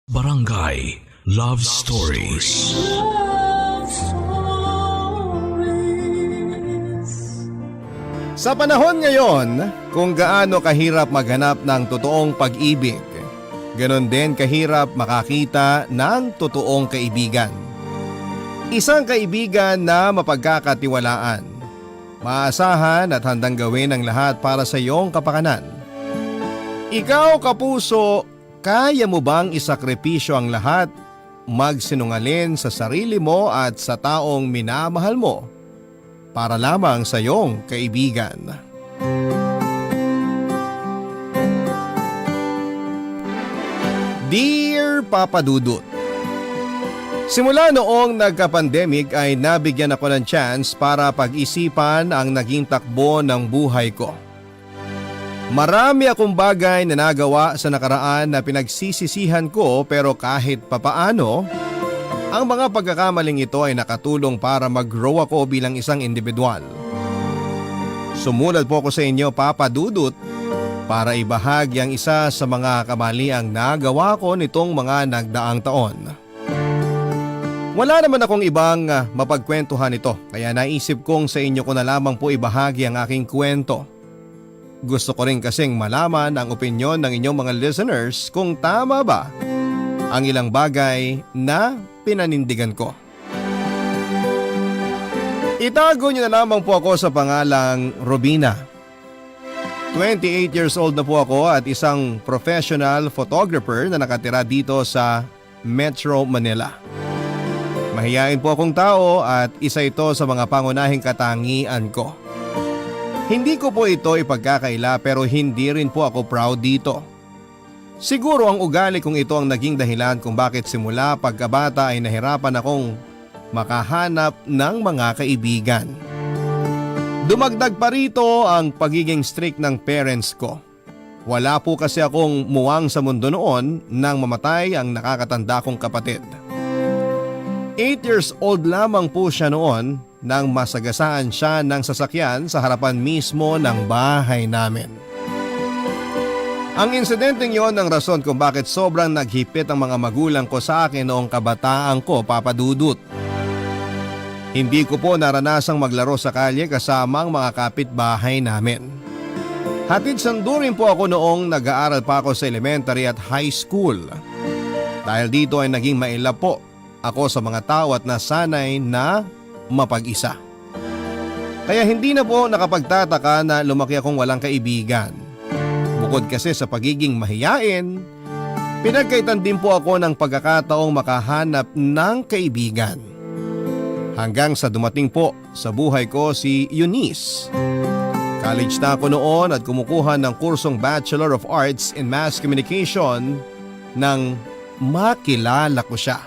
Barangay Love Stories. Love Stories. Sa panahon ngayon, kung gaano kahirap maghanap ng totoong pag-ibig, ganon din kahirap makakita ng totoong kaibigan. Isang kaibigan na mapagkakatiwalaan, maasahan at handang gawin ang lahat para sa iyong kapakanan. Ikaw, kapuso, kaya mo bang isakripisyo ang lahat, magsinungaling sa sarili mo at sa taong minamahal mo para lamang sa iyong kaibigan? Dear Papa Dudut, simula noong nagka-pandemic ay nabigyan ako ng chance para pag-isipan ang naging takbo ng buhay ko. Marami akong bagay na nagawa sa nakaraan na pinagsisisihan ko, pero kahit papaano, ang mga pagkakamaling ito ay nakatulong para mag-grow ako bilang isang individual. Sumulat po ako sa inyo, Papa Dudut, para ibahagi ang isa sa mga kamaliang nagawa ko nitong mga nagdaang taon. Wala naman akong ibang mapagkwentuhan ito, kaya naisip kong sa inyo ko na lamang po ibahagi ang aking kwento. Gusto ko rin kasing malaman ang opinyon ng inyong mga listeners kung tama ba ang ilang bagay na pinanindigan ko. Itago niyo na lamang po ako sa pangalang Robina. 28 years old na po ako at isang professional photographer na nakatira dito sa Metro Manila. Mahiyain po akong tao at isa ito sa mga pangunahing katangian ko. Hindi ko po ito ipagkakaila, pero hindi rin po ako proud dito. Siguro ang ugali kong ito ang naging dahilan kung bakit simula pagkabata ay nahirapan akong makahanap ng mga kaibigan. Dumagdag pa rito ang pagiging strict ng parents ko. Wala po kasi akong muwang sa mundo noon nang mamatay ang nakakatanda kong kapatid. 8 years old lamang po siya noon nang masagasaan siya ng sasakyan sa harapan mismo ng bahay namin. Ang insidenteng yon ang rason kung bakit sobrang naghipit ang mga magulang ko sa akin noong kabataan ko, Papa Dudut. Hindi ko po naranasang maglaro sa kalye kasama ang mga kapitbahay namin. Hatid sando rin po ako noong nag-aaral pa ako sa elementary at high school. Dahil dito ay naging mailap po ako sa mga tao at nasanay na mapag-isa. Kaya hindi na po nakapagtataka na lumaki akong walang kaibigan. Bukod kasi sa pagiging mahiyain, pinagkaitan din po ako ng pagkakataong makahanap ng kaibigan. Hanggang sa dumating po sa buhay ko si Eunice. College na ako noon at kumukuha ng kursong Bachelor of Arts in Mass Communication nang makilala ko siya.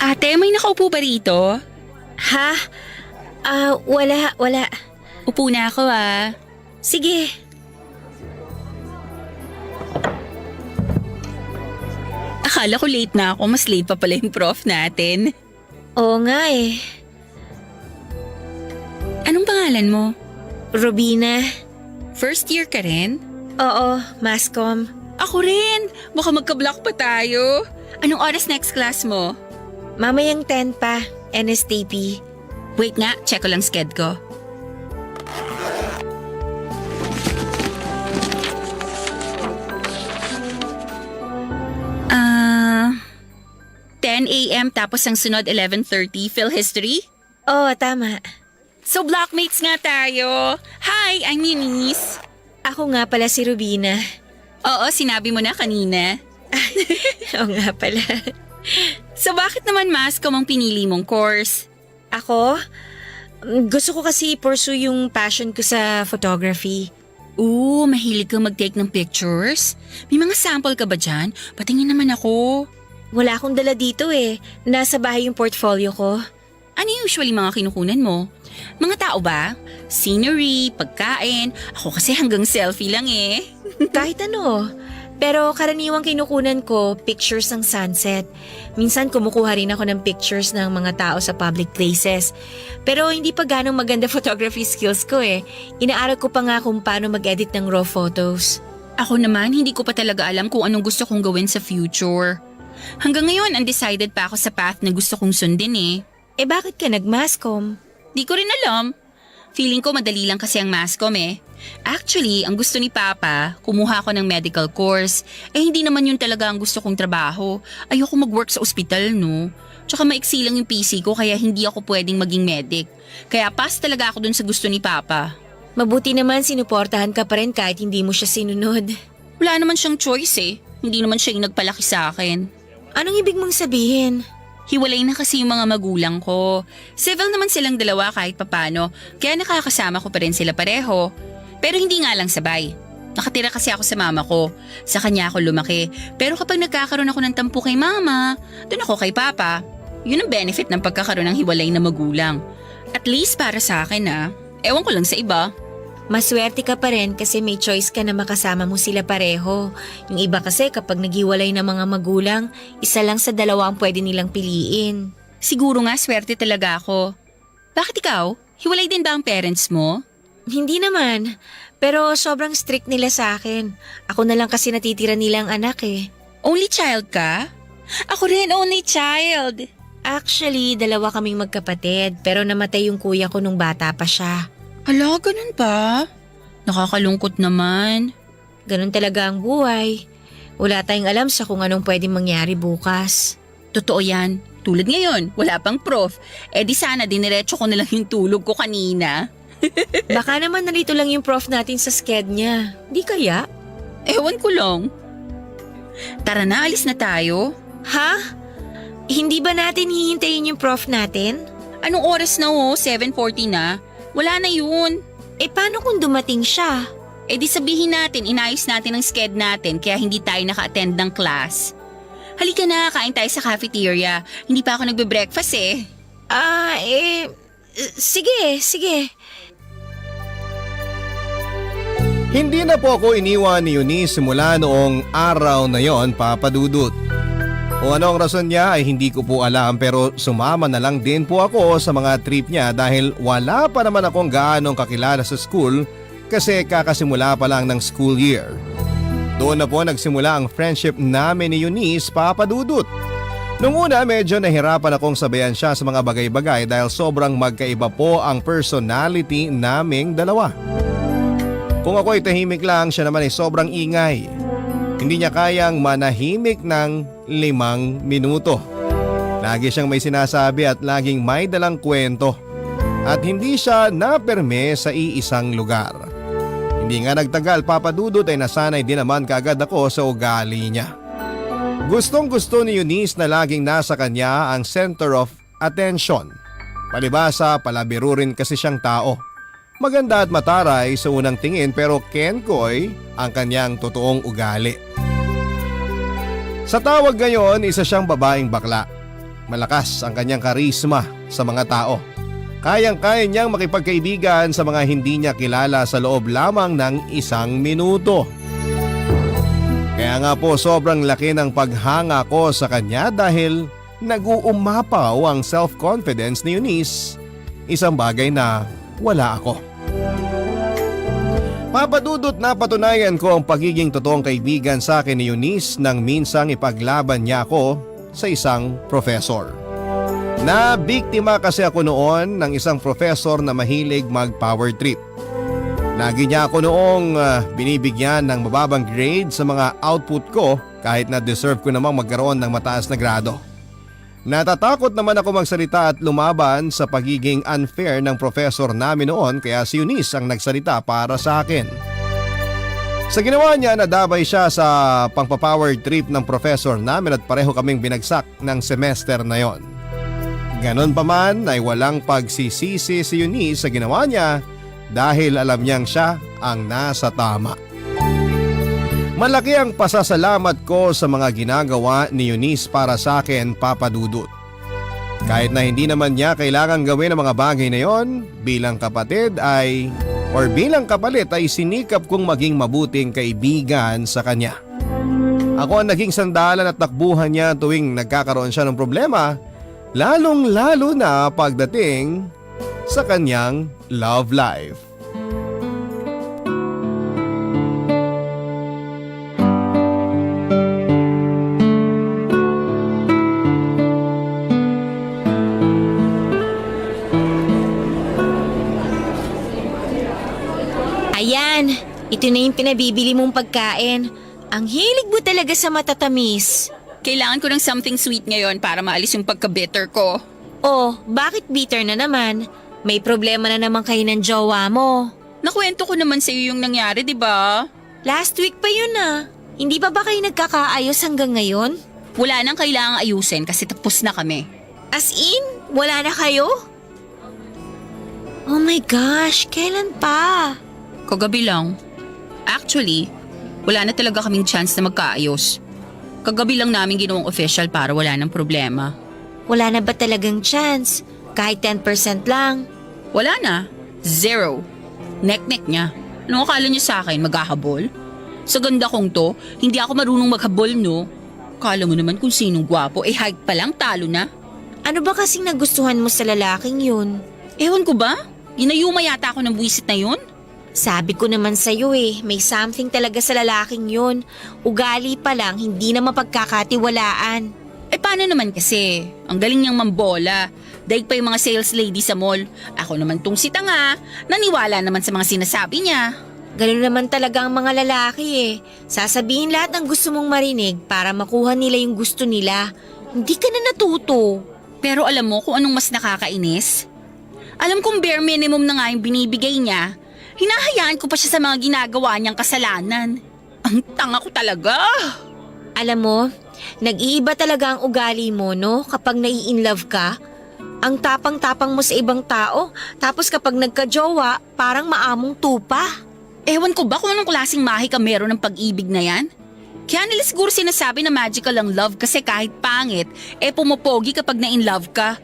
Ate, may nakaupo ba rito? Ha? Wala. Upo na ako Sige. Akala ko late na ako, mas late pa pala yung prof natin. Oo nga eh. Anong pangalan mo? Robina. First year ka rin? Oo, Masscom. Ako rin! Baka magka-block pa tayo. Anong oras next class mo? Mamayang 10 pa, NSTP. Wait nga, check ko lang sked ko. Ah, 10 a.m. tapos ang sunod 11:30, Phil History? Oo, tama. So blockmates nga tayo. Hi, I'm Eunice. Ako nga pala si Robina. Oo, sinabi mo na kanina. Oo nga pala. So bakit naman Masscom ang pinili mong course? Ako? Gusto ko kasi pursue yung passion ko sa photography. Ooh, mahilig kang mag-take ng pictures? May mga sample ka ba dyan? Patingin naman ako. Wala akong dala dito eh. Nasa bahay yung portfolio ko. Ano usually mga kinukunan mo? Mga tao ba? Scenery, pagkain? Ako kasi hanggang selfie lang eh. Kahit ano. Pero karaniwang kinukunan ko, pictures ng sunset. Minsan kumukuha rin ako ng pictures ng mga tao sa public places. Pero hindi pa ganong maganda photography skills ko eh. Inaaral ko pa nga kung paano mag-edit ng raw photos. Ako naman, hindi ko pa talaga alam kung anong gusto kong gawin sa future. Hanggang ngayon, undecided pa ako sa path na gusto kong sundin eh. Eh bakit ka nag-masscom? Di ko rin alam. Feeling ko madali lang kasi ang masscom eh. Actually, ang gusto ni Papa, kumuha ako ng medical course. Eh hindi naman yun talaga ang gusto kong trabaho. Ayoko mag-work sa ospital, no? Tsaka maiksi lang yung PC ko kaya hindi ako pwedeng maging medic. Kaya pass talaga ako dun sa gusto ni Papa. Mabuti naman sinuportahan ka pa rin kahit hindi mo siya sinunod. Wala naman siyang choice eh. Hindi naman siya yung nagpalaki sa akin. Anong ibig mong sabihin? Hiwalay na kasi yung mga magulang ko. Civil naman silang dalawa kahit papano, kaya nakakasama ko pa rin sila pareho. Pero hindi nga lang sabay. Nakatira kasi ako sa mama ko. Sa kanya ako lumaki. Pero kapag nagkakaroon ako ng tampo kay mama, dun ako kay papa. Yun ang benefit ng pagkakaroon ng hiwalay na magulang. At least para sa akin Ewan ko lang sa iba. Maswerte ka pa rin kasi may choice ka na makasama mo sila pareho. Yung iba kasi kapag naghiwalay ng mga magulang, isa lang sa dalawa ang pwede nilang piliin. Siguro nga swerte talaga ako. Bakit ikaw? Hiwalay din ba ang parents mo? Hindi naman, pero sobrang strict nila sa akin. Ako na lang kasi natitira nilang anak eh. Only child ka? Ako rin, only child. Actually, dalawa kaming magkapatid pero namatay yung kuya ko nung bata pa siya. Hala, ganun ba? Nakakalungkot naman. Ganun talaga ang buhay. Wala tayong alam sa kung anong pwedeng mangyari bukas. Totoo yan. Tulad ngayon, wala pang prof. Eh di sana diniretso ko na lang yung tulog ko kanina. Baka naman narito lang yung prof natin sa sked niya. Di kaya? Ewan ko lang. Tara na, alis na tayo. Ha? Hindi ba natin hihintayin yung prof natin? Anong oras na 7:40 na. Wala na yun. Eh paano kung dumating siya? Eh di sabihin natin, inayos natin ang sked natin kaya hindi tayo naka-attend ng class. Halika na, kain tayo sa cafeteria. Hindi pa ako nagbe-breakfast eh. Sige. Hindi na po ako iniwan ni Eunice simula noong araw na yon, Papa Dudut. O ano ang rason niya ay hindi ko po alam pero sumama na lang din po ako sa mga trip niya dahil wala pa naman akong gaanong kakilala sa school kasi kakasimula pa lang ng school year. Doon na po nagsimula ang friendship namin ni Eunice, Papa Dudut. Nung una medyo nahirapan akong sabayan siya sa mga bagay-bagay dahil sobrang magkaiba po ang personality naming dalawa. Kung ako ay tahimik lang, siya naman ay sobrang ingay. Hindi niya kayang manahimik ng 5 minuto. Lagi siyang may sinasabi at laging may dalang kwento. At hindi siya naperme sa iisang lugar. Hindi nga nagtagal, Papa Dudut, ay nasanay din naman kagad ako sa ugali niya. Gustong gusto ni Eunice na laging nasa kanya ang center of attention. Palibasa, palabiro rin kasi siyang tao. Maganda at mataray sa unang tingin pero kenkoy ang kanyang totoong ugali. Sa tawag ngayon, isa siyang babaeng bakla. Malakas ang kanyang karisma sa mga tao. Kayang-kaya niyang makipagkaibigan sa mga hindi niya kilala sa loob lamang ng 1 minuto. Kaya nga po sobrang laki ng paghanga ko sa kanya dahil nag-uumapaw ang self-confidence ni Eunice. Isang bagay na wala ako. Papa Dudut, napatunayan ko ang pagiging totoong kaibigan sa akin ni Eunice nang minsang ipaglaban niya ako sa isang professor. Nabiktima kasi ako noon ng isang professor na mahilig mag-power trip. Lagi niya ako noong binibigyan ng mababang grade sa mga output ko kahit na deserve ko namang magkaroon ng mataas na grado. Natatakot naman ako magsalita at lumaban sa pagiging unfair ng professor namin noon kaya si Eunice ang nagsalita para sa akin. Sa ginawa niya, nadabay siya sa pangpapower trip ng professor namin at pareho kaming binagsak ng semester na yon. Ganon pa man ay walang pagsisisi si Eunice sa ginawa niya dahil alam niyang siya ang nasa tama. Malaki ang pasasalamat ko sa mga ginagawa ni Eunice para sa akin, Papa Dudut. Kahit na hindi naman niya kailangan gawin ang mga bagay na yon, bilang kapatid bilang kapalit ay sinikap kong maging mabuting kaibigan sa kanya. Ako ang naging sandalan at takbuhan niya tuwing nagkakaroon siya ng problema, lalong-lalo na pagdating sa kanyang love life. Ayan, ito na yung pinabibili mong pagkain. Ang hilig mo talaga sa matatamis. Kailangan ko ng something sweet ngayon para maalis yung pagka-bitter ko. Oh, bakit bitter na naman? May problema na naman kayo ng jowa mo. Nakwento ko naman sa iyo yung nangyari, di ba? Last week pa yun ah. Hindi pa ba kayo nagkakaayos hanggang ngayon? Wala nang kailangang ayusin kasi tapos na kami. As in, wala na kayo? Oh my gosh, kailan pa? Kagabi lang. Actually, wala na talaga kaming chance na magkaayos. Kagabi lang namin ginawang official para wala nang problema. Wala na ba talagang chance? Kahit 10% lang? Wala na. Zero. Nek-nek niya. Ano akala niya sa akin, maghahabol? Sa ganda kong to, hindi ako marunong maghabol, no? Kala mo naman kung sinong gwapo, height pa lang talo na. Ano ba kasing nagustuhan mo sa lalaking yun? Ewan ko ba? Ginayuma yata ako ng buwisit na yun? Sabi ko naman sa'yo may something talaga sa lalaking yun. Ugali pa lang, hindi na mapagkakatiwalaan. Paano naman kasi? Ang galing niyang mambola. Daig pa yung mga sales lady sa mall. Ako naman tong si tanga. Naniwala naman sa mga sinasabi niya. Ganun naman talaga ang mga lalaki Sasabihin lahat ng gusto mong marinig para makuha nila yung gusto nila. Hindi ka na natuto. Pero alam mo kung anong mas nakakainis? Alam kong bare minimum na nga yung binibigay niya. Hinahayaan ko pa siya sa mga ginagawa niyang kasalanan. Ang tanga ko talaga. Alam mo, nag-iiba talaga ang ugali mo, no? Kapag nai-inlove ka. Ang tapang-tapang mo sa ibang tao, tapos kapag nagka-jowa, parang maamong tupa. Ewan ko ba kung anong klaseng mahi ka meron ng pag-ibig na yan? Kaya nila siguro sinasabi na magical ang love kasi kahit pangit, pumopogi kapag na-inlove ka.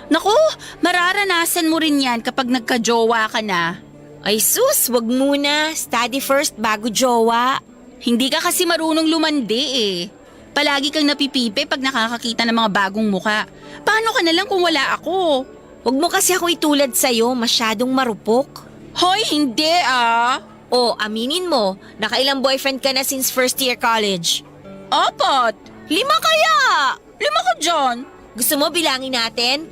Naku, mararanasan mo rin yan kapag nagka-jowa ka na. Ay sus, wag muna. Study first bago jowa. Hindi ka kasi marunong lumandi Palagi kang napipipi pag nakakakita ng mga bagong muka. Paano ka na lang kung wala ako? Wag mo kasi ako itulad sa'yo, masyadong marupok. Hoy, hindi O, aminin mo, nakailang boyfriend ka na since first year college? 4. 5 kaya! 5 ka dyan. Gusto mo bilangin natin?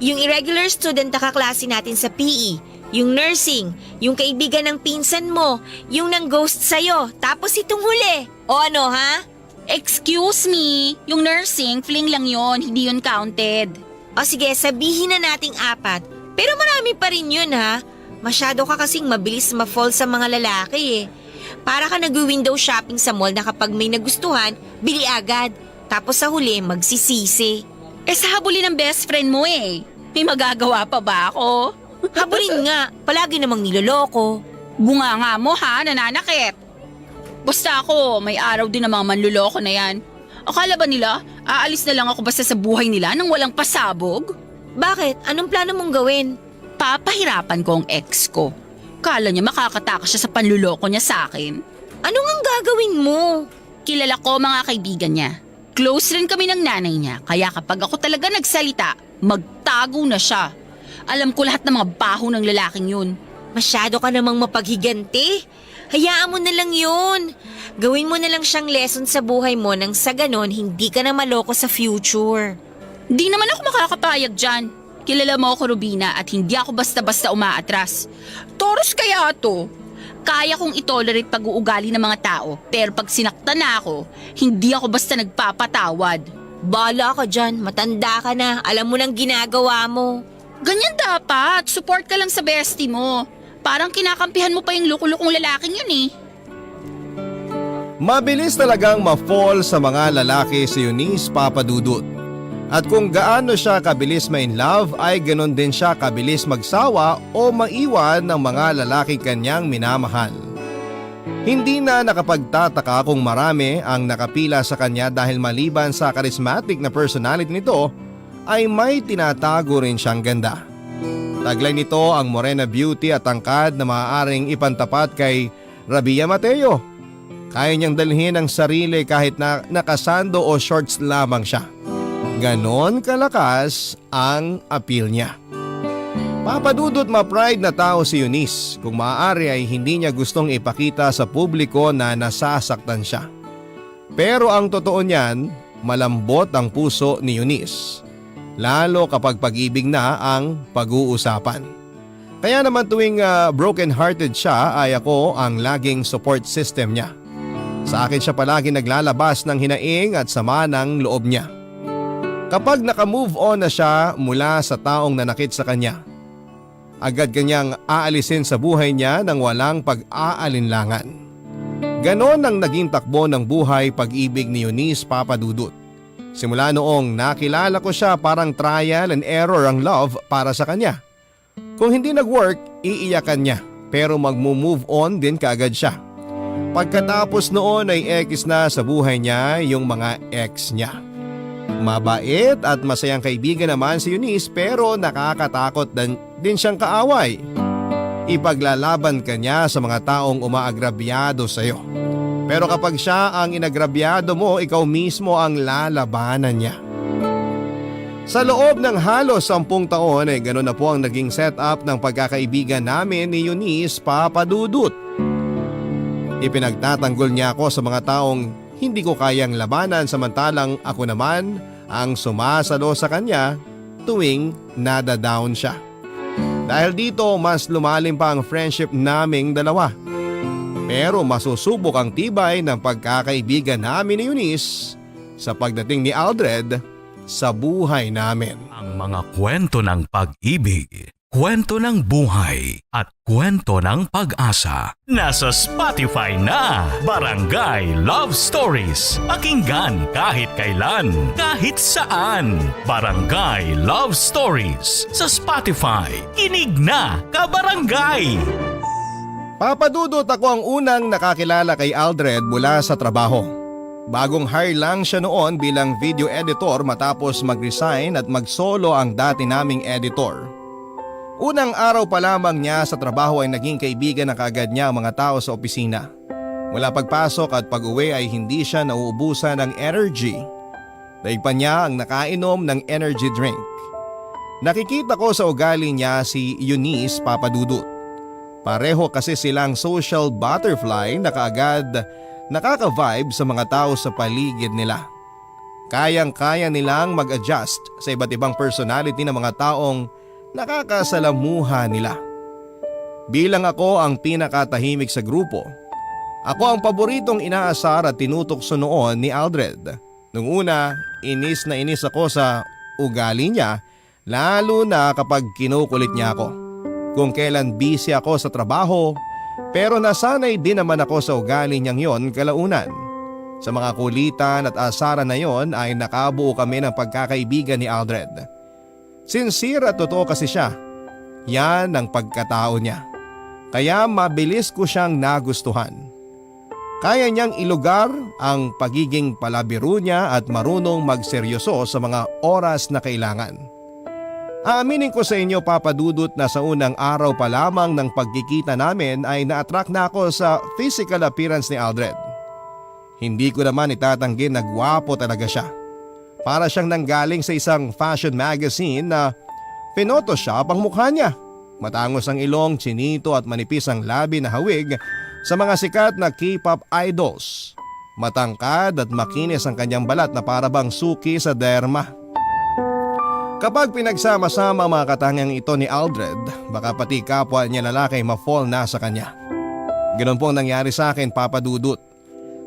Yung irregular student na kaklase natin sa PE, yung nursing, yung kaibigan ng pinsan mo, yung nang ghost sa'yo, tapos itong huli. O ano ha? Excuse me, yung nursing, fling lang yon, hindi yun counted. O sige, sabihin na nating 4. Pero marami pa rin yun ha. Masyado ka kasing mabilis ma-fall sa mga lalaki Para ka nag-window shopping sa mall na kapag may nagustuhan, bili agad. Tapos sa huli, magsisisi. Sa habulin ng best friend mo May magagawa pa ba ako? Habulin nga, palagi namang niloloko. Bunga nga mo ha, nananakit. Basta ako, may araw din ng mga manluloko na yan. Akala ba nila, aalis na lang ako basta sa buhay nila nang walang pasabog? Bakit? Anong plano mong gawin? Papahirapan ko ang ex ko. Kala niya makakatakas siya sa panluloko niya sa akin. Ano ngang gagawin mo? Kilala ko mga kaibigan niya. Close rin kami ng nanay niya, kaya kapag ako talaga nagsalita, magtago na siya. Alam ko lahat ng mga baho ng lalaking yun. Masyado ka namang mapaghiganti. Hayaan mo na lang yun. Gawin mo na lang siyang lesson sa buhay mo nang sa ganon hindi ka na maloko sa future. Di naman ako makakapayag dyan. Kilala mo ako, Rubina, at hindi ako basta-basta umaatras. Taurus kaya to. Kaya kong itolerate pag-uugali ng mga tao, pero pag sinaktan na ako, hindi ako basta nagpapatawad. Bala ka dyan, matanda ka na, alam mo nang ginagawa mo. Ganyan dapat, support ka lang sa bestie mo. Parang kinakampihan mo pa yung lukulukong lalaking yun Mabilis talagang ma-fall sa mga lalaki si Eunice Papadudut. At kung gaano siya kabilis ma-in love ay ganon din siya kabilis magsawa o maiwan ng mga lalaking kanyang minamahal. Hindi na nakapagtataka kung marami ang nakapila sa kanya dahil maliban sa charismatic na personality nito ay may tinatago rin siyang ganda. Taglay nito ang morena beauty at tangkad na maaaring ipantapat kay Rabia Mateo. Kaya niyang dalhin ang sarili kahit na nakasando o shorts lamang siya. Ganon kalakas ang appeal niya. Papadudot ma-pride na tao si Eunice. Kung maaari ay hindi niya gustong ipakita sa publiko na nasasaktan siya. Pero ang totoo niyan, malambot ang puso ni Eunice. Lalo kapag pag-ibig na ang pag-uusapan. Kaya naman tuwing broken-hearted siya ay ako ang laging support system niya. Sa akin siya palagi naglalabas ng hinaing at sama ng loob niya. Kapag naka-move on na siya mula sa taong nanakit sa kanya, agad kanyang aalisin sa buhay niya nang walang pag-aalinlangan. Ganon ang naging takbo ng buhay pag-ibig ni Eunice Papadudut. Simula noong nakilala ko siya, parang trial and error ang love para sa kanya. Kung hindi nag-work, iiyakan niya pero mag-move on din kaagad siya. Pagkatapos noon ay ekis na sa buhay niya yung mga ex niya. Mabait at masayang kaibigan naman si Eunice pero nakakatakot din siyang kaaway. Ipaglalaban ka niya sa mga taong umaagrabyado sa iyo. Pero kapag siya ang inagrabyado mo, ikaw mismo ang lalabanan niya. Sa loob ng halos 10 taon ay ganoon na po ang naging setup ng pagkakaibigan namin ni Eunice Papadudut. Ipinagtatanggol niya ako sa mga taong hindi ko kayang labanan samantalang ako naman ang sumasalo sa kanya tuwing nadadown siya. Dahil dito mas lumalim pa ang friendship naming dalawa. Pero masusubok ang tibay ng pagkakaibigan namin ni Eunice sa pagdating ni Aldred sa buhay namin. Ang mga kwento ng pag-ibig, kwento ng buhay at kwento ng pag-asa. Nasa Spotify na, Barangay Love Stories. Pakinggan kahit kailan, kahit saan. Barangay Love Stories sa Spotify. Kinig na, kabarangay! Papadudot, ako ang unang nakakilala kay Aldred mula sa trabaho. Bagong hire lang siya noon bilang video editor matapos mag-resign at mag-solo ang dati naming editor. Unang araw pa lamang niya sa trabaho ay naging kaibigan na kaagad niya ang mga tao sa opisina. Mula pagpasok at pag-uwi ay hindi siya nauubusan ng energy. Daig pa niya ang nakainom ng energy drink. Nakikita ko sa ugali niya si Eunice Papadudut. Pareho kasi silang social butterfly na kaagad nakaka-vibe sa mga tao sa paligid nila. Kayang-kaya nilang mag-adjust sa iba't ibang personality ng mga taong nakakasalamuha nila. Bilang ako ang pinakatahimik sa grupo, ako ang paboritong inaasar at tinutokso noon ni Aldred. Nung una, inis na inis ako sa ugali niya, lalo na kapag kinukulit niya ako. Kung kailan busy ako sa trabaho, pero nasanay din naman ako sa ugali niyang yon kalaunan. Sa mga kulitan at asaran na yon ay nakabuo kami ng pagkakaibigan ni Aldred. Sincere at totoo kasi siya. Yan ang pagkatao niya. Kaya mabilis ko siyang nagustuhan. Kaya niyang ilugar ang pagiging palabiro niya at marunong magseryoso sa mga oras na kailangan. Aaminin ko sa inyo, Papadudut, na sa unang araw pa lamang ng pagkikita namin ay na-attract na ako sa physical appearance ni Aldred. Hindi ko naman itatanggi na gwapo talaga siya. Para siyang nanggaling sa isang fashion magazine na pinotoshop ang mukha niya. Matangos ang ilong, chinito at manipis ang labi na hawig sa mga sikat na K-pop idols. Matangkad at makinis ang kanyang balat na parabang suki sa derma. Kapag pinagsama-sama ang mga katangiang ito ni Aldred, baka pati kapwa niya lalaki ma-fall na sa kanya. Ganon po ang nangyari sa akin, Papadudut.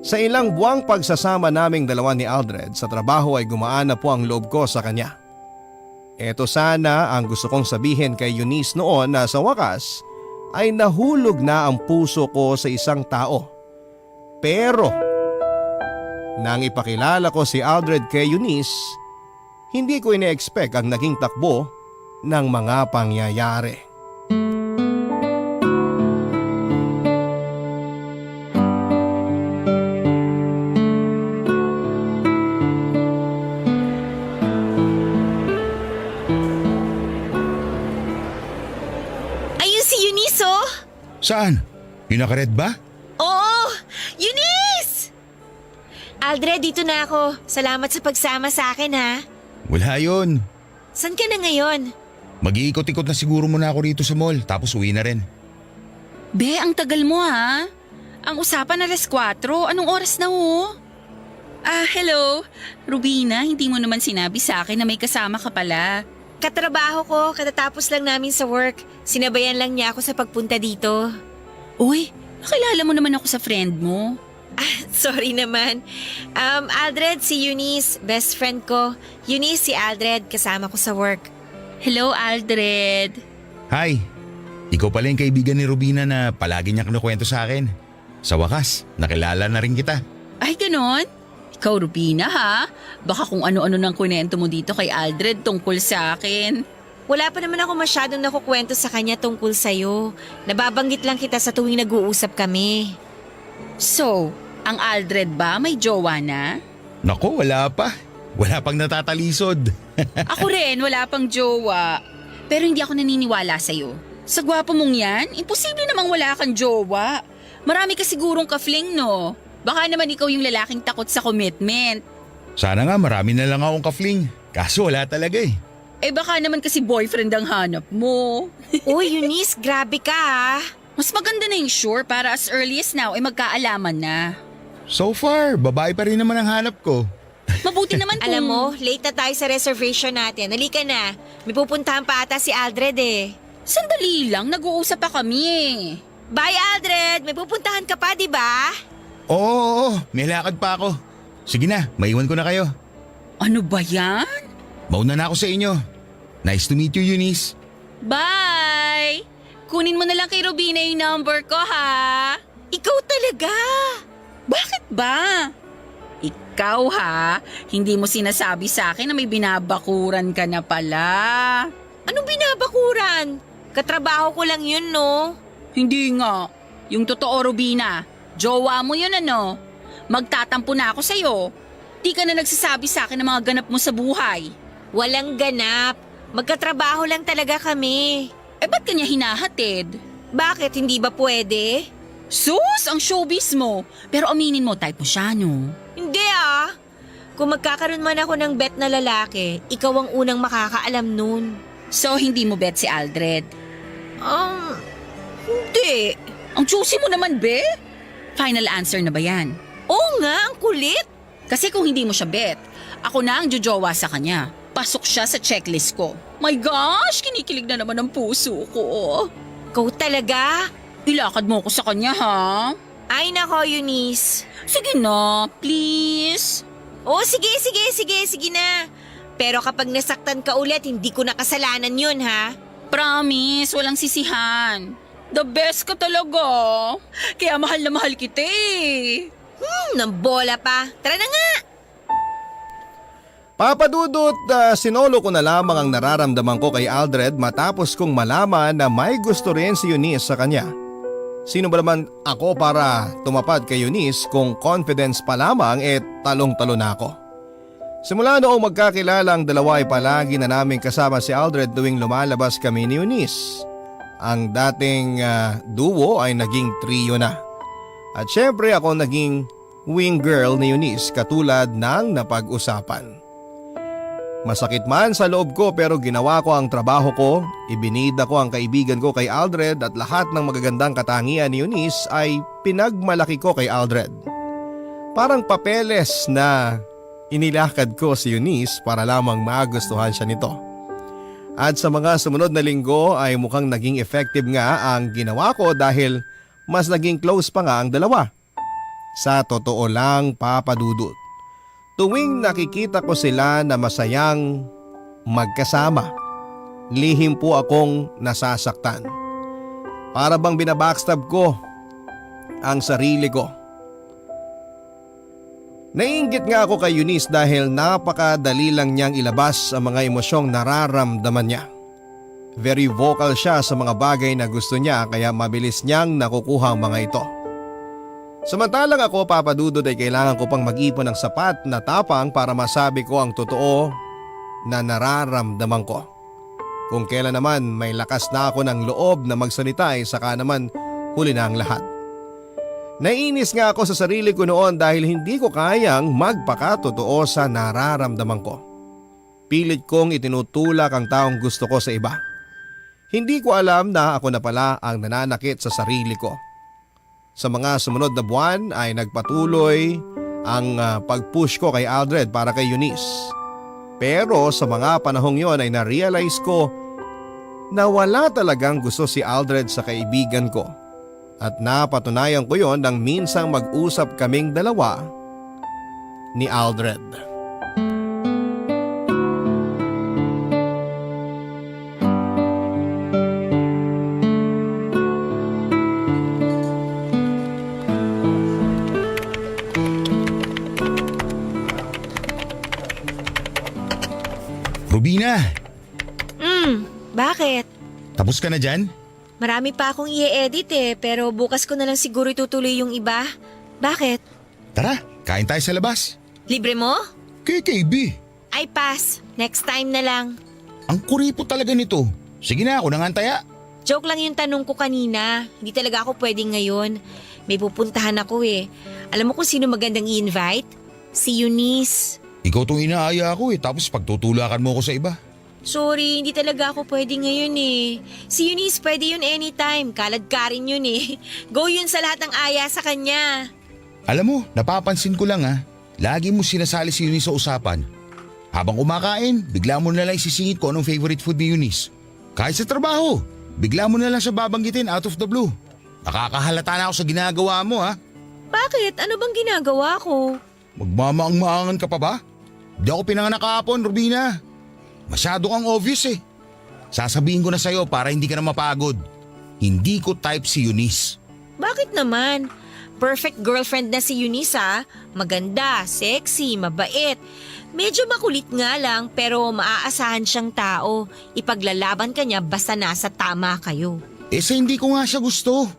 Sa ilang buwang pagsasama naming dalawa ni Aldred sa trabaho ay gumaan na po ang loob ko sa kanya. Eto sana ang gusto kong sabihin kay Eunice noon na sa wakas ay nahulog na ang puso ko sa isang tao. Pero nang ipakilala ko si Aldred kay Eunice, hindi ko ine-expect ang naging takbo ng mga pangyayari. Saan? Yung naka-red ba? Oo! Eunice! Aldred, dito na ako. Salamat sa pagsama sa akin ha. Wala yun. San ka na ngayon? Mag-iikot-ikot na siguro muna ako rito sa mall tapos uwi na rin. Be, ang tagal mo ha. Ang usapan 4:00. Anong oras na ho? Hello. Rubina, hindi mo naman sinabi sa akin na may kasama ka pala. Katrabaho ko, katatapos lang namin sa work. Sinabayan lang niya ako sa pagpunta dito. Uy, nakilala mo naman ako sa friend mo. Sorry naman. Aldred, si Eunice, best friend ko. Eunice, si Aldred, kasama ko sa work. Hello, Aldred. Hi! Ikaw pala yung kaibigan ni Rubina na palagi niya kinukwento sa akin. Sa wakas, nakilala na rin kita. Ay, ganon? Ikaw, Rubina, ha? Baka kung ano-ano nang kwento mo dito kay Aldred tungkol sa akin. Wala pa naman ako masyadong nakukwento sa kanya tungkol sa'yo. Nababanggit lang kita sa tuwing nag-uusap kami. So, ang Aldred ba may jowa na? Nako, wala pa. Wala pang natatalisod. Ako rin, wala pang jowa. Pero hindi ako naniniwala sa'yo. Sa gwapo mong yan, imposible namang wala kang jowa. Marami ka sigurong ka-fling, no? Baka naman ikaw yung lalaking takot sa commitment. Sana nga marami na lang akong ka-fling. Kaso wala talaga eh. Eh baka naman kasi boyfriend ang hanap mo. Uy, Eunice, grabe ka ha. Mas maganda na yung sure para as early as now ay magkaalaman na. So far, babae pa rin naman ang hanap ko. Mabuti naman kung… Alam mo, late na tayo sa reservation natin. Halika na. May pupuntahan pa ata si Aldred eh. Sandali lang, nag-uusap pa kami eh. Bye, Aldred! May pupuntahan ka pa, di ba? Oo, may lakad pa ako. Sige na, maiwan ko na kayo. Ano ba yan? Mauna na ako sa inyo. Nice to meet you, Eunice. Bye! Kunin mo na lang kay Rubina yung number ko, ha? Ikaw talaga! Bakit ba? Ikaw, ha? Hindi mo sinasabi sa akin na may binabakuran ka na pala. Anong binabakuran? Katrabaho ko lang yun, no? Hindi nga. Yung totoo, Rubina. Jowa mo yun, ano? Magtatampo na ako sa'yo. Di ka na nagsasabi sa akin ng mga ganap mo sa buhay. Walang ganap. Magkatrabaho lang talaga kami. Eh, ba't kanya hinahatid? Bakit? Hindi ba pwede? Sus, ang showbiz mo. Pero aminin mo, type mo siya, no? Hindi ah. Kung magkakaroon man ako ng bet na lalaki, ikaw ang unang makakaalam nun. So, hindi mo bet si Aldred? Hindi. Ang juicy mo naman, be. Final answer na ba yan? Oo nga, ang kulit. Kasi kung hindi mo siya bet, ako na ang jojowa sa kanya. Pasok siya sa checklist ko. My gosh, kinikilig na naman ang puso ko. Ikaw talaga? Ilakad mo ko sa kanya, ha? Ay nako, Eunice. Sige na, please. Oh, sige na. Pero kapag nasaktan ka ulit, hindi ko nakasalanan yun, ha? Promise, walang sisihan. The best ka talaga. Kaya mahal na mahal kita eh. Nang bola pa. Tara na nga. Papadudot, sinolo ko na lamang ang nararamdaman ko kay Aldred matapos kong malaman na may gusto rin si Eunice sa kanya. Sino ba naman ako para tumapad kay Eunice kung confidence pa lamang talong-talo na ako. Simula noong magkakilala ang dalawa ay palagi na namin kasama si Aldred tuwing lumalabas kami ni Eunice. Ang dating duo ay naging trio na. At syempre ako naging wing girl ni Eunice katulad ng napag-usapan. Masakit man sa loob ko pero ginawa ko ang trabaho ko, ibinida ko ang kaibigan ko kay Aldred at lahat ng magagandang katangian ni Eunice ay pinagmalaki ko kay Aldred. Parang papeles na inilakad ko si Eunice para lamang magustuhan siya nito. At sa mga sumunod na linggo ay mukhang naging effective nga ang ginawa ko dahil mas naging close pa nga ang dalawa. Sa totoo lang, Papadudot, tuwing nakikita ko sila na masayang magkasama, lihim po akong nasasaktan. Para bang binabackstab ko ang sarili ko. Naiinggit nga ako kay Eunice dahil napakadali lang niyang ilabas ang mga emosyong nararamdaman niya. Very vocal siya sa mga bagay na gusto niya kaya mabilis niyang nakukuha ang mga ito. Samantalang ako, Papadudod, ay kailangan ko pang mag-ipon ng sapat na tapang para masabi ko ang totoo na nararamdaman ko. Kung kailan naman may lakas na ako ng loob na magsalita ay saka naman huli na ang lahat. Naiinis nga ako sa sarili ko noon dahil hindi ko kayang magpakatotoo sa nararamdaman ko. Pilit kong itinutulak ang taong gusto ko sa iba. Hindi ko alam na ako na pala ang nananakit sa sarili ko. Sa mga sumunod na buwan ay nagpatuloy ang pag-push ko kay Aldred para kay Eunice. Pero sa mga panahong yon ay na-realize ko na wala talagang gusto si Aldred sa kaibigan ko. At napatunayan ko yon nang minsang mag-usap kaming dalawa ni Aldred. Rubina, Bakit? tapos ka na dyan? Marami pa akong i-edit pero bukas ko na lang siguro itutuloy yung iba. Bakit? Tara, kain tayo sa labas. Libre mo? KKB, Ay pass, next time na lang. ang kuripo talaga nito. Sige na, ako nangantaya. Joke lang yung tanong ko kanina. Hindi talaga ako pwedeng ngayon. May pupuntahan ako Alam mo kung sino magandang i-invite? Si Eunice. Ikaw tong inaaya ako tapos pagtutulakan mo ako sa iba. Sorry, hindi talaga ako pwede ngayon Si Eunice pwede yun anytime. Kaladkarin yun Go yun sa lahat ng aya sa kanya. Alam mo, napapansin ko lang lagi mo sinasali si Eunice sa usapan. Habang kumakain, bigla mo na lang isisingit ko anong favorite food ni Eunice. Kahit sa trabaho, bigla mo na lang siya babanggitin out of the blue. Nakakahalata na ako sa ginagawa mo Bakit? Ano bang ginagawa ko? Magmamaang-maangan ka pa ba? Di ako pinanganak kahapon, Rubina. Masyado kang obvious Sasabihin ko na sa'yo para hindi ka na mapagod. Hindi ko type si Eunice. Bakit naman? Perfect girlfriend na si Eunice Maganda, sexy, mabait. Medyo makulit nga lang pero maaasahan siyang tao. Ipaglalaban ka niya basta nasa tama kayo. Sa hindi ko nga siya gusto.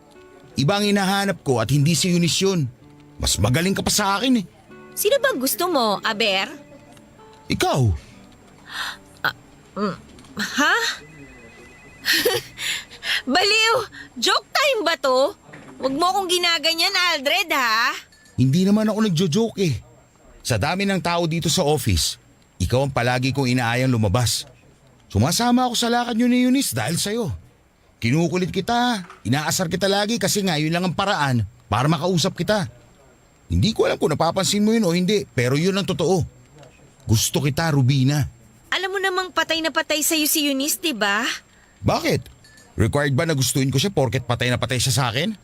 Ibang hinahanap ko at hindi si Eunice yun. Mas magaling ka pa sa akin Sino bang gusto mo, Aber? Ikaw? Ha? Baliw! Joke time ba to? Huwag mo akong ginaganyan, Aldred, ha? Hindi naman ako nagjo-joke Sa dami ng tao dito sa office, ikaw ang palagi kong inaayang lumabas. Sumasama ako sa lakad nyo ni Eunice dahil sa'yo. Kinukulit kita, inaasar kita lagi kasi nga yun lang ang paraan para makausap kita. Hindi ko alam kung napapansin mo yun o hindi, pero yun ang totoo. Gusto kita, Rubina. Alam mo namang patay na patay sa'yo si Eunice, diba? Bakit? Required ba na gustuin ko siya porket patay na patay siya sa akin?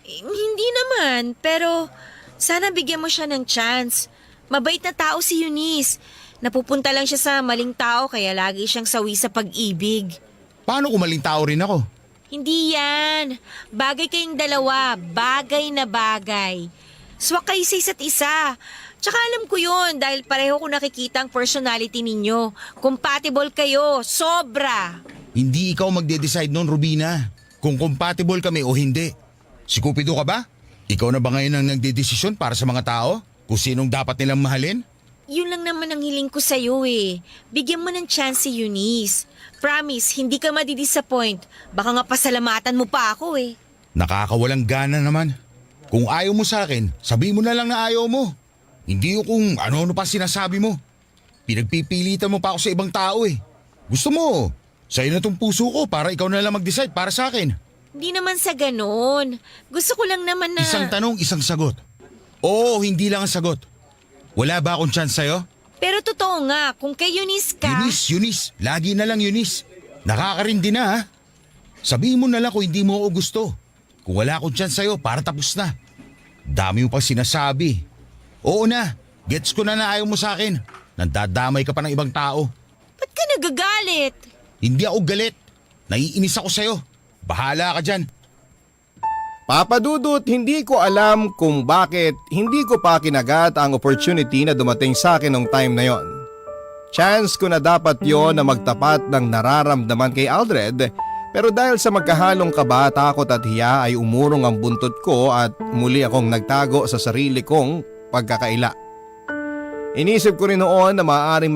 Hindi naman, pero sana bigyan mo siya ng chance. Mabait na tao si Eunice. Napupunta lang siya sa maling tao kaya lagi siyang sawi sa pag-ibig. Paano kung maling tao rin ako? Hindi yan. Bagay kayong dalawa. Bagay na bagay. Swak kayo sa isa't isa. Tsaka alam ko yun dahil pareho ko nakikita ang personality ninyo. Compatible kayo. Sobra. Hindi ikaw magde-decide nun, Rubina. Kung compatible kami o hindi. Si Cupido ka ba? Ikaw na ba ngayon ang nagdedesisyon para sa mga tao? Kung sinong dapat nilang mahalin? Yun lang naman ang hiling ko sa'yo Bigyan mo ng chance si Eunice. Promise, hindi ka madidisappoint. Baka nga pasalamatan mo pa ako Nakakawalang gana naman. Kung ayaw mo sa akin, sabihin mo na lang na ayaw mo. Hindi yung kung ano-ano pa sinasabi mo. Pinagpipilitan mo pa ako sa ibang tao Gusto mo, sa'yo na tong puso ko para ikaw na lang mag-decide para sa akin. Hindi naman sa ganon. Gusto ko lang naman na… Isang tanong, isang sagot. Oo, hindi lang ang sagot. Wala ba akong chance sa'yo? Pero totoo nga, kung kay Eunice ka… Eunice. Lagi na lang Eunice. Nakakarindi na Sabihin mo na lang kung hindi mo ako gusto. Kung wala akong chance sa'yo, para tapos na. Dami mo pang sinasabi. Oo na, gets ko na ayaw mo sa akin. Nandadamay ka pa ng ibang tao. Ba't ka nagagalit? Hindi ako galit. Naiinis ako sa'yo. Bahala ka dyan. Papadudot, hindi ko alam kung bakit hindi ko pa kinagat ang opportunity na dumating sa akin nung time na yon. Chance ko na dapat yon na magtapat ng nararamdaman kay Aldred, pero dahil sa magkahalong kaba, takot at hiya ay umurong ang buntot ko at muli akong nagtago sa sarili kong pagkakaila. Inisip ko rin noon na maaaring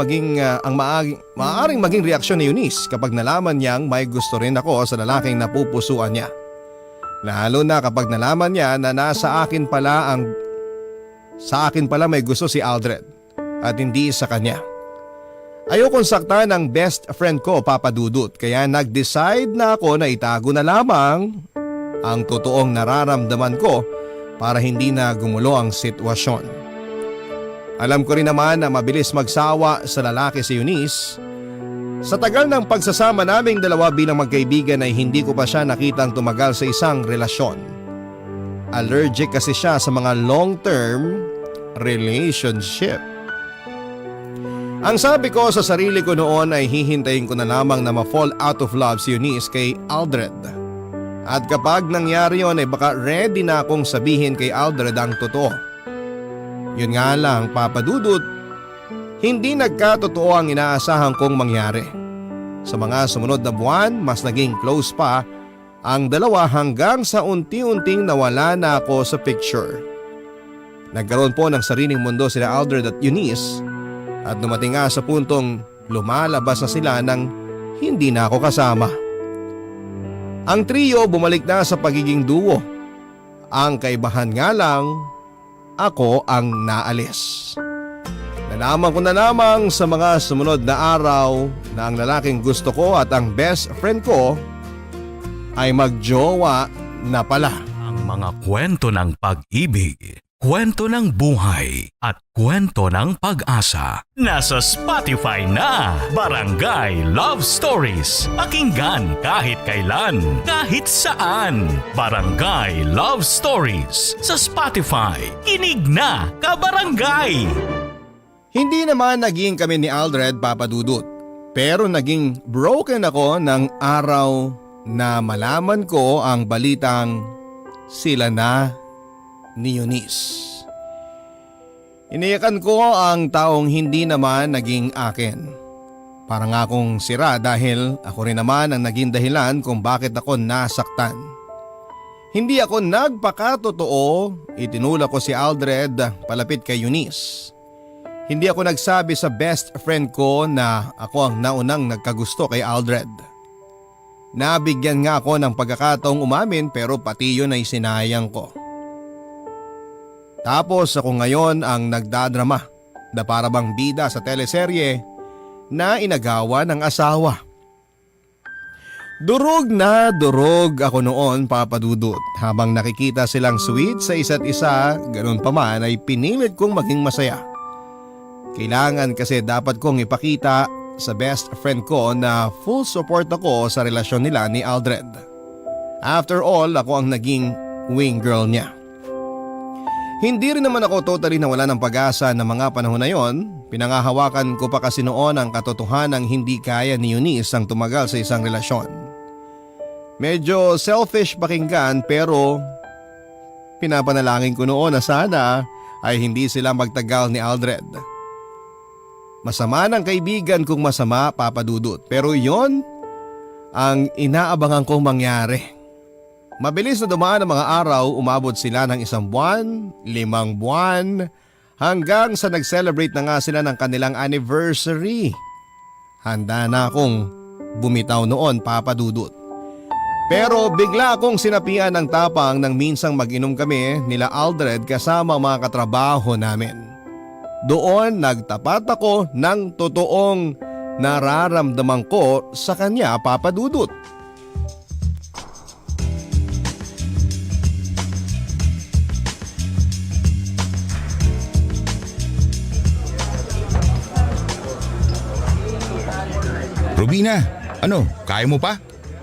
maging reaksyon ni Eunice kapag nalaman niyang may gusto rin ako sa lalaking napupusuan niya. Lalo na kapag nalaman niya na sa akin pala may gusto si Aldred at hindi sa kanya. Ayokong saktan ng best friend ko, Papa Dudut, kaya nag-decide na ako na itago na lamang ang totoong nararamdaman ko para hindi na gumulo ang sitwasyon. Alam ko rin naman na mabilis magsawa sa lalaki si Eunice. Sa tagal ng pagsasama naming dalawa bilang magkaibigan ay hindi ko pa siya nakitang tumagal sa isang relasyon. Allergic kasi siya sa mga long-term relationship. Ang sabi ko sa sarili ko noon ay hihintayin ko na lamang na ma-fall out of love si Eunice kay Aldred. At kapag nangyari yon ay baka ready na akong sabihin kay Aldred ang totoo. Yun nga lang, Papa Dudut, hindi nagkatotoo ang inaasahan kong mangyari. Sa mga sumunod na buwan, mas naging close pa ang dalawa hanggang sa unti-unting nawala na ako sa picture. Nagkaroon po ng sariling mundo sila Aldred at Eunice at dumating nga sa puntong lumalabas na sila nang hindi na ako kasama. Ang trio bumalik na sa pagiging duo. Ang kaibahan nga lang, ako ang naalis. Nalaman ko na lamang sa mga sumunod na araw na ang lalaking gusto ko at ang best friend ko ay magjowa na pala. Ang mga kwento ng pag-ibig, kwento ng buhay at kwento ng pag-asa. Nasa Spotify na, Barangay Love Stories. Pakinggan kahit kailan, kahit saan. Barangay Love Stories sa Spotify. Kinig na, kabarangay! Hindi naman naging kami ni Aldred, Papa Dudut. Pero naging broken ako ng araw na malaman ko ang balitang sila na ni Eunice. Iniyakan ko ang taong hindi naman naging akin. Parang akong sira dahil ako rin naman ang naging dahilan kung bakit ako nasaktan. Hindi ako nagpakatotoo, itinulak ko si Aldred palapit kay Eunice. Hindi ako nagsabi sa best friend ko na ako ang naunang nagkagusto kay Aldred. Nabigyan nga ako ng pagkakataong umamin pero pati yun ay sinayang ko. Tapos ako ngayon ang nagdadrama na para bang bida sa teleserye na inagawa ng asawa. Durog na durog ako noon, Papa Dudut. Habang nakikita silang sweet sa isa't isa, ganun pa man ay pinilit kong maging masaya. Kailangan kasi dapat kong ipakita sa best friend ko na full support ako sa relasyon nila ni Aldred. After all, ako ang naging wing girl niya. Hindi rin naman ako totally nawala ng pag-asa ng mga panahon na yon. Pinangahawakan ko pa kasi noon ang katotohanang hindi kaya ni Eunice ang tumagal sa isang relasyon. Medyo selfish pakinggan pero pinapanalangin ko noon na sana ay hindi sila magtagal ni Aldred. Masama ng kaibigan kung masama, Papa Dudut, pero yon ang inaabangan kong mangyari. Mabilis na dumaan ang mga araw, umabot sila ng 1 buwan, 5 buwan, hanggang sa nag-celebrate na nga sila ng kanilang anniversary. Handa na akong bumitaw noon, Papa Dudut. Pero bigla akong sinapian ng tapang nang minsang mag-inom kami nila Aldred kasama mga katrabaho namin. Doon nagtapat ako ng totoong nararamdaman ko sa kanya, Papa Dudut. Rubina, ano, kaya mo pa?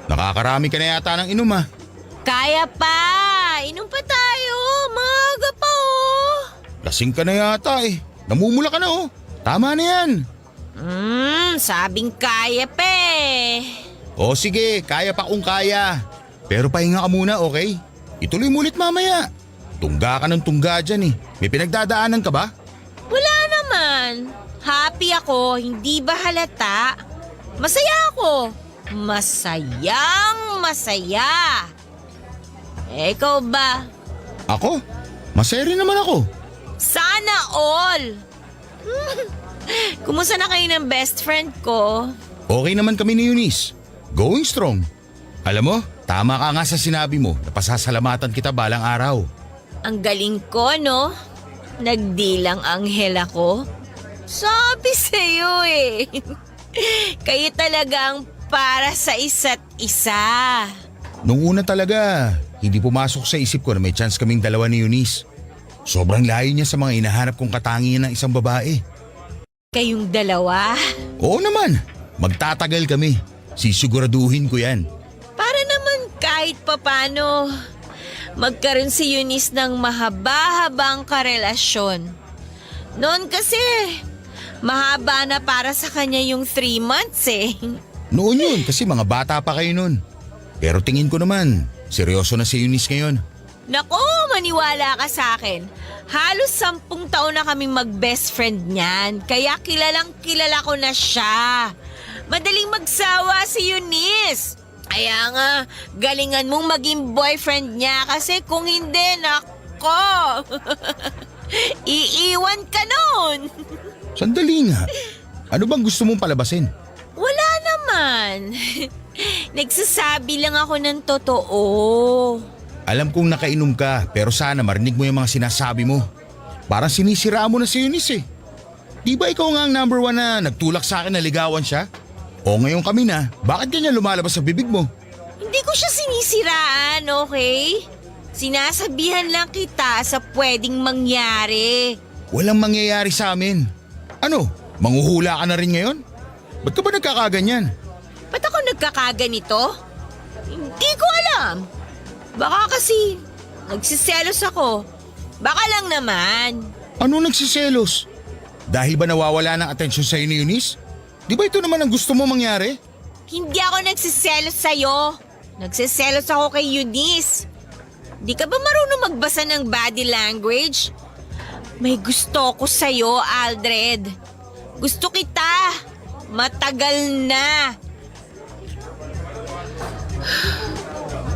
Nakakarami ka na yata ng inom ah. Kaya pa! Inom pa tayo! Maaga pa oh! Lasing ka na yata eh. Namumula ka na oh. Tama na yan. Sabing kaya pa eh. O sige, kaya pa kung kaya. Pero pahinga ka muna, okay? Ituloy mo ulit mamaya. Tungga ka ng tungga dyan eh. May pinagdadaanan ka ba? Wala naman. Happy ako, hindi ba halata? Masaya ako. Masayang masaya. Ikaw ba? Ako? Masaya rin naman ako. Sana all! Kumusta na kayo ng best friend ko? Okay naman kami ni Eunice. Going strong. Alam mo, Tama ka nga sa sinabi mo na pasasalamatan kita balang araw. Ang galing ko, no? Nagdilang anghel ako. Sabi sa'yo eh. Kayo talagang para sa isa't isa. Nung una talaga, hindi pumasok sa isip ko na may chance kaming dalawa ni Eunice. Sobrang layo niya sa mga hinahanap kong katangian ng isang babae. Kayong dalawa? Oo naman, magtatagal kami. Sisiguraduhin ko yan. Para naman kahit papano magkaroon si Eunice ng mahaba-habang karelasyon. Noon kasi, mahaba na para sa kanya yung 3 months eh. Noon yun kasi mga bata pa kayo noon. Pero tingin ko naman, seryoso na si Eunice ngayon. Nako, maniwala ka sa akin. Halos 10 taon na kaming mag-best friend niyan. Kaya kilalang kilala ko na siya. Madaling magsawa si Eunice. Kaya nga, galingan mong maging boyfriend niya kasi kung hindi, nako. Iiwan ka nun. Sandali nga. Ano bang gusto mong palabasin? Wala naman. Nagsasabi lang ako ng totoo. Alam kong nakainom ka pero sana marinig mo yung mga sinasabi mo. Parang sinisiraan mo na si Eunice eh. Di ba ikaw nga ang number 1 na nagtulak sa akin na ligawan siya? O ngayon kami na, bakit ganyan lumalabas sa bibig mo? Hindi ko siya sinisiraan, okay? Sinasabihan lang kita sa pwedeng mangyari. Walang mangyayari sa amin. Ano, manghuhula ka na rin ngayon? Ba't ka ba nagkakaganyan? Ba't ako nagkakaganito? Hindi ko alam. Baka kasi nagsiselos ako. Baka lang naman. Ano nagsiselos? Dahil ba nawawala ng atensyon sa'yo ni Eunice? Di ba ito naman ang gusto mo mangyari? Hindi ako nagsiselos sa'yo. Nagsiselos ako kay Eunice. Di ka ba marunong magbasa ng body language? May gusto ko sa'yo, Aldred. Gusto kita. Matagal na.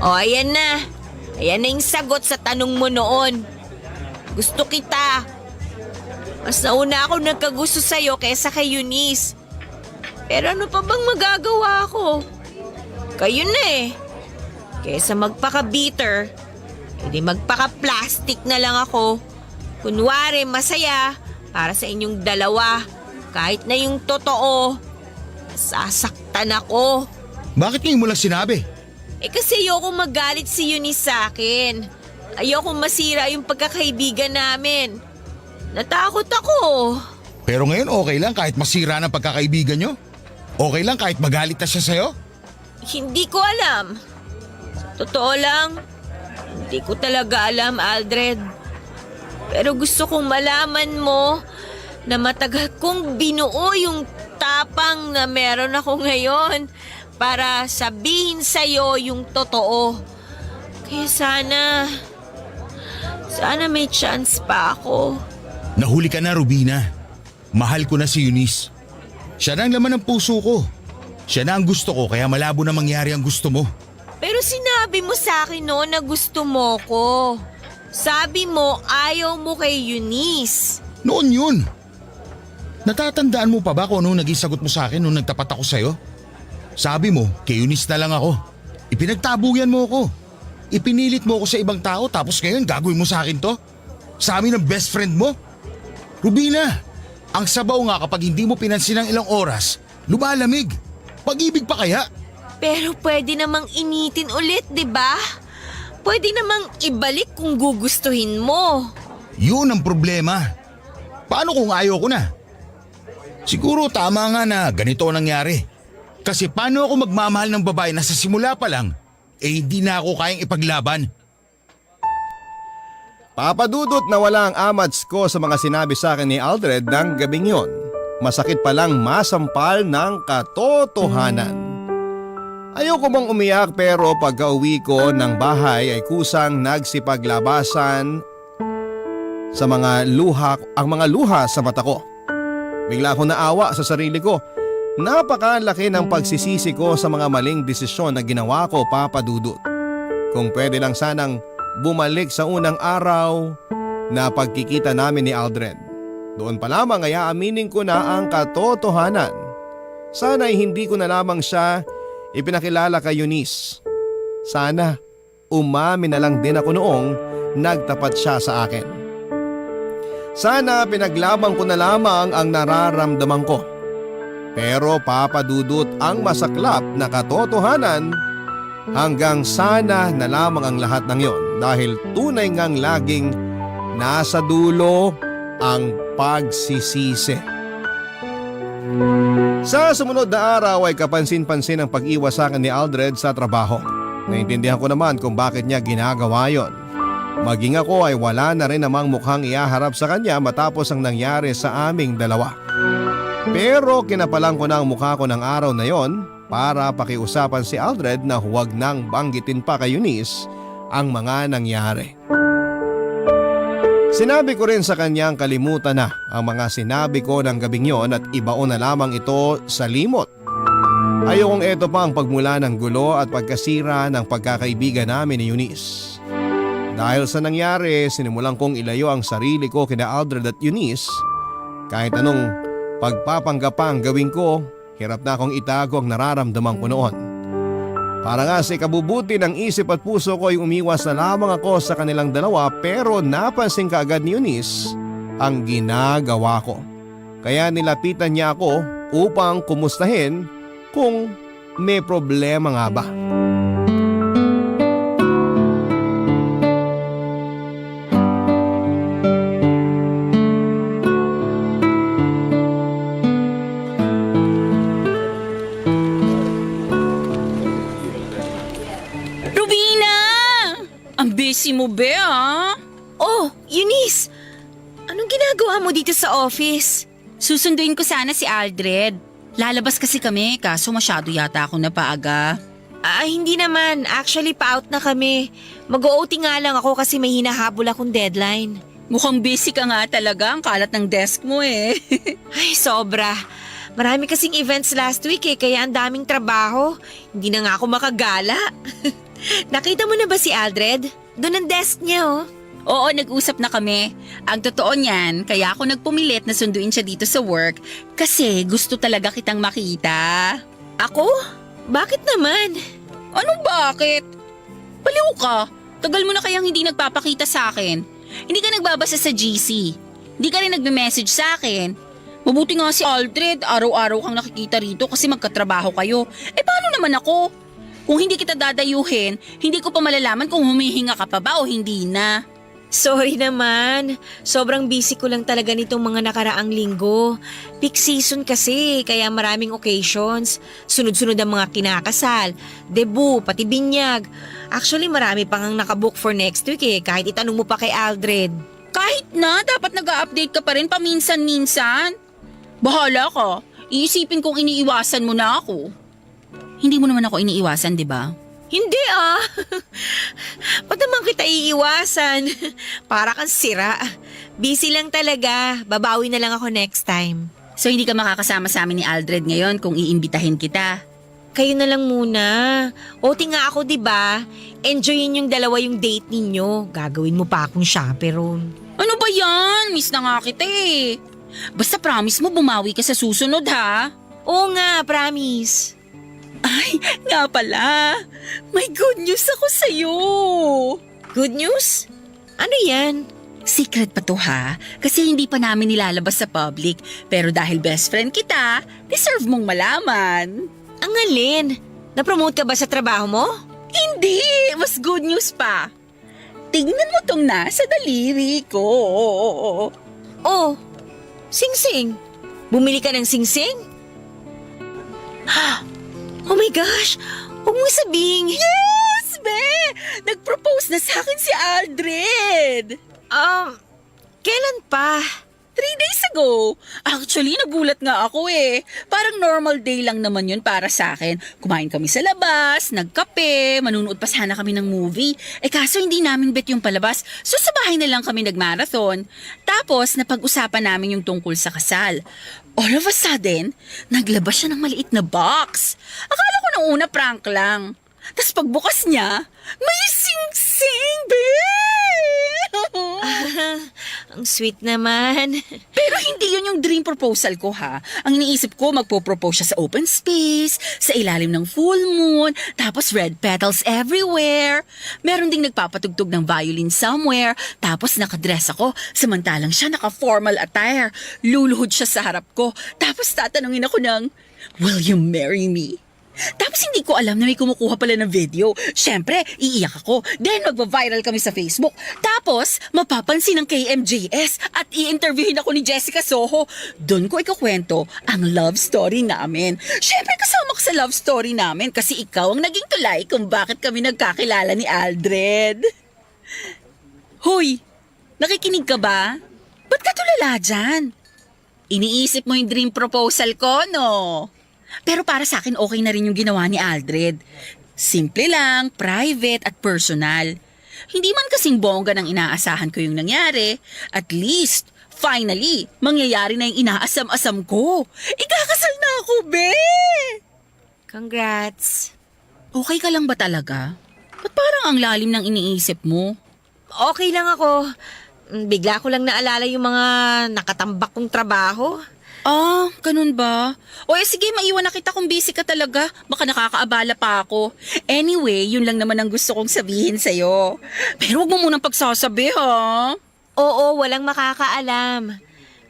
O, ayan na. Ayan na yung sagot sa tanong mo noon. Gusto kita. Mas nauna ako nagkagusto sa'yo kaysa kay Eunice. Pero ano pa bang magagawa ko? Kayo na eh. Kaysa magpaka-bitter, hindi magpaka-plastic na lang ako. Kunwari masaya para sa inyong dalawa. Kahit na yung totoo, sasaktan ako. Bakit ngayon mo lang sinabi? Kasi ayoko magalit si Eunice sa akin. Ayoko masira yung pagkakaibigan namin. Natakot ako. Pero ngayon okay lang kahit masira ng pagkakaibigan nyo? Okay lang kahit magalit na siya sa'yo? Hindi ko alam. Sa totoo lang, hindi ko talaga alam, Aldred. Pero gusto kong malaman mo na matagal kong binuo yung tapang na meron ako ngayon para sabihin sa'yo yung totoo. Kaya sana may chance pa ako. Nahuli ka na, Rubina. Mahal ko na si Eunice. Siya na ang laman ng puso ko. Siya na ang gusto ko kaya malabo na mangyari ang gusto mo. Pero sinabi mo sa akin no na gusto mo ko. Sabi mo ayaw mo kay Eunice. Noon yun. Natatandaan mo pa ba kung ano naging sagot mo sa akin nung nagtapat ako sa'yo? Sabi mo, kay Eunice na lang ako. Ipinagtabuyan mo ako. Ipinilit mo ako sa ibang tao tapos ngayon gagawin mo sa akin to? Sa amin ng best friend mo? Rubina, ang sabaw nga kapag hindi mo pinansin ng ilang oras, lumalamig. Pag-ibig pa kaya? Pero pwede namang initin ulit, di ba? Pwede namang ibalik kung gugustuhin mo. Yun ang problema. Paano kung ayaw ko na? Siguro tama nga na ganito ang nangyari. Kasi paano ako magmamahal ng babae na sa simula pa lang, hindi na ako kayang ipaglaban. Papadudot na wala ang amats ko sa mga sinabi sa akin ni Aldred ng gabing yon. Masakit palang masampal ng katotohanan. Ayoko bang umiyak pero pagka-uwi ko ng bahay ay kusang nagsipaglabasan sa mga luha sa mata ko. Bigla akong naawa sa sarili ko. Napakalaki ng pagsisisi ko sa mga maling desisyon na ginawa ko, Papadudot. Kung pwede lang sanang bumalik sa unang araw na pagkikita namin ni Aldred. Doon pa lamang ay aaminin ko na ang katotohanan. Sana ay hindi ko na lamang siya ipinakilala kay Eunice. Sana umamin na lang din ako noong nagtapat siya sa akin. Sana pinaglaban ko na lamang ang nararamdaman ko. Pero papadudot ang masaklap na katotohanan hanggang sana na lamang ang lahat ng yon dahil tunay ngang laging nasa dulo ang pagsisisi. Sa sumunod na araw ay kapansin-pansin ang pag-iwas sa akin ni Aldred sa trabaho. Naintindihan ko naman kung bakit niya ginagawa yon. Maging ako ay wala na rin namang mukhang ihaharap sa kanya matapos ang nangyari sa aming dalawa. Pero kinapalang ko na ang mukha ko ng araw na yon para pakiusapan si Aldred na huwag nang banggitin pa kay Eunice ang mga nangyari. Sinabi ko rin sa kanyang kalimutan na ang mga sinabi ko ng gabing yon at ibaon na lamang ito sa limot. Ayokong eto pa ang pagmula ng gulo at pagkasira ng pagkakaibigan namin ni Eunice. Dahil sa nangyari, sinimulan kong ilayo ang sarili ko kina Aldred at Eunice. Kahit anong pagpapanggap pa ang gawin ko, hirap na akong itago ang nararamdaman ko noon. Para nga sa ikabubuti ng isip at puso ko ay umiwas na lamang ako sa kanilang dalawa pero napansin kaagad ni Eunice ang ginagawa ko. Kaya nilapitan niya ako upang kumustahin kung may problema nga ba. Rubina! Ang busy mo, be, ah? Oh, Eunice! Anong ginagawa mo dito sa office? Susunduin ko sana si Aldred. Lalabas kasi kami, kaso masyado yata ako napaaga. Hindi naman. Actually, pa-out na kami. Mag-OT nga lang ako kasi may hinahabol akong deadline. Mukhang busy ka nga talaga, ang kalat ng desk mo eh. Ay, sobra. Marami kasing events last week kaya ang daming trabaho. Hindi na nga ako makagala. Nakita mo na ba si Aldred? Doon ang desk niya, oh. Oo, nag-usap na kami. Ang totoo niyan, kaya ako nagpumilit na sunduin siya dito sa work kasi gusto talaga kitang makita. Ako? Bakit naman? Anong bakit? Baliw ka. Tagal mo na kayang hindi nagpapakita sa akin. Hindi ka nagbabasa sa GC. Hindi ka rin nagme-message sa akin. Mabuti nga si Aldred, araw-araw kang nakikita rito kasi magkatrabaho kayo. Paano naman ako? Kung hindi kita dadayuhin, hindi ko pa malalaman kung humihinga ka pa ba o hindi na. Sorry naman. Sobrang busy ko lang talaga nitong mga nakaraang linggo. Peak season kasi, kaya maraming occasions. Sunod-sunod ang mga kinakasal, debut, pati binyag. Actually, marami pang nakabook for next week kahit itanong mo pa kay Aldred. Kahit na, dapat nag-a-update ka pa rin paminsan-minsan. Bahala ka. Iisipin kong iniiwasan mo na ako. Hindi mo naman ako iniiwasan, di ba? Hindi Ba't naman kita iiwasan? Para kang sira. Busy lang talaga. Babawi na lang ako next time. So hindi ka makakasama sa amin ni Aldred ngayon kung iimbitahin kita? Kayo na lang muna. OT nga ako, di ba? Enjoyin yung dalawa yung date ninyo. Gagawin mo pa akong chaperone. Ano ba yan? Miss na nga kita eh. Basta promise mo bumawi ka sa susunod ha? Oo nga, promise. Ay, nga pala. May good news ako sa'yo. Good news? Ano yan? Secret pa to ha, kasi hindi pa namin nilalabas sa public. Pero dahil best friend kita, deserve mong malaman. Ang alin? Na-promote ka ba sa trabaho mo? Hindi, mas good news pa. Tingnan mo tong nasa daliri ko. Oh, sing-sing. Bumili ka ng sing-sing? Oh my gosh! Huwag mo sabing... Yes, be! Nag-propose na sa akin si Aldred. Kailan pa? 3 days ago. Actually, nagulat nga ako eh. Parang normal day lang naman yun para sa akin. Kumain kami sa labas, nagkape, manunood pa sana kami ng movie. Kaso hindi namin bet yung palabas, so sa bahay na lang kami nagmarathon. Tapos, napag-usapan namin yung tungkol sa kasal. All of a sudden, naglabas siya ng maliit na box. Akala ko nung una prank lang. Tapos pagbukas niya, may sing-sing, be! Ang sweet naman. Pero hindi yun yung dream proposal ko ha. Ang iniisip ko, magpo-propose siya sa open space, sa ilalim ng full moon, tapos red petals everywhere. Meron ding nagpapatugtog ng violin somewhere, tapos nakadress ako, samantalang siya naka-formal attire. Luluhod siya sa harap ko, tapos tatanungin ako ng, "Will you marry me?" Tapos hindi ko alam na may kumukuha pala ng video. Siyempre, iiyak ako. Then magva-viral kami sa Facebook. Tapos, mapapansin ng KMJS at i-interviewin ako ni Jessica Soho. Doon ko ikakwento ang love story namin. Siyempre, kasama ko sa love story namin kasi ikaw ang naging tulay kung bakit kami nagkakilala ni Aldred. Hoy, nakikinig ka ba? Ba't ka tulala dyan? Iniisip mo yung dream proposal ko, no? Pero para sa akin, okay na rin yung ginawa ni Aldred. Simple lang, private at personal. Hindi man kasing bongga ng inaasahan ko yung nangyari. At least, finally, mangyayari na yung inaasam-asam ko. Ikakasal na ako, be! Congrats. Okay ka lang ba talaga? Ba't parang ang lalim ng iniisip mo? Okay lang ako. Bigla ko lang naalala yung mga nakatambak kong trabaho. Ah, ganun ba? O sige, maiwan na kita kung busy ka talaga. Baka nakakaabala pa ako. Anyway, yun lang naman ang gusto kong sabihin sa'yo. Pero huwag mo munang pagsasabi, ha? Oo, walang makakaalam.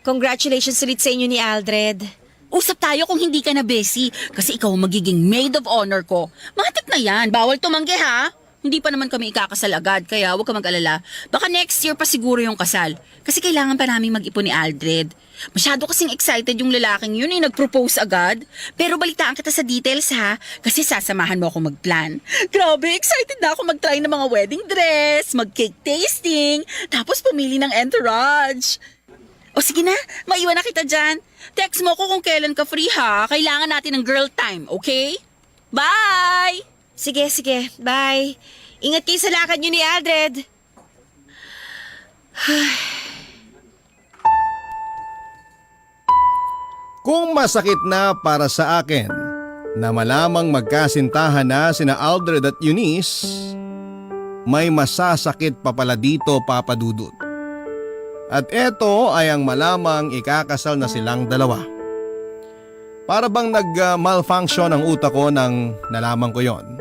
Congratulations ulit sa inyo ni Aldred. Usap tayo kung hindi ka na busy kasi ikaw ang magiging maid of honor ko. Matik na yan, bawal tumanggi ha. Hindi pa naman kami ikakasal agad kaya huwag ka mag-alala. Baka next year pa siguro yung kasal. Kasi kailangan pa namin mag-ipon ni Aldred. Masyado kasing excited yung lalaking yun nag-propose agad. Pero balitaan kita sa details ha, kasi sasamahan mo ako mag-plan. Grabe, excited na ako mag-try ng mga wedding dress, mag-cake tasting, tapos pumili ng entourage. O sige na, maiwan na kita dyan. Text mo ko kung kailan ka free ha. Kailangan natin ng girl time, okay? Bye! Sige, bye. Ingat kayo sa lakad nyo ni Aldred. Kung masakit na para sa akin na malamang magkasintahan na sina Aldred at Eunice, may masasakit pa pala dito, Papa Dudut. At eto ay ang malamang ikakasal na silang dalawa. Para bang nag-malfunction ang utak ko nang nalaman ko yon.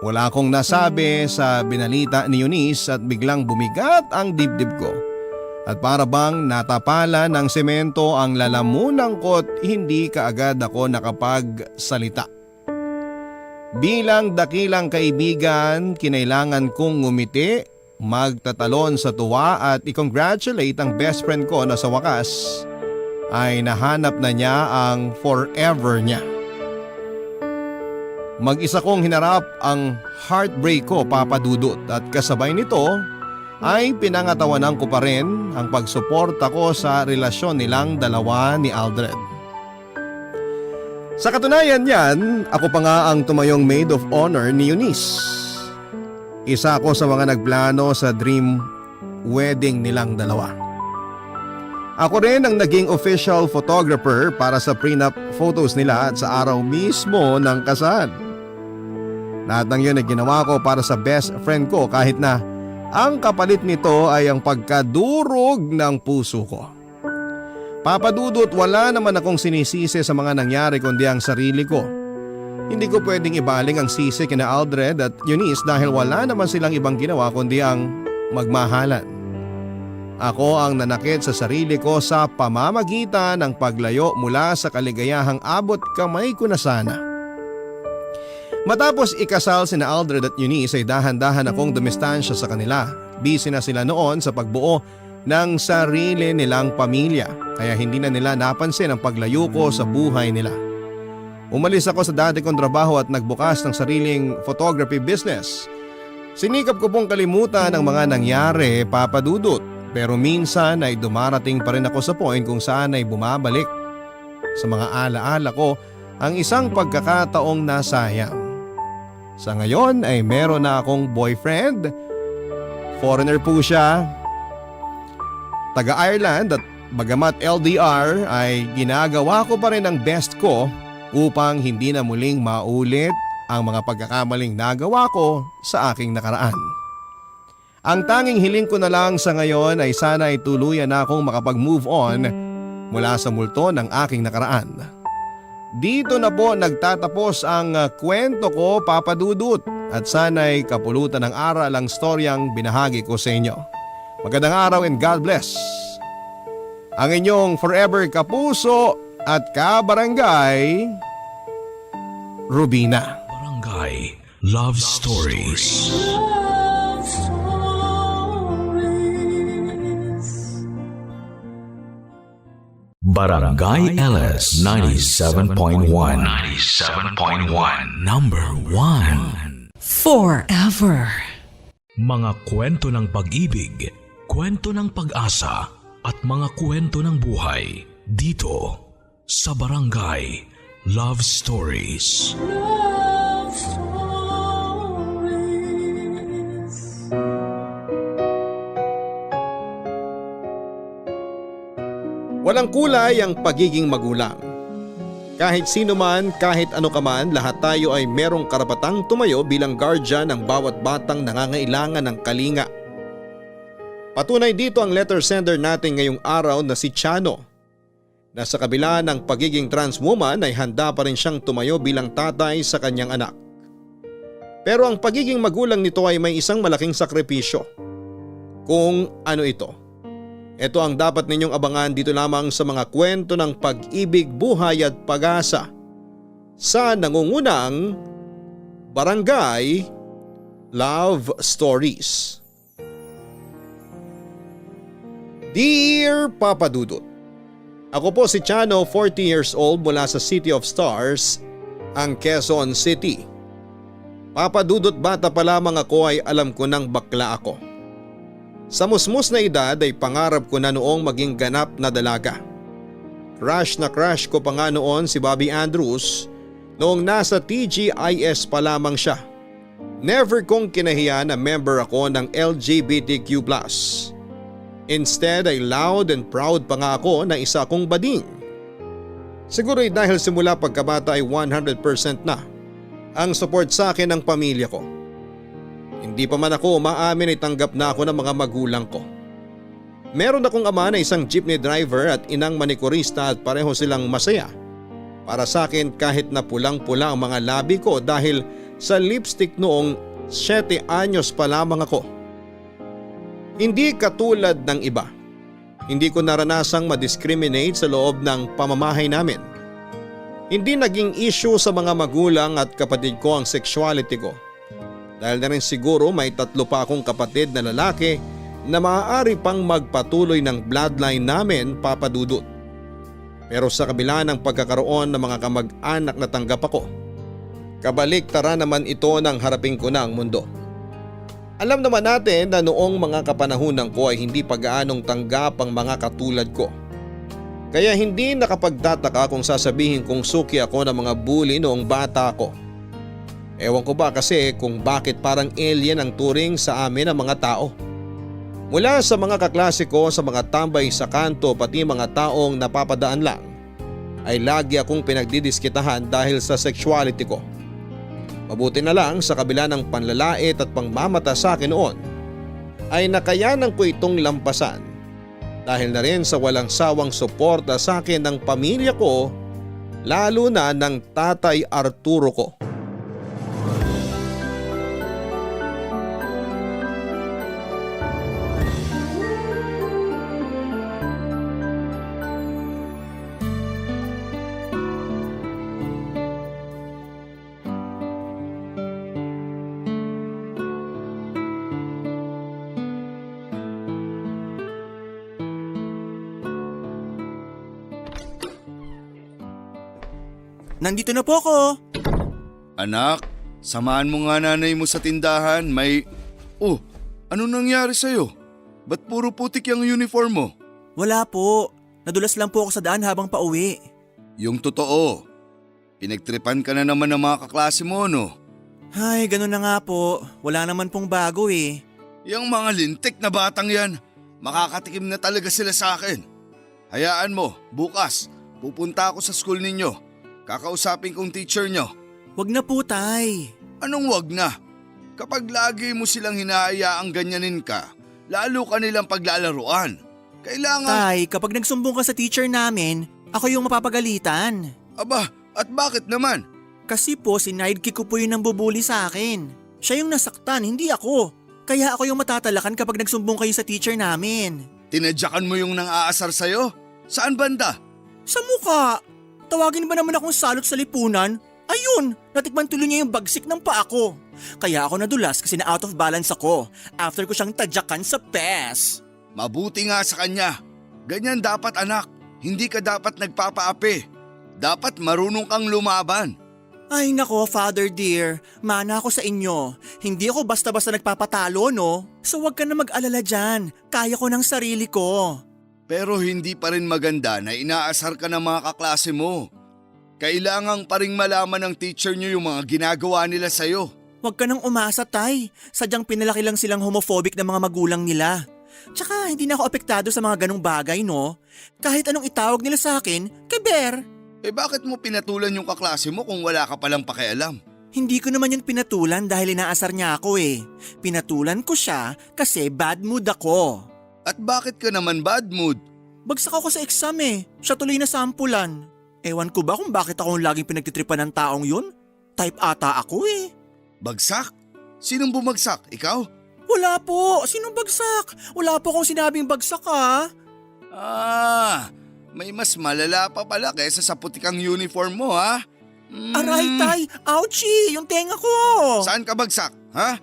Wala akong nasabi sa binalita ni Eunice at biglang bumigat ang dibdib ko. At para bang natapala ng semento ang lalamunan ko't hindi kaagad ako nakapagsalita. Bilang dakilang kaibigan, kinailangan kong ngumiti, magtatalon sa tuwa at i-congratulate ang best friend ko na sa wakas ay nahanap na niya ang forever niya. Mag-isa kong hinarap ang heartbreak ko, Papa Dudut, at kasabay nito ay pinangatawanan ko pa rin ang pagsuporta ko sa relasyon nilang dalawa ni Aldred. Sa katunayan niyan, ako pa nga ang tumayong maid of honor ni Eunice. Isa ako sa mga nagplano sa dream wedding nilang dalawa. Ako rin ang naging official photographer para sa prenup photos nila at sa araw mismo ng kasal. Lahat ng yun ay ginawa ko para sa best friend ko kahit na ang kapalit nito ay ang pagkadurog ng puso ko. Papa Dudut, wala naman akong sinisisi sa mga nangyari kundi ang sarili ko. Hindi ko pwedeng ibaling ang sisi kina Aldred at Eunice dahil wala naman silang ibang ginawa kundi ang magmahalan. Ako ang nanakit sa sarili ko sa pamamagitan ng paglayo mula sa kaligayahang abot kamay ko na sana. Matapos ikasal sina Aldred at Eunice ay dahan-dahan akong dumistansya sa kanila. Busy na sila noon sa pagbuo ng sarili nilang pamilya kaya hindi na nila napansin ang paglayo ko sa buhay nila. Umalis ako sa dati kong trabaho at nagbukas ng sariling photography business. Sinikap ko pong kalimutan ang mga nangyari, Papa Dudut, pero minsan ay dumarating pa rin ako sa point kung saan ay bumabalik sa mga alaala ko ang isang pagkakataong nasayang. Sa ngayon ay meron na akong boyfriend. Foreigner po siya. Taga-Ireland at bagamat LDR ay ginagawa ko pa rin ang best ko upang hindi na muling maulit ang mga pagkakamaling nagawa ko sa aking nakaraan. Ang tanging hiling ko na lang sa ngayon ay sana ay tuluyan na akong makapag-move on mula sa multo ng aking nakaraan. Dito na po nagtatapos ang kwento ko, Papa Dudut, at sana'y kapulutan ng aral ang storyang binahagi ko sa inyo. Magandang araw and God bless. Ang inyong forever kapuso at kabarangay, Rubina. Barangay Love Stories. Barangay LS 97.1 Number 1 Forever. Mga kwento ng pag-ibig, kwento ng pag-asa at mga kwento ng buhay dito sa Barangay Love Stories. Walang kulay ang pagiging magulang. Kahit sino man, kahit ano ka man, lahat tayo ay merong karapatang tumayo bilang guardian ng bawat batang nangangailangan ng kalinga. Patunay dito ang letter sender natin ngayong araw na si Chano, na sa kabila ng pagiging trans woman ay handa pa rin siyang tumayo bilang tatay sa kanyang anak. Pero ang pagiging magulang nito ay may isang malaking sakripisyo. Kung ano ito? Ito ang dapat ninyong abangan dito lamang sa mga kwento ng pag-ibig, buhay at pag-asa sa nangungunang Barangay Love Stories. Dear Papa Dudut, ako po si Chano, 40 years old mula sa City of Stars, ang Quezon City. Papa Dudut, bata pa lamang ako ay alam ko nang bakla ako. Sa musmus na edad ay pangarap ko na noong maging ganap na dalaga. Crush na crush ko pa nga noon si Bobby Andrews noong nasa TGIS pa lamang siya. Never kong kinahiya na member ako ng LGBTQ+. Instead ay loud and proud pa nga ako na isa akong bading. Siguro'y dahil simula pagkabata ay 100% na ang support sa akin ng pamilya ko. Hindi pa man ako umaamin ay tanggap na ako ng mga magulang ko. Meron akong ama na isang jeepney driver at inang manikurista at pareho silang masaya para sa akin kahit na pulang-pula ang mga labi ko dahil sa lipstick noong 7 anyos pa lamang ako. Hindi katulad ng iba. Hindi ko naranasang ma-discriminate sa loob ng pamamahay namin. Hindi naging issue sa mga magulang at kapatid ko ang sexuality ko. Dahil na rin siguro may 3 pa akong kapatid na lalaki na maaari pang magpatuloy ng bloodline namin, Papa Dudut. Pero sa kabila ng pagkakaroon ng mga kamag-anak na tanggap ako, kabaliktaran naman ito ng harapin ko na ang mundo. Alam naman natin na noong mga kapanahunan ko ay hindi pa gaanong tanggap ang mga katulad ko. Kaya hindi nakapagtataka kung sasabihin kong suki ako ng mga bully noong bata ako. Ewan ko ba kasi kung bakit parang alien ang turing sa amin ng mga tao. Mula sa mga kaklase ko, sa mga tambay sa kanto pati mga taong napapadaan lang, ay lagi akong pinagdidiskitahan dahil sa sexuality ko. Mabuti na lang sa kabila ng panlalait at pangmamata sa akin noon, ay nakayanan ko itong lampasan dahil na rin sa walang sawang suporta sa akin ng pamilya ko, lalo na ng Tatay Arturo ko. Nandito na po ako. Anak, samahan mo nga nanay mo sa tindahan. Oh, ano nangyari sa'yo? Ba't puro putik yung uniform mo? Wala po. Nadulas lang po ako sa daan habang pauwi. Yung totoo. Pinagtripan ka na naman ng mga kaklase mo, no? Ay, ganun na nga po. Wala naman pong bago eh. Yung mga lintik na batang yan, makakatikim na talaga sila sa akin. Hayaan mo, bukas, pupunta ako sa school ninyo. Kakausapin kong teacher nyo. Wag na po, tay. Anong wag na? Kapag lagi mo silang hinahayaang ganyanin ka, lalo ka nilang paglalaruan. Kailangan… Tay, kapag nagsumbong ka sa teacher namin, ako yung mapapagalitan. Aba, at bakit naman? Kasi po, si sidekick ko po yung nambubuli sa akin. Siya yung nasaktan, hindi ako. Kaya ako yung matatalakan kapag nagsumbong kayo sa teacher namin. Tinadyakan mo yung nang-aasar sa'yo? Saan banda? Sa mukha! Tawagin ba naman akong salot sa lipunan? Ayun! Natikman tuloy niya yung bagsik ng paa ko. Kaya ako nadulas kasi na out of balance ako after ko siyang tadyakan sa pes. Mabuti nga sa kanya. Ganyan dapat anak. Hindi ka dapat nagpapaapi. Dapat marunong kang lumaban. Ay nako, Father dear. Mana ako sa inyo. Hindi ako basta-basta nagpapatalo, no? So wag ka na mag-alala dyan. Kaya ko ng sarili ko. Pero hindi pa rin maganda na inaasar ka ng mga kaklase mo. Kailangang pa rin malaman ng teacher niyo yung mga ginagawa nila sa'yo. Huwag ka nang umasa, Tay. Sadyang pinalaki lang silang homophobic ng mga magulang nila. Tsaka hindi na ako apektado sa mga ganong bagay, no? Kahit anong itawag nila sa akin, keber. Eh bakit mo pinatulan yung kaklase mo kung wala ka palang pakialam? Hindi ko naman yun pinatulan dahil inaasar niya ako eh. Pinatulan ko siya kasi bad mood ako. At bakit ka naman bad mood? Bagsak ako sa exam eh. Siya tuloy na sampulan. Ewan ko ba kung bakit ako laging pinagtitripan ng taong yun? Type ata ako eh. Bagsak? Sinong bumagsak? Ikaw? Wala po. Sinong bagsak? Wala po akong sinabing bagsak ha. May mas malala pa pala kaysa sa putikang uniform mo ha? Aray, Tay! Ouchie! Yung tenga ko! Saan ka bagsak? Ha?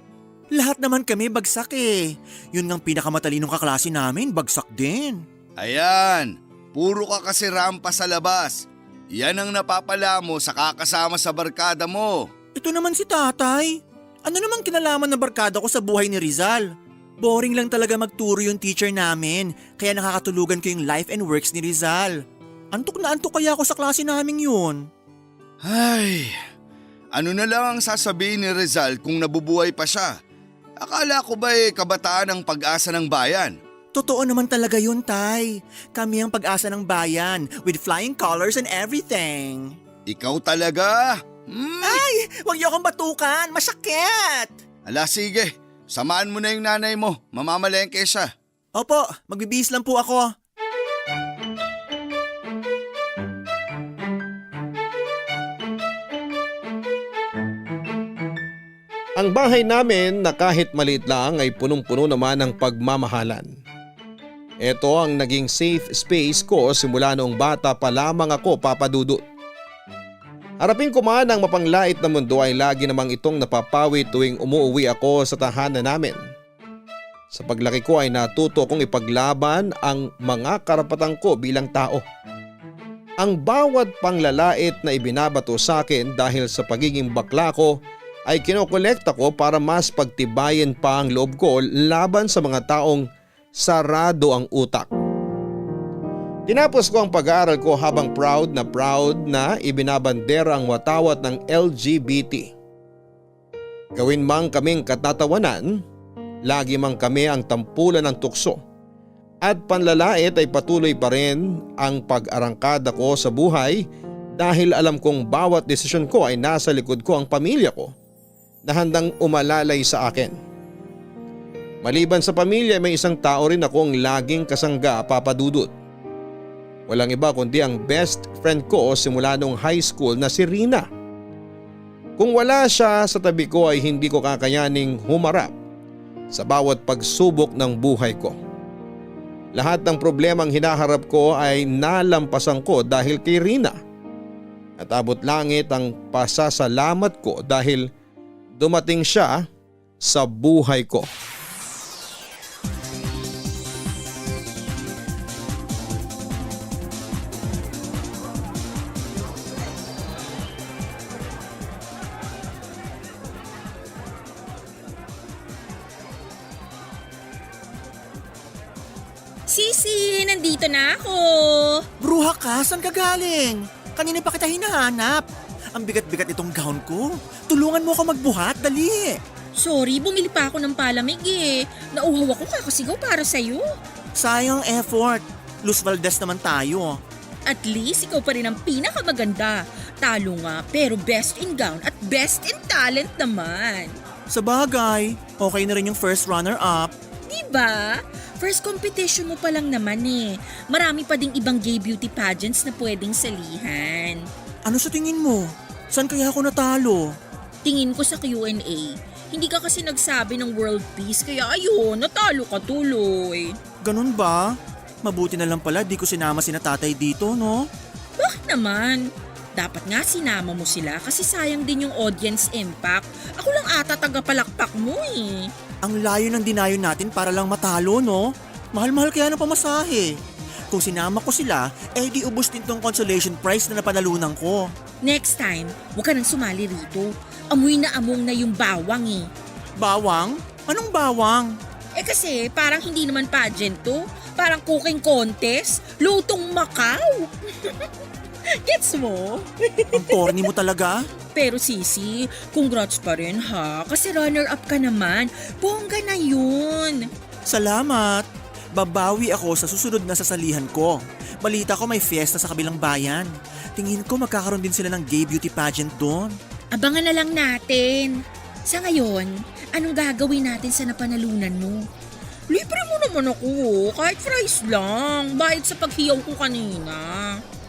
Lahat naman kami bagsak eh. Yun ng pinakamatalinong kaklase namin, bagsak din. Ayan, puro ka kasi rampa sa labas. Yan ang napapala mo sa kakasama sa barkada mo. Ito naman si tatay. Ano namang kinalaman ng barkada ko sa buhay ni Rizal? Boring lang talaga magturo yung teacher namin, kaya nakakatulugan ko yung life and works ni Rizal. Antok na antok kaya ako sa klase naming yun. Ay, ano na lang ang sasabihin ni Rizal kung nabubuhay pa siya? Akala ko ba kabataan ang pag-asa ng bayan? Totoo naman talaga yun, Tay. Kami ang pag-asa ng bayan, with flying colors and everything. Ikaw talaga? Ay, huwag niyo akong batukan, masakit! Ala sige, samahan mo na yung nanay mo, mamamalengke siya. Opo, magbibihis lang po ako. Ang bahay namin na kahit maliit lang ay punong-puno naman ng pagmamahalan. Ito ang naging safe space ko simula noong bata pa lamang ako, Papa Dudut. Harapin ko man ang mapanglait na mundo ay lagi namang itong napapawi tuwing umuwi ako sa tahanan namin. Sa paglaki ko ay natuto kong ipaglaban ang mga karapatan ko bilang tao. Ang bawat panglalait na ibinabato sa akin dahil sa pagiging bakla ko ay kinokolekta ko para mas pagtibayin pa ang loob ko laban sa mga taong sarado ang utak. Tinapos ko ang pag-aaral ko habang proud na ibinabandera ang watawat ng LGBT. Gawin mang kaming katatawanan, lagi mang kami ang tampulan ng tukso. At panlalait ay patuloy pa rin ang pag-arangkada ko sa buhay dahil alam kong bawat desisyon ko ay nasa likod ko ang pamilya ko na handang umalalay sa akin. Maliban sa pamilya, may isang tao rin akong laging kasangga, Papa Dudut. Walang iba kundi ang best friend ko simula nung high school na si Rina. Kung wala siya sa tabi ko ay hindi ko kakayaning humarap sa bawat pagsubok ng buhay ko. Lahat ng problemang hinaharap ko ay nalampasan ko dahil kay Rina. At abot langit ang pasasalamat ko dahil dumating siya sa buhay ko. Sisi, nandito na ako. Bruha ka, saan ka galing? Kanina pa kita hinahanap. Ang bigat-bigat itong gown ko. Tulungan mo ako magbuhat, dali. Sorry, bumili pa ako ng palamig eh. Nauhaw ako kakasigaw para sa'yo. Sayang effort. Luz Valdez naman tayo. At least ikaw pa rin ang pinakamaganda. Talo nga, pero best in gown at best in talent naman. Sa bagay, okay na rin yung first runner-up. Diba? First competition mo pa lang naman eh. Marami pa ding ibang gay beauty pageants na pwedeng salihan. Ano sa tingin mo? Saan kaya ako natalo? Tingin ko sa Q&A, hindi ka kasi nagsabi ng world peace kaya ayun, natalo ka tuloy. Ganun ba? Mabuti na lang pala di ko sinama sina tatay dito, no? Bakit naman? Dapat nga sinama mo sila kasi sayang din yung audience impact. Ako lang ata tagapalakpak mo eh. Ang layo ng dinayo natin para lang matalo, no? Mahal-mahal kaya ng pamasahe. Kung sinama ko sila, di ubos din tong consolation prize na napanalunan ko. Next time, huwag ka nang sumali rito. Amoy na among na yung bawang eh. Bawang? Anong bawang? Kasi parang hindi naman pageant to. Parang cooking contest. Lutong Macau. Gets mo? Ang corny mo talaga? Pero Sisi, congrats pa rin ha. Kasi runner-up ka naman. Bongga na yun. Salamat. Babawi ako sa susunod na sasalihan ko. Balita ko may fiesta sa kabilang bayan. Tingin ko magkakaroon din sila ng gay beauty pageant doon. Abangan na lang natin. Sa ngayon, anong gagawin natin sa napanalunan mo? Libre mo naman ako, kahit fries lang. Bayad sa paghiyaw ko kanina.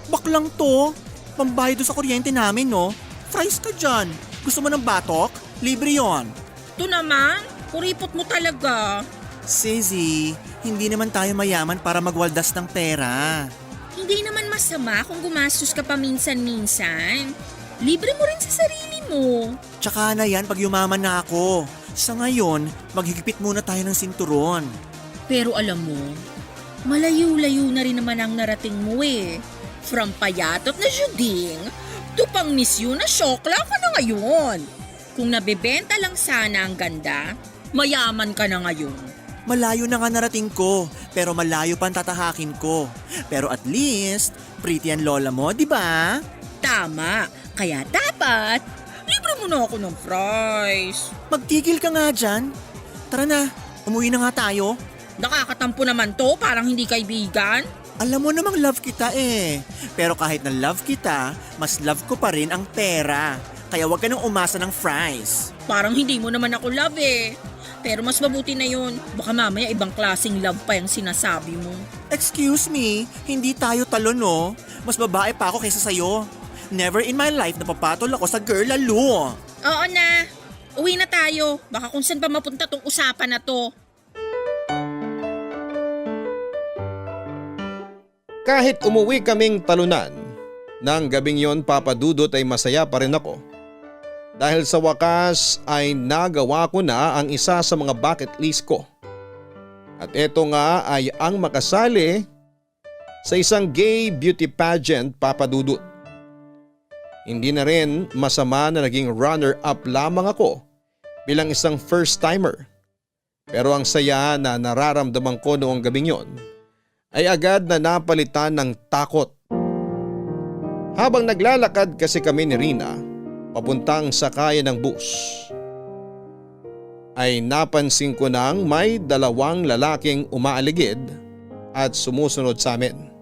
Baklang to. Pambayad doon sa kuryente namin, no? Fries ka dyan. Gusto mo ng batok? Libre yon. Ito naman, kuripot mo talaga. Sissy, hindi naman tayo mayaman para magwaldas ng pera. Hindi naman masama kung gumastos ka pa minsan-minsan. Libre mo rin sa sarili mo. Tsaka na yan pag yumaman na ako. Sa ngayon, maghigpit muna tayo ng sinturon. Pero alam mo, malayo-layo na rin naman ang narating mo eh. From payatot na juding, to pang misyo na syokla ka na ngayon. Kung nabebenta lang sana ang ganda, mayaman ka na ngayon. Malayo na nga narating ko, pero malayo pa ang tatahakin ko. Pero at least, pretty ang lola mo, di ba? Tama, kaya dapat, libre mo na ako ng fries. Magtigil ka nga dyan. Tara na, umuwi na nga tayo. Nakakatampo naman to, parang hindi kaibigan. Alam mo namang love kita eh. Pero kahit na love kita, mas love ko pa rin ang pera. Kaya wag ka nang umasa ng fries. Parang hindi mo naman ako love eh. Pero mas mabuti na yun. Baka mamaya ibang klaseng love pa yung sinasabi mo. Excuse me, hindi tayo talo no? Mas babae pa ako kaysa sa'yo. Never in my life napapatol ako sa girl lalo. Oo na. Uwi na tayo. Baka kung saan pa mapunta tong usapan na to. Kahit umuwi kaming talunan, nang gabing yon Papa Dudut ay masaya pa rin ako. Dahil sa wakas ay nagawa ko na ang isa sa mga bucket list ko. At ito nga ay ang makasali sa isang gay beauty pageant, Papa Dudut. Hindi na rin masama na naging runner-up lamang ako bilang isang first-timer. Pero ang saya na nararamdaman ko noong gabing yon ay agad na napalitan ng takot. Habang naglalakad kasi kami ni Rina papuntang sakayan ng bus, ay napansin ko nang may dalawang lalaking umaaligid at sumusunod sa amin.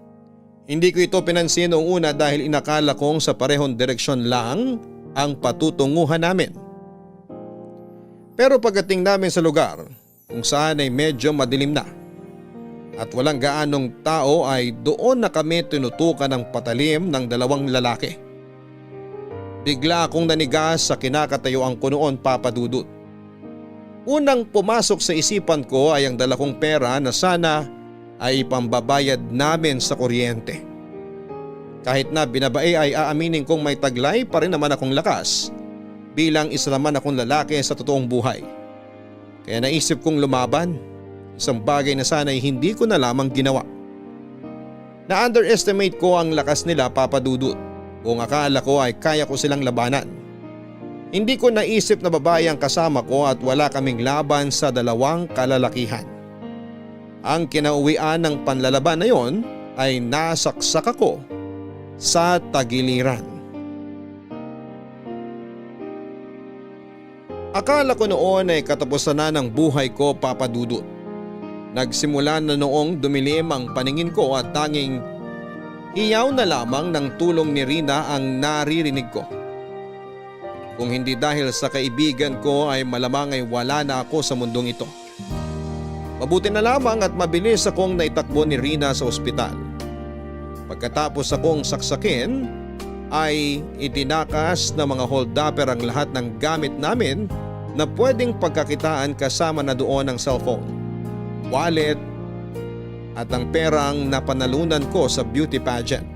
Hindi ko ito pinansin noong una dahil inakala kong sa parehong direksyon lang ang patutunguhan namin. Pero pagdating namin sa lugar kung saan ay medyo madilim na at walang gaanong tao ay doon na kami tinutukan ng patalim ng dalawang lalaki. Bigla akong nanigas sa kinakatayuan ko noon, Papa Dudut. Unang pumasok sa isipan ko ay ang dala kong pera na sana ay ipambabayad namin sa kuryente. Kahit na binabae ay aaminin kong may taglay pa rin naman akong lakas bilang isa naman akong lalaki sa totoong buhay. Kaya naisip kong lumaban. Isang bagay na sana'y hindi ko na lamang ginawa. Na-underestimate ko ang lakas nila, Papa Dudut. Kung akala ko ay kaya ko silang labanan. Hindi ko naisip na babae ang kasama ko at wala kaming laban sa dalawang kalalakihan. Ang kinauwian ng panlalaban na yon ay nasaksak ako sa tagiliran. Akala ko noon ay katapusan na ng buhay ko, Papa Dudut. Nagsimula na noong dumilim ang paningin ko at tanging hiyaw na lamang ng tulong ni Rina ang naririnig ko. Kung hindi dahil sa kaibigan ko ay malamang ay wala na ako sa mundong ito. Mabuti na lamang at mabilis akong naitakbo ni Rina sa ospital. Pagkatapos akong saksakin ay itinakas ng mga hold-upper ang lahat ng gamit namin na pwedeng pagkakitaan kasama na doon ang cellphone, wallet at ang perang napanalunan ko sa beauty pageant.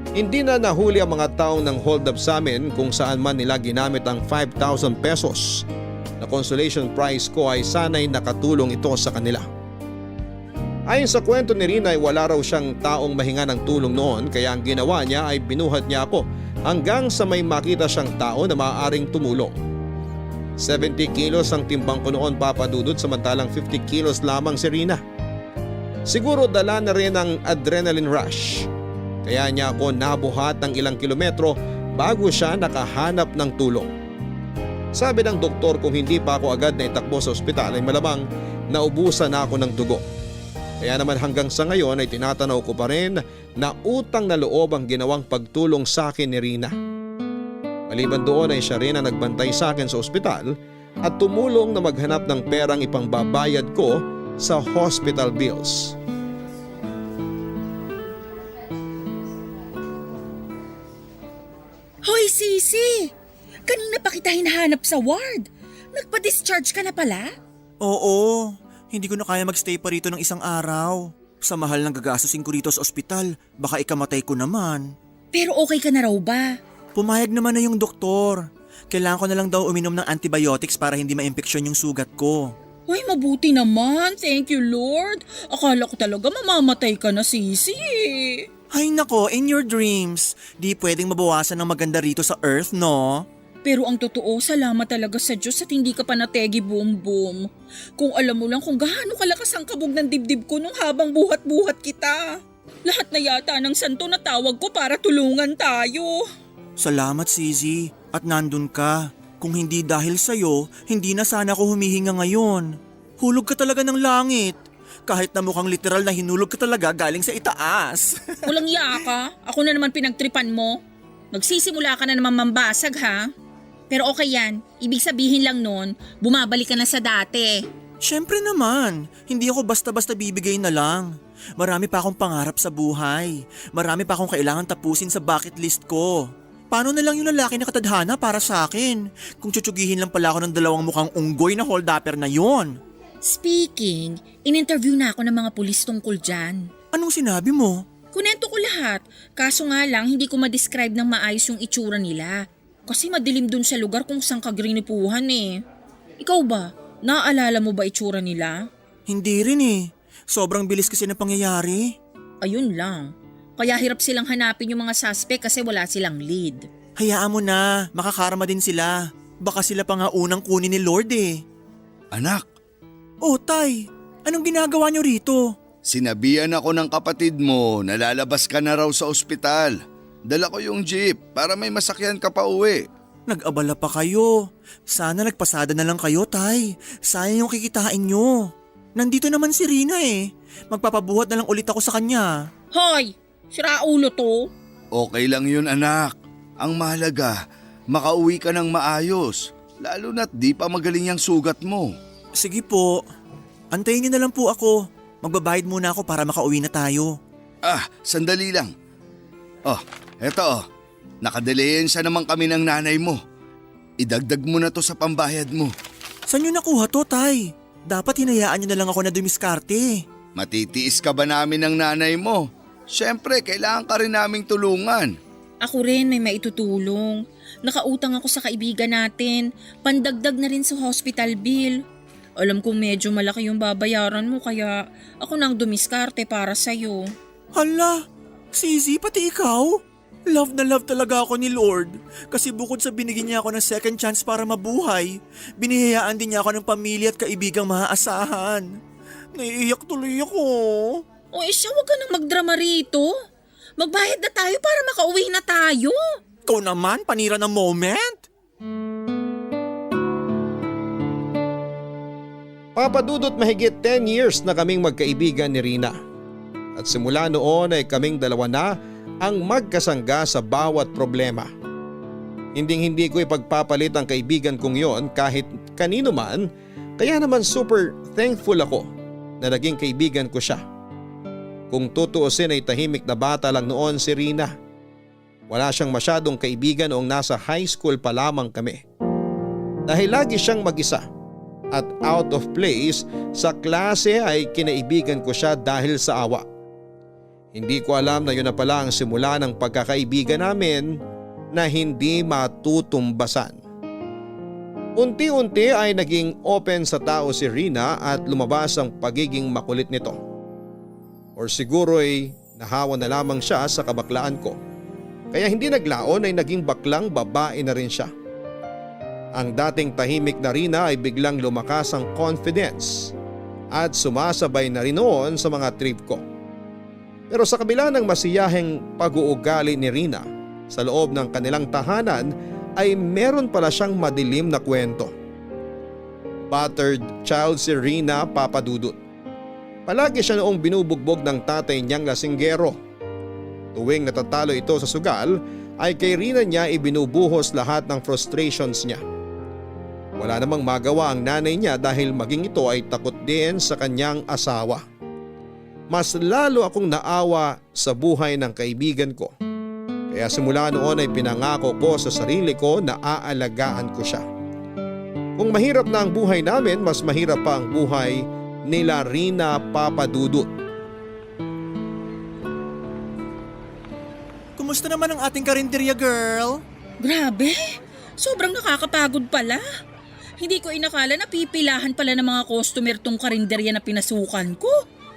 Hindi na nahuli ang mga taong ng hold-up sa amin kung saan man nila ginamit ang 5,000 pesos na consolation prize ko ay sana'y nakatulong ito sa kanila. Ayon sa kwento ni Rina ay wala raw siyang taong mahinga ng tulong noon kaya ang ginawa niya ay binuhat niya ako hanggang sa may makita siyang tao na maaaring tumulong. 70 kilos ang timbang ko noon, Papa Dudut, samantalang 50 kilos lamang si Rina. Siguro dala na rin ang adrenaline rush. Kaya niya ako nabuhat ng ilang kilometro bago siya nakahanap ng tulong. Sabi ng doktor kung hindi pa ako agad na itakbo sa ospital ay malamang naubusan na ako ng dugo. Kaya naman hanggang sa ngayon ay tinatanaw ko pa rin na utang na loob ang ginawang pagtulong sa akin ni Rina. Maliban doon ay siya rin ang nagbantay sa akin sa ospital at tumulong na maghanap ng perang ipangbabayad ko sa hospital bills. Hoy, Sisi! Kanina pa kita hinahanap sa ward. Nagpa-discharge ka na pala? Oo, hindi ko na kaya magstay pa rito ng isang araw. Sa mahal ng gagastusin ko rito sa ospital, baka ikamatay ko naman. Pero okay ka na raw ba? Pumayag naman na yung doktor. Kailangan ko na lang daw uminom ng antibiotics para hindi ma-impeksyon yung sugat ko. Uy, mabuti naman. Thank you, Lord. Akala ko talaga mamamatay ka na, Sisi. Ay nako, in your dreams. Di pwedeng mabawasan ng maganda rito sa earth, no? Pero ang totoo, salamat talaga sa Diyos at hindi ka pa nategi boom-boom. Kung alam mo lang kung gaano kalakas ang kabog ng dibdib ko nung habang buhat-buhat kita. Lahat na yata ng santo na tawag ko para tulungan tayo. Salamat, Sisi. At nandun ka. Kung hindi dahil sa'yo, hindi na sana ako humihinga ngayon. Hulog ka talaga ng langit. Kahit na mukhang literal na hinulog ka talaga galing sa itaas. Walang iya ka. Ako na naman pinagtripan mo. Magsisimula ka na naman mambasag, ha? Pero okay yan. Ibig sabihin lang nun, bumabalik ka na sa dati. Siyempre naman, hindi ako basta-basta bibigay na lang. Marami pa akong pangarap sa buhay. Marami pa akong kailangan tapusin sa bucket list ko. Paano na lang yung lalaki na katadhana para sa akin? Kung tsutyugihin lang pala ako ng dalawang mukhang unggoy na hold-upper na yon. Speaking, in-interview na ako ng mga pulis tungkol dyan. Anong sinabi mo? Kunento ko lahat, kaso nga lang hindi ko ma-describe ng maayos yung itsura nila. Kasi madilim dun sa lugar kung saan kagrinipuhan eh. Ikaw ba? Naaalala mo ba itsura nila? Hindi rin eh. Sobrang bilis kasi ng pangyayari. Ayun lang. Kaya hirap silang hanapin yung mga suspect kasi wala silang lead. Hayaan mo na, makakarma din sila. Baka sila pa nga unang kunin ni Lord eh. Anak, Oh tay, anong ginagawa niyo rito? sinabihan ako ng kapatid mo na lalabas ka na raw sa ospital. Dala ko yung jeep para may masakyan ka pa uwi. Nag-abala pa kayo. Sana nagpasada na lang kayo, tay. Sayang yung kikitain nyo. Nandito naman si Rina eh. Magpapabuhat na lang ulit ako sa kanya. Hoy! Sira ulo to. Okay lang yun, anak. Ang mahalaga, makauwi ka ng maayos. Lalo na't di pa magaling yung sugat mo. Sige po. Antayin niyo na lang po ako. Magbabayad muna ako para makauwi na tayo. Ah, sandali lang. Oh, eto oh. Nakadalihensya naman kami ng nanay mo. Idagdag mo na to sa pambayad mo. Saan niyo nakuha to, tay? Dapat hinayaan niyo na lang ako na dumiskarte. Matitiis ka ba namin ng nanay mo? Siyempre, kailangan ka rin naming tulungan. Ako rin may maitutulong. Nakautang ako sa kaibigan natin. Pandagdag na rin sa hospital bill. Alam kong medyo malaki yung babayaran mo kaya ako nang dumiskarte para sa'yo. Hala, Sisi, pati ikaw? Love na love talaga ako ni Lord. Kasi bukod sa binigyan niya ako ng second chance para mabuhay, binihayaan din niya ako ng pamilya at kaibigang maaasahan. Naiiyak tuloy ako. O siya, wag ka nang magdrama rito. Magbayad na tayo para makauwi na tayo. Ikaw naman, panira ng moment. Papadudot mahigit 10 years na kaming magkaibigan ni Rina. At simula noon ay kaming dalawa na ang magkasangga sa bawat problema. Hinding-hindi ko ipagpapalit ang kaibigan kong yon kahit kanino man, kaya naman super thankful ako na naging kaibigan ko siya. Kung tutuusin ay tahimik na bata lang noon si Rina. Wala siyang masyadong kaibigan noong nasa high school pa lamang kami. Dahil lagi siyang mag-isa at out of place sa klase ay kinaibigan ko siya dahil sa awa. Hindi ko alam na yun na pala ang simula ng pagkakaibigan namin na hindi matutumbasan. Unti-unti ay naging open sa tao si Rina at lumabas ang pagiging makulit nito. Or siguro ay nahawa na lamang siya sa kabaklaan ko. Kaya hindi naglaon ay naging baklang babae na rin siya. Ang dating tahimik na Rina ay biglang lumakas ang confidence at sumasabay na rin noon sa mga trip ko. Pero sa kabila ng masiyahing pag-uugali ni Rina, sa loob ng kanilang tahanan ay meron pala siyang madilim na kwento. Battered child si Rina, Papa Dudut. Palagi siya noong binubugbog ng tatay niyang lasinggero. Tuwing natatalo ito sa sugal ay kay Rina niya ibinubuhos lahat ng frustrations niya. Wala namang magawa ang nanay niya dahil maging ito ay takot din sa kanyang asawa. Mas lalo akong naawa sa buhay ng kaibigan ko. Kaya simula noon ay pinangako ko sa sarili ko na aalagaan ko siya. Kung mahirap na ang buhay namin, mas mahirap pa ang buhay nila Rina, Papa Dudut. Kumusta naman ang ating karinderya, girl? Grabe, sobrang nakakapagod pala. Hindi ko inakala na pipilahan pala ng mga customer tong karinderya na pinasukan ko.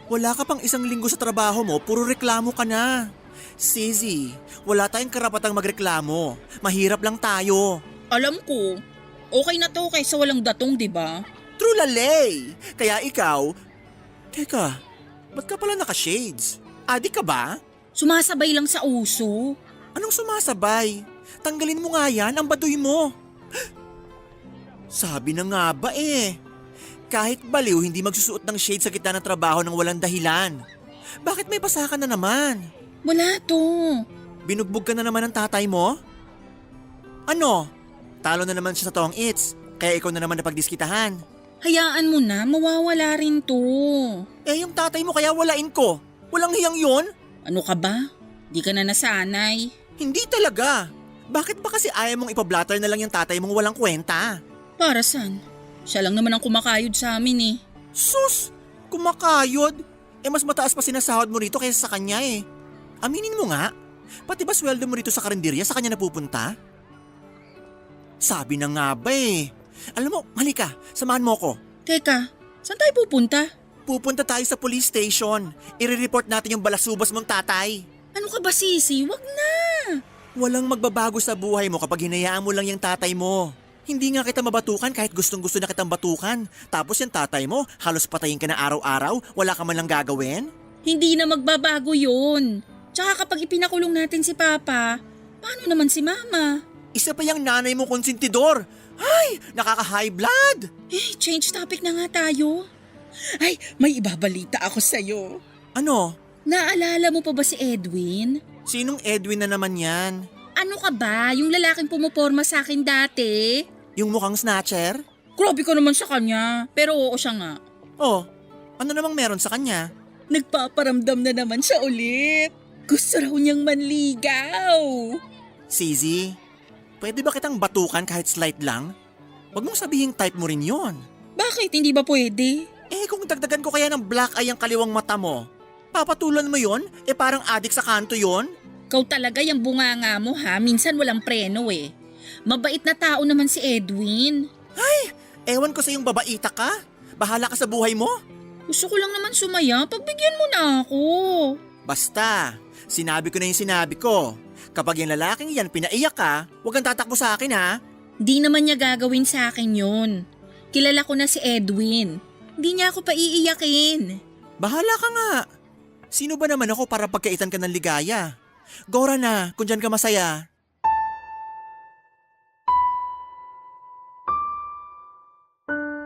Wala ka pang isang linggo sa trabaho mo, puro reklamo ka na. Sisi, wala tayong karapatang magreklamo. Mahirap lang tayo. Alam ko, okay na to kaysa walang datong, di ba? True lalay. Kaya ikaw… Teka, ba't ka pala naka-shades? Adik ka ba? Sumasabay lang sa uso. Anong sumasabay? Tanggalin mo nga yan, ang baduy mo. Sabi na nga ba eh. Kahit baliw, hindi magsusuot ng shade sa gitna ng trabaho ng walang dahilan. Bakit may basa ka na naman? Wala to. Binugbog ka na naman ng tatay mo? Ano? Talo na naman siya sa tong its, kaya ikaw na naman napagdiskitahan. Hayaan mo na, mawawala rin to. Eh yung tatay mo kaya walain ko. Walang hiyang yon? Ano ka ba? Di ka na nasanay. Hindi talaga. Bakit ba kasi ayaw mong ipablatter na lang yung tatay mong walang kwenta? Para saan? Siya lang naman ang kumakayod sa amin eh. Sus! Kumakayod? Eh mas mataas pa sinasahod mo rito kaysa sa kanya eh. Aminin mo nga, pati ba sweldo mo rito sa karinderya sa kanya napupunta? Sabi na nga ba eh. Alam mo, halika, samahan mo ko. Teka, saan tayo pupunta? Pupunta tayo sa police station. I-report natin yung balasubas mong tatay. Ano ka ba, Sisi? Wag na! Walang magbabago sa buhay mo kapag hinayaan mo lang yung tatay mo. Hindi nga kita mabatukan kahit gustong-gusto na kitang batukan. Tapos yung tatay mo, halos patayin ka na araw-araw, wala ka man lang gagawin? Hindi na magbabago yun. Tsaka kapag ipinakulong natin si Papa, paano naman si Mama? Isa pa yung nanay mo konsentidor. Ay, nakaka-high blood. Eh, change topic na nga tayo. Ay, may ibabalita ako sa'yo. Ano? Naalala mo pa ba si Edwin? Sinong Edwin na naman yan? Ano ka ba? Yung lalaking pumuporma sa akin dati? Yung mukhang snatcher? Grabe ka naman sa kanya, pero oo siya nga. Oh, ano namang meron sa kanya? Nagpaparamdam na naman siya ulit. Gusto raw niyang manligaw. Sizi, pwede ba kitang batukan kahit slight lang? Huwag mong sabihin type mo rin yon. Bakit? Hindi ba pwede? Eh kung dagdagan ko kaya ng black eye ang kaliwang mata mo, papatulan mo yon? Eh parang adik sa kanto yon? Ikaw talaga yung bunganga mo ha, minsan walang preno eh. Mabait na tao naman si Edwin. Ay, ewan ko sa yung babaita ka. Bahala ka sa buhay mo. Gusto ko lang naman sumaya, pagbigyan mo na ako. Basta, sinabi ko na yung sinabi ko. Kapag yung lalaking yan pinaiyak ka, huwag kang tatakbo sa akin ha. Di naman niya gagawin sa akin yun. Kilala ko na si Edwin. Hindi niya ako paiiyakin. Bahala ka nga. Sino ba naman ako para pagkaitan ka ng ligaya? Gora na, kung dyan ka masaya.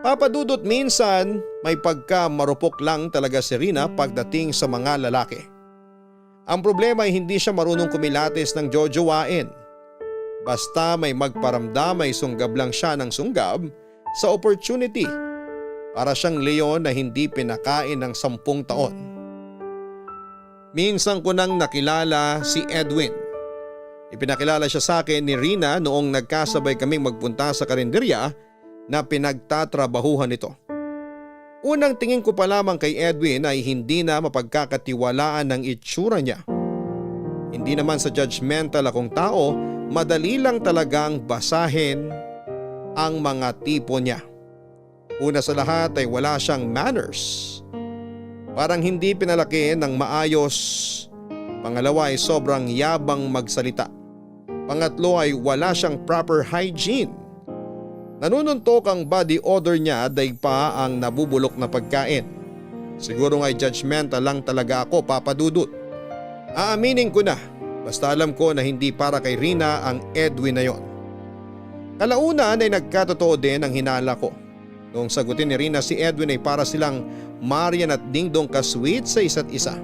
Papadudot minsan may pagka marupok lang talaga si Rina pagdating sa mga lalaki. Ang problema ay hindi siya marunong kumilatis ng jojowain. Basta may magparamdam ay sunggab lang siya ng sunggab sa opportunity. Para siyang leon na hindi pinakain ng 10 taon. Minsan ko nang nakilala si Edwin. Ipinakilala siya sa akin ni Rina noong nagkasabay kaming magpunta sa karinderya na pinagtatrabahuhan nito. Unang tingin ko pa lamang kay Edwin ay hindi na mapagkakatiwalaan ng itsura niya. Hindi naman sa judgmental akong tao, madali lang talagang basahin ang mga tipo niya. Una sa lahat ay wala siyang manners. Parang hindi pinalaki ng maayos. Pangalawa ay sobrang yabang magsalita. Pangatlo ay wala siyang proper hygiene. Nanununtok ang body odor niya daig pa ang nabubulok na pagkain. Siguro nga'y judgmental lang talaga ako, Papa Dudut. Aaminin ko na, basta alam ko na hindi para kay Rina ang Edwin na yon. Kalaunan ay nagkatotoo din ang hinala ko. Noong sagutin ni Rina si Edwin ay para silang Marian at Dingdong ka-sweet sa isa't isa.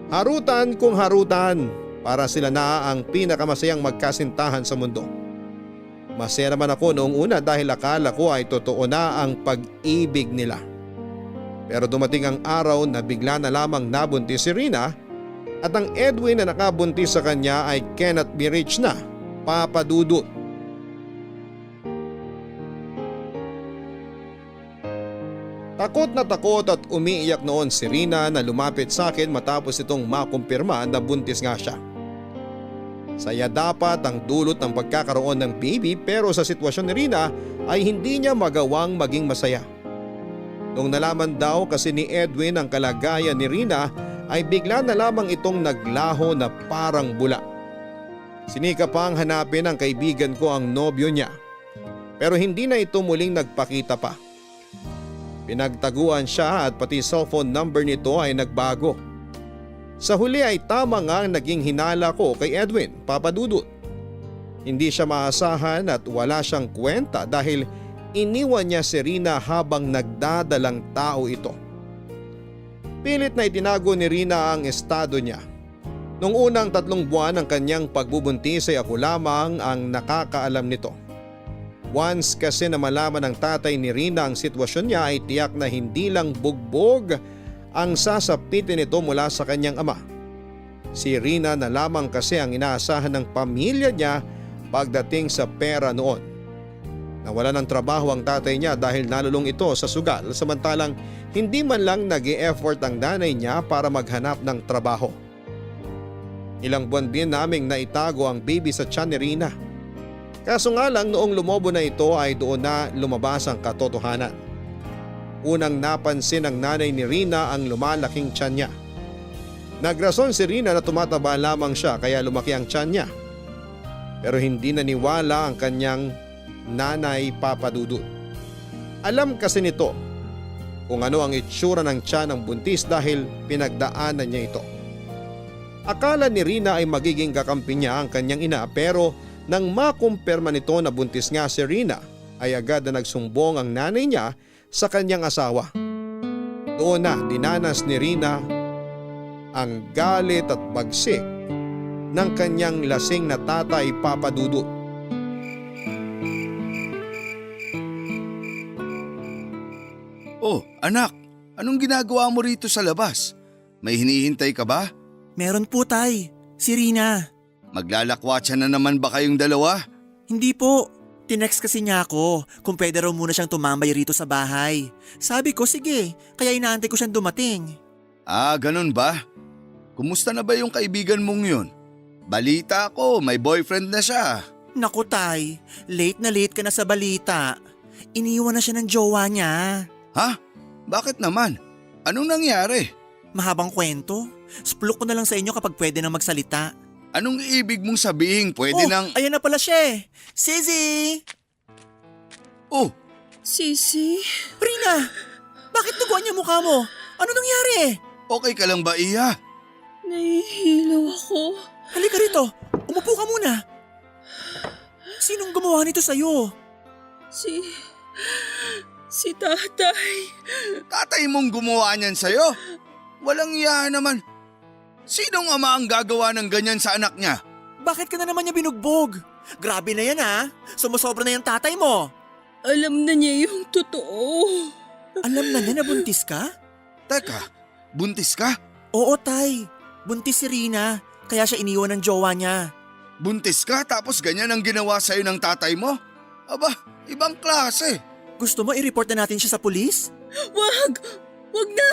Harutan kung harutan, para sila na ang pinakamasayang magkasintahan sa mundo. Masaya naman ako noong una dahil akala ko ay totoo na ang pag-ibig nila. Pero dumating ang araw na bigla na lamang nabuntis si Rina at ang Edwin na nakabuntis sa kanya ay cannot be reached na, Papa Dudut. Takot na takot at umiiyak noon si Rina na lumapit sa akin matapos itong makumpirma na buntis nga siya. Saya dapat ang dulot ng pagkakaroon ng baby pero sa sitwasyon ni Rina ay hindi niya magawang maging masaya. Nung nalaman daw kasi ni Edwin ang kalagayan ni Rina ay bigla na lamang itong naglaho na parang bula. Sinikap pang hanapin ng kaibigan ko ang nobyo niya pero hindi na ito muling nagpakita pa. Pinagtaguan siya at pati cellphone number nito ay nagbago. Sa huli ay tama nga ang naging hinala ko kay Edwin, Papa Dudut. Hindi siya maasahan at wala siyang kwenta dahil iniwan niya si Rina habang nagdadalang tao ito. Pilit na itinago ni Rina ang estado niya. Nung unang 3 buwan ng kanyang pagbubuntis ay ako lamang ang nakakaalam nito. Once kasi na malaman ng tatay ni Rina ang sitwasyon niya ay tiyak na hindi lang bugbog ang sasapitin nito mula sa kanyang ama. Si Rina na lamang kasi ang inaasahan ng pamilya niya pagdating sa pera noon. Nawala ng trabaho ang tatay niya dahil nalulong ito sa sugal samantalang hindi man lang nag-e-effort ang nanay niya para maghanap ng trabaho. Ilang buwan din naming naitago ang baby sa tiyan ni Rina. Kaso nga lang noong lumobo na ito ay doon na lumabas ang katotohanan. Unang napansin ng nanay ni Rina ang lumalaking tiyan niya. Nagrason si Rina na tumataba lamang siya kaya lumaki ang tiyan niya. Pero hindi naniwala ang kanyang nanay, Papa Dudut. Alam kasi nito kung ano ang itsura ng tiyan ng buntis dahil pinagdaanan niya ito. Akala ni Rina ay magiging kakampi niya ang kanyang ina pero nang makumpirma nito na buntis nga si Rina ay agad na nagsumbong ang nanay niya sa kanyang asawa. Doon na dinanas ni Rina ang galit at bagsik ng kanyang lasing na tatay, Papa Dudut. Oh, anak, anong ginagawa mo rito sa labas? May hinihintay ka ba? Meron po, tay. Si Rina. Maglalakwatsa na naman ba kayong dalawa? Hindi po. Tinext kasi niya ako kung pwede raw muna siyang tumambay rito sa bahay. Sabi ko sige, kaya inaantay ko siyang dumating. Ah, ganun ba? Kumusta na ba yung kaibigan mong yun? Balita ko, may boyfriend na siya. Naku tay, late na late ka na sa balita. Iniwan na siya ng jowa niya. Ha? Bakit naman? Anong nangyari? Mahabang kwento. Spluk ko na lang sa inyo kapag pwede na magsalita. Anong ibig mong sabihin? Pwede nang… Ayan na pala siya eh. Sisi! Oh, Sisi? Rina! Bakit duguan niya mukha mo? Ano nangyari? okay ka lang ba, Iya? Nahihilaw ako. Halika rito. Umupo ka muna. Sinong gumawa nito sa'yo? Si tatay. Tatay mong gumawa niyan sa'yo? Walang iya naman. Sinong ama ang gagawa ng ganyan sa anak niya? Bakit ka na naman niya binugbog? Grabe na yan ha. Sumusobra na yung tatay mo. Alam na niya yung totoo. Alam na niya na buntis ka? Teka, buntis ka? Oo, tay. Buntis si Rina. Kaya siya iniwan ng jowa niya. Buntis ka tapos ganyan ang ginawa sa'yo ng tatay mo? Aba, ibang klase. Gusto mo i-report na natin siya sa pulis? Wag! Wag na!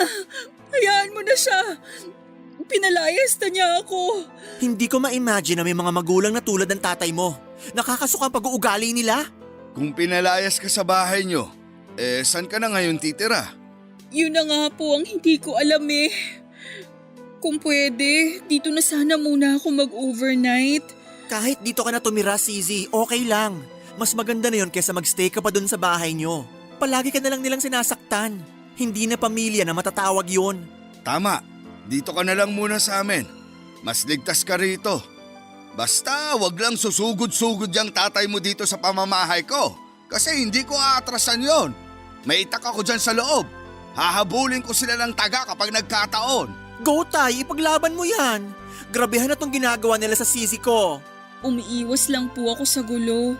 Hayaan mo na siya. Pinalayas na niya ako. Hindi ko ma-imagine na may mga magulang na tulad ng tatay mo. Nakakasuka ang pag-uugali nila. Kung pinalayas ka sa bahay nyo, saan ka na ngayon titira? Yun na nga po ang hindi ko alam eh. Kung pwede, dito na sana muna ako mag-overnight. Kahit dito ka na tumira, CZ, okay lang. Mas maganda na yon kaysa magstay ka pa dun sa bahay nyo. Palagi ka na lang nilang sinasaktan. Hindi na pamilya na matatawag yon. Tama, dito ka na lang muna sa amin. Mas ligtas ka rito. Basta wag lang susugod-sugod yung tatay mo dito sa pamamahay ko. Kasi hindi ko aatrasan yon. May itak ako dyan sa loob. Hahabulin ko sila ng taga kapag nagkataon. Go, tay, ipaglaban mo yan. Grabehan na tong ginagawa nila sa CZ ko. Umiiwas lang po ako sa gulo.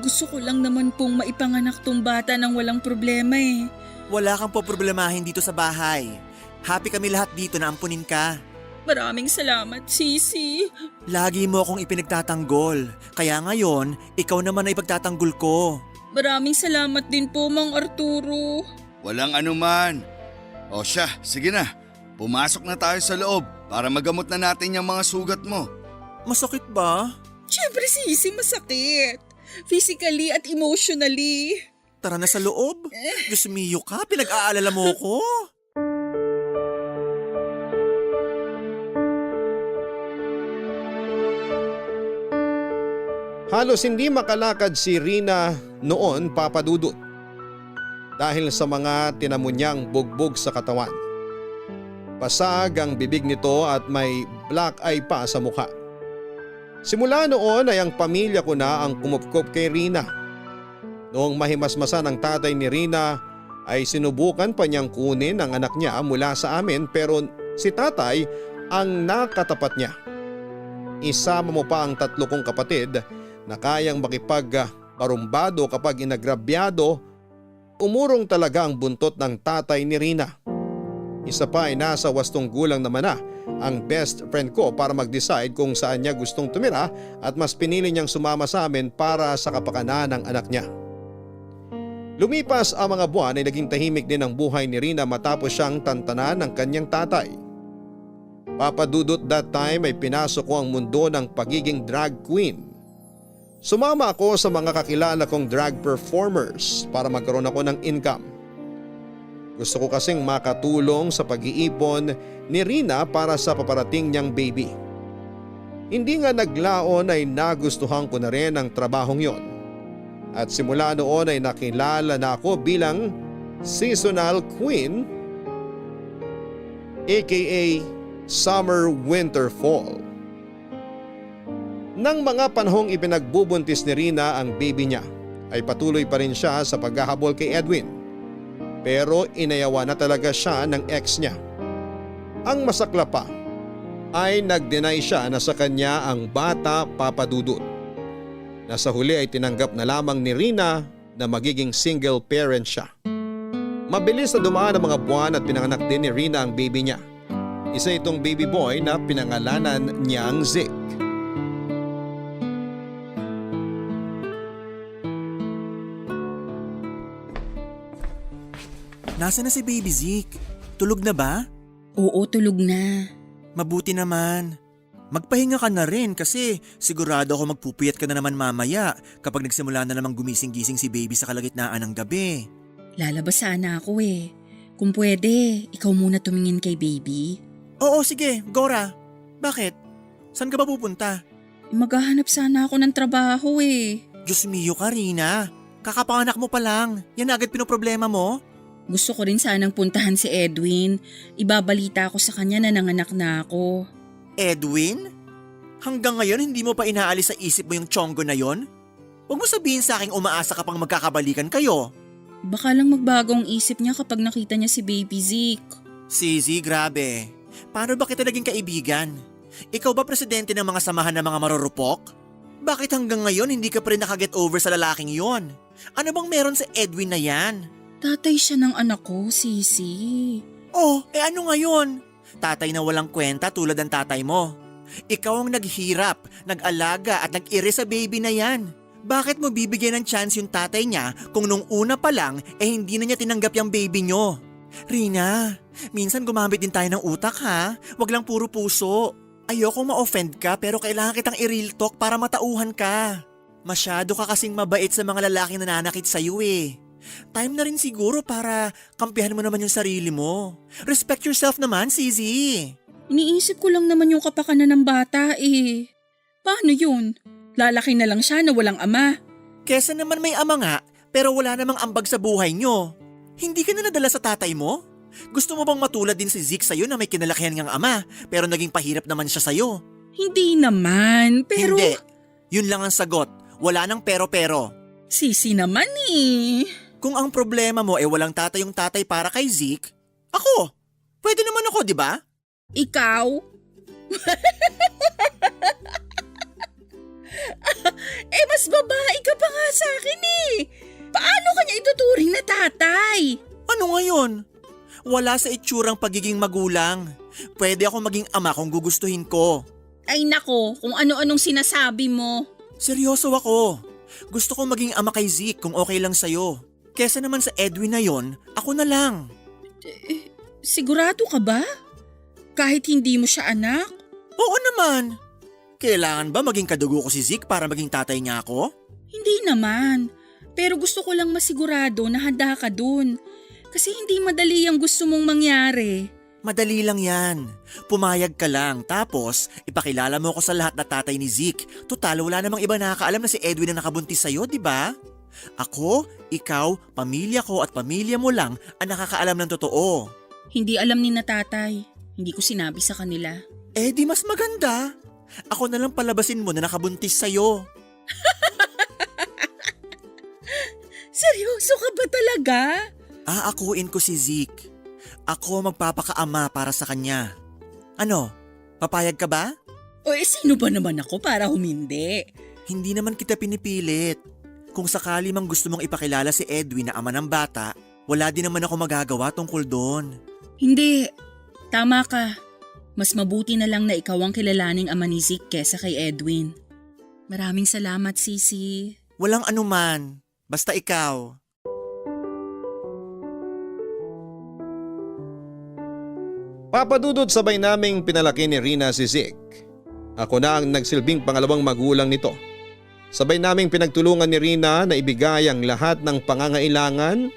Gusto ko lang naman pong maipanganak tong bata nang walang problema eh. Wala kang poproblemahin dito sa bahay. Happy kami lahat dito na ampunin ka. Maraming salamat, Sisi. Lagi mo akong ipinagtatanggol. Kaya ngayon, ikaw naman ay ipagtatanggol ko. Maraming salamat din po, Mang Arturo. Walang anuman. O siya, sige na. Pumasok na tayo sa loob para magamot na natin yung mga sugat mo. Masakit ba? Siyempre, Sisi, masakit. Physically at emotionally. Tara na sa loob. Diyos mio ka, pinag-aalala mo ko. Halos hindi makalakad si Rina noon, Papa Dudut, dahil sa mga tinamo niyang bugbog sa katawan. Pasag ang bibig nito at may black eye pa sa mukha. Simula noon ay ang pamilya ko na ang kumupkop kay Rina. Noong mahimasmasan ang tatay ni Rina ay sinubukan pa niyang kunin ang anak niya mula sa amin, pero si tatay ang nakatapat niya. Isama mo pa ang 3 kong kapatid na kayang makipagparumbado kapag inagrabyado. Umurong talaga ang buntot ng tatay ni Rina. Isa pa ay nasa 8 gulang naman na ang best friend ko para mag-decide kung saan niya gustong tumira, at mas pinili niyang sumama sa amin para sa kapakanan ng anak niya. Lumipas ang mga buwan ay naging tahimik din ang buhay ni Rina matapos siyang tantanan ng kanyang tatay. Papa Dudut, that time ay pinasok ko ang mundo ng pagiging drag queen. Sumama ako sa mga kakilala kong drag performers para magkaroon ako ng income. Gusto ko kasing makatulong sa pag-iipon ni Rina para sa paparating niyang baby. Hindi nga naglaon ay nagustuhan ko na rin ang trabahong yon. At simula noon ay nakilala na ako bilang seasonal queen, aka summer, winter, fall. Nang mga panahong ipinagbubuntis ni Rina ang baby niya, ay patuloy pa rin siya sa paghahabol kay Edwin. Pero inayawan na talaga siya ng ex niya. Ang masakla pa ay nag-deny siya na sa kanya ang bata, Papa Dudut. Nasa huli ay tinanggap na lamang ni Rina na magiging single parent siya. Mabilis na dumaan ang mga buwan at pinanganak din ni Rina ang baby niya. Isa itong baby boy na pinangalanan niyang Zik. Nasaan na si Baby Zeke? Tulog na ba? Oo, tulog na. Mabuti naman. Magpahinga ka na rin kasi sigurado ako magpupuyat ka na naman mamaya kapag nagsimula na namang gumising-gising si baby sa kalagitnaan ng gabi. Lalabas sana ako eh. Kung pwede, ikaw muna tumingin kay baby. Oo, sige, Gora. Bakit? Saan ka ba pupunta? Maghahanap sana ako ng trabaho eh. Diyos mio ka, Rina. Kakapanganak mo pa lang. Yan agad pinoproblema mo? Gusto ko rin sanang puntahan si Edwin. Ibabalita ko sa kanya na nanganak na ako. Edwin? Hanggang ngayon hindi mo pa inaalis sa isip mo yung chonggo na yon? Huwag mo sabihin sa aking umaasa ka pang magkakabalikan kayo. Baka lang magbago ang isip niya kapag nakita niya si Baby Zeke. Sisi, grabe. Paano ba kita naging kaibigan? Ikaw ba presidente ng mga samahan ng mga marurupok? Bakit hanggang ngayon hindi ka pa rin nakaget over sa lalaking yon? Ano bang meron sa Edwin na yan? Tatay siya ng anak ko, Sisi. Oh, ano ngayon? Tatay na walang kwenta tulad ng tatay mo. Ikaw ang naghirap, nag-alaga at nag-ire sa baby na yan. Bakit mo bibigyan ng chance yung tatay niya kung nung una pa lang hindi na niya tinanggap yung baby nyo? Rina, minsan gumamit din tayo ng utak ha. Wag lang puro puso. Ayokong ma-offend ka pero kailangan kitang i-real talk para matauhan ka. Masyado ka kasing mabait sa mga lalaking nananakit sa'yo eh. Time na rin siguro para kampihan mo naman yung sarili mo. Respect yourself naman, Sisi. Iniisip ko lang naman yung kapakanan ng bata eh. Paano yun? Lalaki na lang siya na walang ama. Kesa naman may ama nga, pero wala namang ambag sa buhay nyo. Hindi ka na nadala sa tatay mo? Gusto mo bang matulad din si Zeke sa'yo na may kinalakihan ngang ama, pero naging pahirap naman siya sa'yo? Hindi naman, pero… Hindi. Yun lang ang sagot. Wala nang pero-pero. Sisi naman eh. Kung ang problema mo ay walang tatay yung tatay para kay Zeke, ako, pwede naman ako, di ba? Ikaw? Mas babae ka pa nga sa akin eh. Paano kanya ituturing na tatay? Ano ngayon? Wala sa itsurang pagiging magulang. Pwede ako maging ama kung gugustuhin ko. Ay nako, kung ano-anong sinasabi mo. Seryoso ako. Gusto ko maging ama kay Zeke kung okay lang sa'yo. Kesa naman sa Edwin na yon, ako na lang. Sigurado ka ba? Kahit hindi mo siya anak? Oo naman. Kailangan ba maging kadugo ko si Zeke para maging tatay niya ako? Hindi naman. Pero gusto ko lang masigurado na handa ka dun. Kasi hindi madali ang gusto mong mangyari. Madali lang yan. Pumayag ka lang tapos ipakilala mo ko sa lahat na tatay ni Zeke. Total, wala namang iba nakakaalam na si Edwin na nakabuntis sa'yo, di ba? Ako, ikaw, pamilya ko at pamilya mo lang ang nakakaalam ng totoo. Hindi alam ni na tatay. Hindi ko sinabi sa kanila. Eh di mas maganda. Ako na lang palabasin mo na nakabuntis sa'yo. Seryoso ka ba talaga? Aakuin ko si Zeke. Ako magpapakaama para sa kanya. Ano, papayag ka ba? O sino ba naman ako para humindi? Hindi naman kita pinipilit. Kung sakali mang gusto mong ipakilala si Edwin na ama ng bata, wala din naman ako magagawa tungkol doon. Hindi. Tama ka. Mas mabuti na lang na ikaw ang kilalaning ama ni Zeke kesa kay Edwin. Maraming salamat, Sisi. Walang anuman. Basta ikaw. Papadudod sabay naming pinalaki ni Rina si Zeke. Ako na ang nagsilbing pangalawang magulang nito. Sabay naming pinagtulungan ni Rina na ibigay ang lahat ng pangangailangan,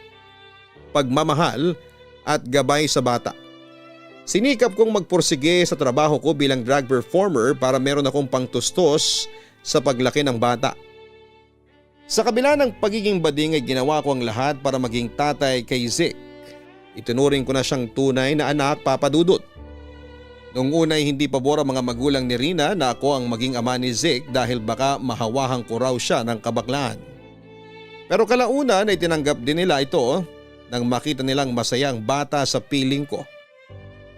pagmamahal at gabay sa bata. Sinikap kong magpursige sa trabaho ko bilang drag performer para meron akong pangtustos sa paglaki ng bata. Sa kabila ng pagiging bading ay ginawa ko ang lahat para maging tatay kay Zeke. Itinuring ko na siyang tunay na anak, Papadudot. Noong una ay hindi pabor ang mga magulang ni Rina na ako ang maging ama ni Zeke dahil baka mahawahan ko raw siya ng kabaklaan. Pero kalaunan ay tinanggap din nila ito nang makita nilang masaya ang bata sa piling ko.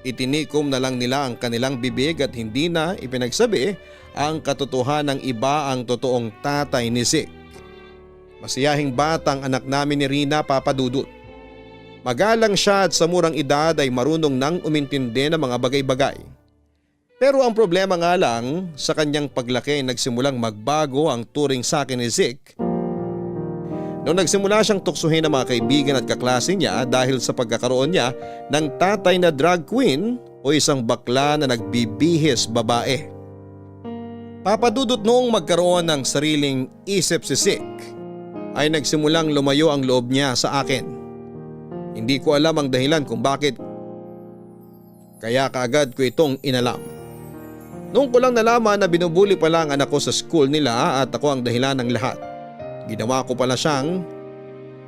Itinikom na lang nila ang kanilang bibig at hindi na ipinagsabi ang katotohanan ng iba ang totoong tatay ni Zeke. Masayahing batang anak namin ni Rina, Papadudot. Magalang siya at sa murang edad ay marunong nang umintindi ng mga bagay-bagay. Pero ang problema nga lang, sa kanyang paglaki ay nagsimulang magbago ang turing sa akin ni Zeke. Noong nagsimula siyang tuksuhin ng mga kaibigan at kaklase niya dahil sa pagkakaroon niya ng tatay na drag queen o isang bakla na nagbibihis babae. Papadudot noong magkaroon ng sariling isip si Zeke ay nagsimulang lumayo ang loob niya sa akin. Hindi ko alam ang dahilan kung bakit, kaya kaagad ko itong inalam. Noong ko lang nalaman na binubuli pala ang anak ko sa school nila at ako ang dahilan ng lahat. Ginawa ko pala siyang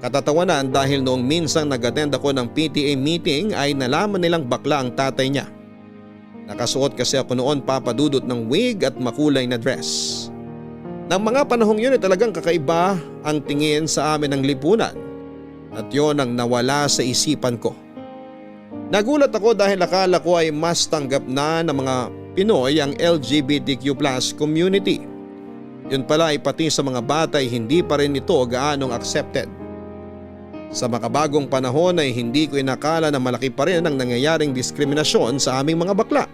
katatawanan dahil noong minsang nag-attend ako ng PTA meeting ay nalaman nilang bakla ang tatay niya. Nakasuot kasi ako noon, Papadudot, ng wig at makulay na dress. Nang mga panahong yun ay talagang kakaiba ang tingin sa amin ng lipunan. At yun ang nawala sa isipan ko. Nagulat ako dahil akala ko ay mas tanggap na ng mga Pinoy ang LGBTQ+ community. Yun pala ay pati sa mga bata ay hindi pa rin ito gaanong accepted. Sa makabagong panahon ay hindi ko inakala na malaki pa rin ang nangyayaring diskriminasyon sa aming mga bakla.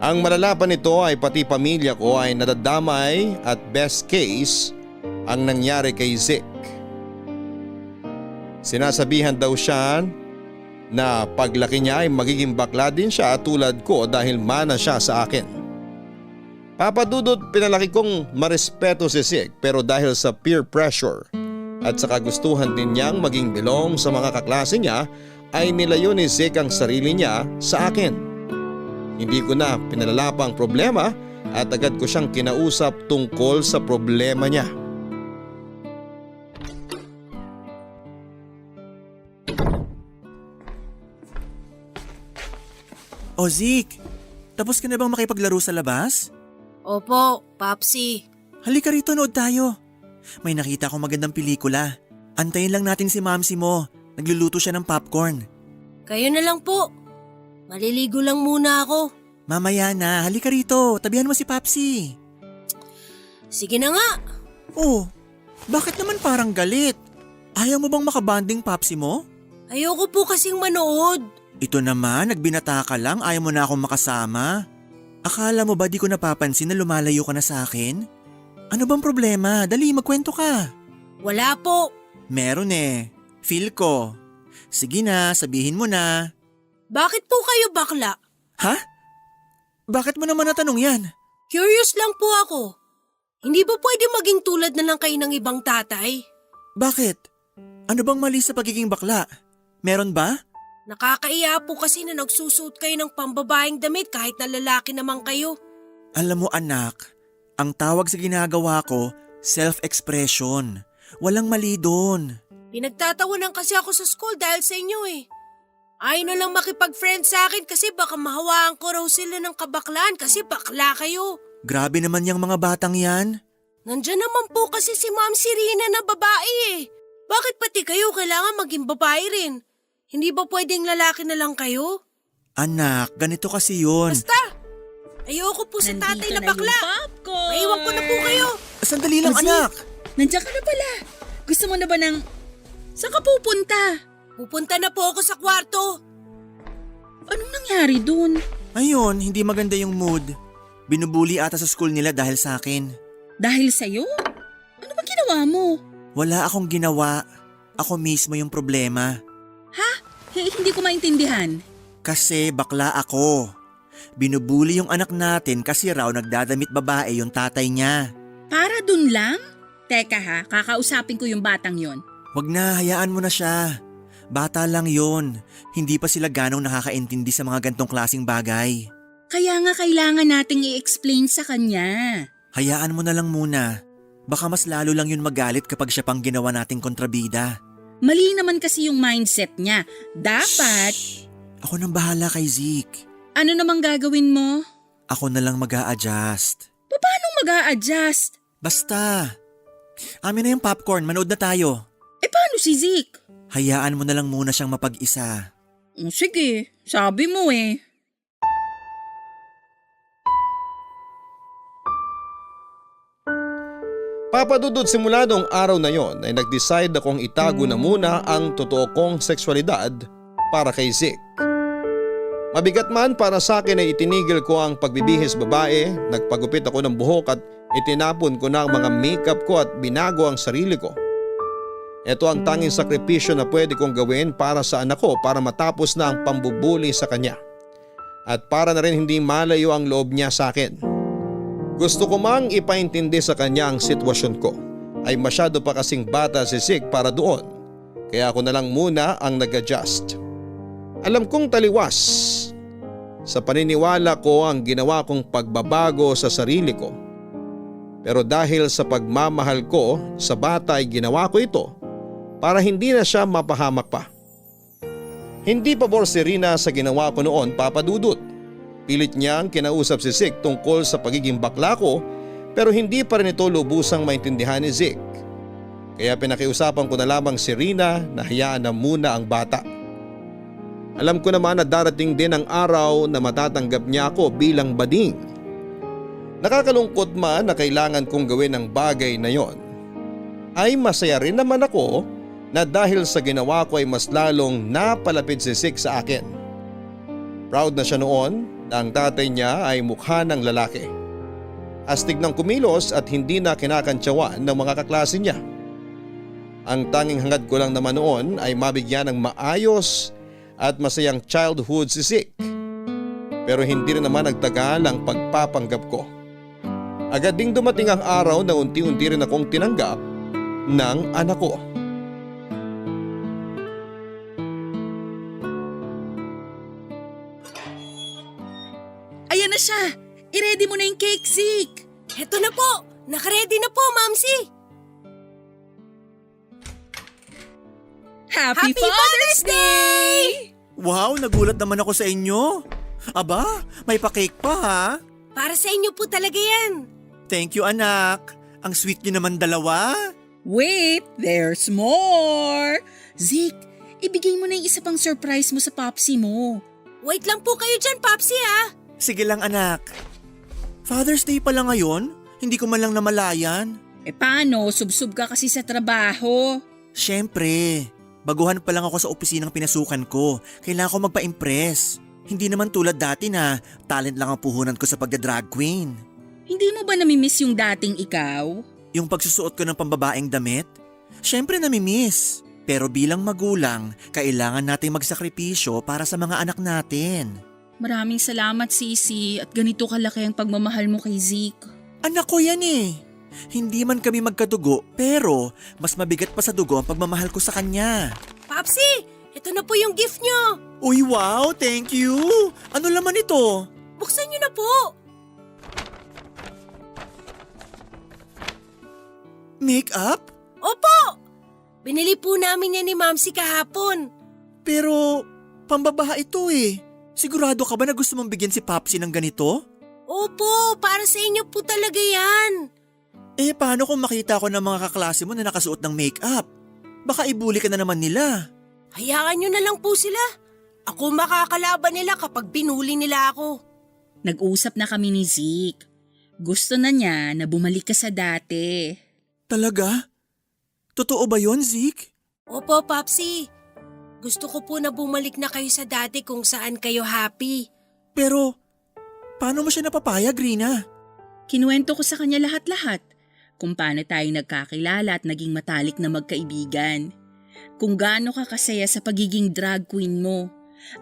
Ang malala pa nito ay pati pamilya ko ay nadadamay at best case ang nangyari kay Zik. Sinasabihan daw siya na paglaki niya ay magiging bakla din siya tulad ko dahil mana siya sa akin. Papadudot, pinalaki kong marespeto si Zik pero dahil sa peer pressure at sa kagustuhan din niyang maging belong sa mga kaklase niya ay nilayo ni Zik ang sarili niya sa akin. Hindi ko na pinalala pa ang problema at agad ko siyang kinausap tungkol sa problema niya. O Zik, tapos ka na bang makipaglaro sa labas? Opo, Papsi. Halika rito, nood tayo. May nakita akong magandang pelikula. Antayin lang natin si Mamsi mo. Nagluluto siya ng popcorn. Kayo na lang po. Maliligo lang muna ako. Mamaya na, halika rito. Tabihan mo si Papsi. Sige na nga. Oh, bakit naman parang galit? Ayaw mo bang makabanding Papsi mo? Ayoko po kasing manood. Ito naman, nagbinata ka lang, ayaw mo na akong makasama. Akala mo ba di ko napapansin na lumalayo ka na sa akin? Ano bang problema? Dali, magkwento ka. Wala po. Meron eh. Feel ko. Sige na, sabihin mo na. Bakit po kayo bakla? Ha? Bakit mo naman natanong yan? Curious lang po ako. Hindi ba pwede maging tulad na lang kayo ng ibang tatay? Bakit? Ano bang mali sa pagiging bakla? Meron ba? Nakakaiya po kasi na nagsusuot kayo ng pambabaeng damit kahit na lalaki naman kayo. Alam mo anak, ang tawag sa ginagawa ko, self-expression. Walang mali doon. Pinagtatawanan kasi ako sa school dahil sa inyo eh. Ayaw na lang makipag-friend sa akin kasi baka mahawaan ko raw sila ng kabaklaan kasi bakla kayo. Grabe naman yung mga batang yan. Nandyan naman po kasi si Ma'am Sirina na babae eh. Bakit pati kayo kailangan maging babae rin? Hindi ba pwedeng lalaki na lang kayo? Anak, ganito kasi yun. Basta! Ayoko po sa tatay na bakla. popcorn. Maiwan ko na po kayo. Sandali lang Ozzy, anak. Nandiyan ka na pala. Gusto mo na ba ng... Saan ka pupunta? Pupunta na po ako sa kwarto. Anong nangyari dun? Ayun, hindi maganda yung mood. Binubuli ata sa school nila dahil sa akin. Dahil sa'yo? Ano ba ginawa mo? Wala akong ginawa. Ako mismo yung problema. Hindi ko maintindihan. Kasi bakla ako. Binubuli yung anak natin kasi raw nagdadamit babae yung tatay niya. Para dun lang? Teka ha, kakausapin ko yung batang yon. Wag na, hayaan mo na siya. Bata lang yon. Hindi pa sila ganong nakakaintindi sa mga gantong klaseng bagay. Kaya nga kailangan nating i-explain sa kanya. Hayaan mo na lang muna. Baka mas lalo lang yun magalit kapag siya pang ginawa nating kontrabida. Mali naman kasi yung mindset niya. Dapat... Shh! Ako nang bahala kay Zeke. Ano namang gagawin mo? Ako na lang mag-a-adjust. Paano mag-a-adjust? Basta. Amin na yung popcorn, manood na tayo. Paano si Zeke? Hayaan mo na lang muna siyang mapag-isa. Sige, sabi mo eh. Papadudod simula noong araw na yon ay nag-decide akong itago na muna ang totoo kong sexualidad para kay Zik. Mabigat man para sa akin ay itinigil ko ang pagbibihis babae, nagpagupit ako ng buhok at itinapon ko na ang mga makeup ko at binago ang sarili ko. Ito ang tanging sakripisyo na pwede kong gawin para sa anak ko para matapos na ang pambubuli sa kanya. At para na rin hindi malayo ang loob niya sa akin. Gusto ko mang ipaintindi sa kanya ang sitwasyon ko. Ay masyado pa kasing bata si Zik para doon. Kaya ako na lang muna ang nag-adjust. Alam kong taliwas. Sa paniniwala ko ang ginawa kong pagbabago sa sarili ko. Pero dahil sa pagmamahal ko sa bata ay ginawa ko ito para hindi na siya mapahamak pa. Hindi pabor si Rina sa ginawa ko noon, Papa Dudut. Pilit niyang kinausap si Zik tungkol sa pagiging bakla ko pero hindi pa rin ito lubusang maintindihan ni Zik. Kaya pinakiusapan ko na lamang si Rina na hayaan na muna ang bata. Alam ko naman na darating din ang araw na matatanggap niya ako bilang bading. Nakakalungkot man na kailangan kong gawin ang bagay na yon, ay masaya rin naman ako na dahil sa ginawa ko ay mas lalong napalapit si Zeke sa akin. Proud na siya noon na ang tatay niya ay mukha ng lalaki. Astig ng kumilos at hindi na kinakantsawan ng mga kaklase niya. Ang tanging hangad ko lang naman noon ay mabigyan ng maayos at masayang childhood si Zeke. Pero hindi rin naman nagtagal ang pagpapanggap ko. Agad ding dumating ang araw na unti-unti rin akong tinanggap ng anak ko. Ayan na siya! I-ready mo na yung cake, Zeke! Heto na po! Nakaready na po, Mamsi! Happy Father's Day! Wow, nagulat naman ako sa inyo. Aba, may pa-cake pa ha. Para sa inyo po talaga yan. Thank you anak. Ang sweet niyo naman dalawa. Wait, there's more! Zeke, ibigay mo na yung isa pang surprise mo sa popsi mo. Wait lang po kayo dyan, Popsi ha. Sige lang anak. Father's Day pala ngayon? Hindi ko man lang namalayan. Eh paano, subsub ka kasi sa trabaho. Siyempre, baguhan pa lang ako sa opisinang pinasukan ko. Kailangan ko magpa-impress. Hindi naman tulad dati na talent lang ang puhunan ko sa pagda-drag queen. Hindi mo ba namimiss yung dating ikaw? Yung pagsusuot ko ng pambabaeng damit? Siyempre namimiss. Pero bilang magulang, kailangan nating magsakripisyo para sa mga anak natin. Maraming salamat, Sisi, at ganito kalaki ang pagmamahal mo kay Zeke. Anak ko yan eh. Hindi man kami magkadugo, pero mas mabigat pa sa dugo ang pagmamahal ko sa kanya. Popsi, ito na po yung gift nyo. Uy, wow! Thank you! Ano laman ito? Buksan nyo na po. Make-up? Opo! Binili po namin yan ni Mamsi kahapon. Pero, pambabaha ito eh. Sigurado ka ba na gusto mong bigyan si Popsi ng ganito? Opo, para sa inyo po talaga yan. Eh, paano kung makita ko ng mga kaklase mo na nakasuot ng make-up? Baka ibuli ka na naman nila. Hayaan nyo na lang po sila. Ako makakalaban nila kapag binuli nila ako. Nag-usap na kami ni Zeke. Gusto na niya na bumalik ka sa dati. Talaga? Totoo ba yon, Zeke? Opo, Popsi. Gusto ko po na bumalik na kayo sa dati kung saan kayo happy. Pero, paano mo siya napapayag, Rina? Kinuwento ko sa kanya lahat-lahat. Kung paano tayo nagkakilala at naging matalik na magkaibigan. Kung gaano ka kasaya sa pagiging drag queen mo.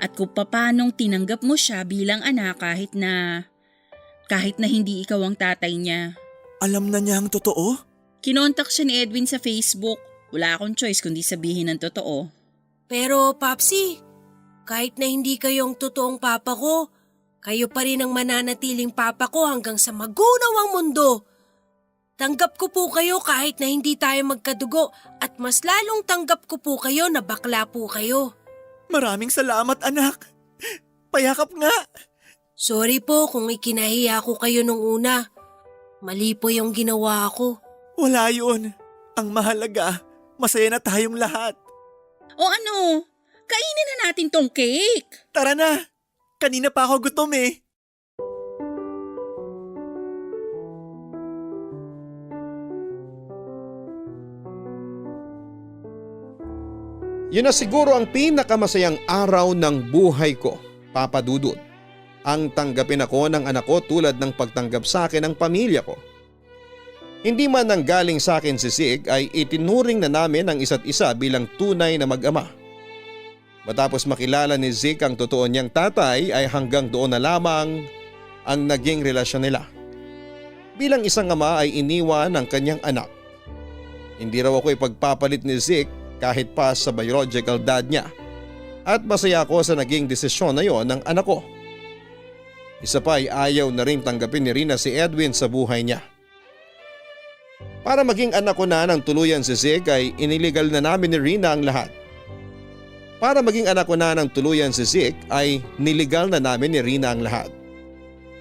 At kung paanong tinanggap mo siya bilang anak kahit na hindi ikaw ang tatay niya. Alam na niya ang totoo? Kinontak siya ni Edwin sa Facebook. Wala akong choice kundi sabihin ang totoo. Pero, Popsi, kahit na hindi kayong totoong papa ko, kayo pa rin ang mananatiling papa ko hanggang sa magunaw ang mundo. Tanggap ko po kayo kahit na hindi tayo magkadugo at mas lalong tanggap ko po kayo na bakla po kayo. Maraming salamat, anak. Payakap nga. Sorry po kung ikinahiya ko kayo nung una. Mali po yung ginawa ko. Wala yun. Ang mahalaga, masaya na tayong lahat. O ano? Kainin na natin tong cake. Tara na. Kanina pa ako gutom eh. Yun na siguro ang pinakamasayang araw ng buhay ko, Papa Dudut. Ang tanggapin ako ng anak ko tulad ng pagtanggap sa akin ng pamilya ko. Hindi man nang galing sa akin si Zeke ay itinuring na namin ang isa't isa bilang tunay na mag-ama. Matapos makilala ni Zeke ang totoo niyang tatay ay hanggang doon na lamang ang naging relasyon nila. Bilang isang ama ay iniwan ang kanyang anak. Hindi raw ako ipagpapalit ni Zeke kahit pa sa biological dad niya at masaya ako sa naging desisyon na yon ng anak ko. Isa pa ay ayaw na rin tanggapin ni Rina si Edwin sa buhay niya. Para maging anak ko na ng tuluyan si Zeke ay iniligal na namin ni Rina ang lahat. Para maging anak ko na ng tuluyan si Zeke ay niligal na namin ni Rina ang lahat.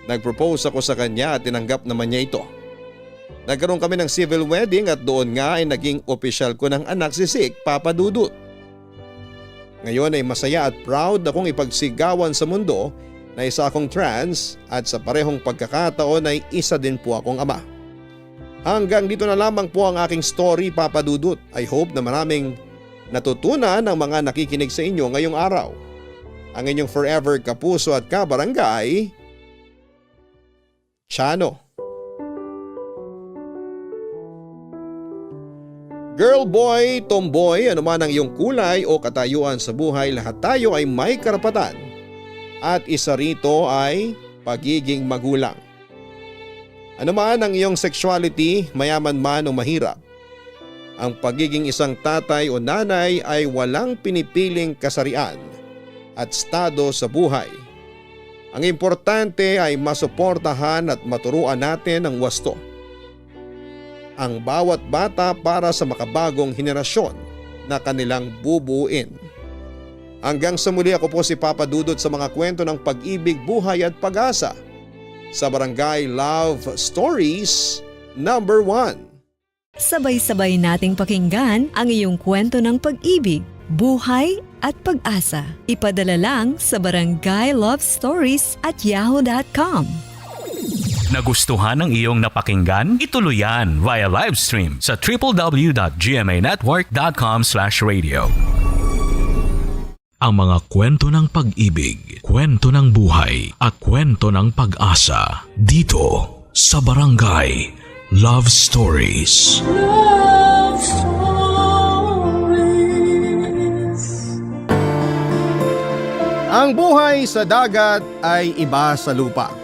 Nag-propose ako sa kanya at tinanggap naman niya ito. Nagkaroon kami ng civil wedding at doon nga ay naging opisyal ko ng anak si Zeke, Papa Dudut. Ngayon ay masaya at proud akong ipagsigawan sa mundo na isa akong trans at sa parehong pagkakataon ay isa din po akong ama. Hanggang dito na lamang po ang aking story, Papa Dudut. I hope na maraming natutunan ang mga nakikinig sa inyo ngayong araw. Ang inyong forever kapuso at kabarangay, Chano. Girl, boy, tomboy, anuman ang iyong kulay o katayuan sa buhay, lahat tayo ay may karapatan. At isa rito ay pagiging magulang. Anuman ang iyong sexuality, mayaman man o mahirap, ang pagiging isang tatay o nanay ay walang pinipiling kasarian at estado sa buhay. Ang importante ay masuportahan at maturuan natin ang wasto ang bawat bata para sa makabagong henerasyon na kanilang bubuin. Hanggang sa muli, ako po si Papa Dudut sa mga kwento ng pag-ibig, buhay at pag-asa sa Barangay Love Stories number 1. Sabay-sabay nating pakinggan ang iyong kwento ng pag-ibig, buhay at pag-asa. Ipadala lang sa barangaylovestories@yahoo.com. Nagustuhan ng iyong napakinggan? Ituloy yan via live stream sa www.gmanetwork.com/radio. Ang mga kwento ng pag-ibig, kwento ng buhay at kwento ng pag-asa dito sa Barangay Love Stories. Love Stories. Ang buhay sa dagat ay iba sa lupa.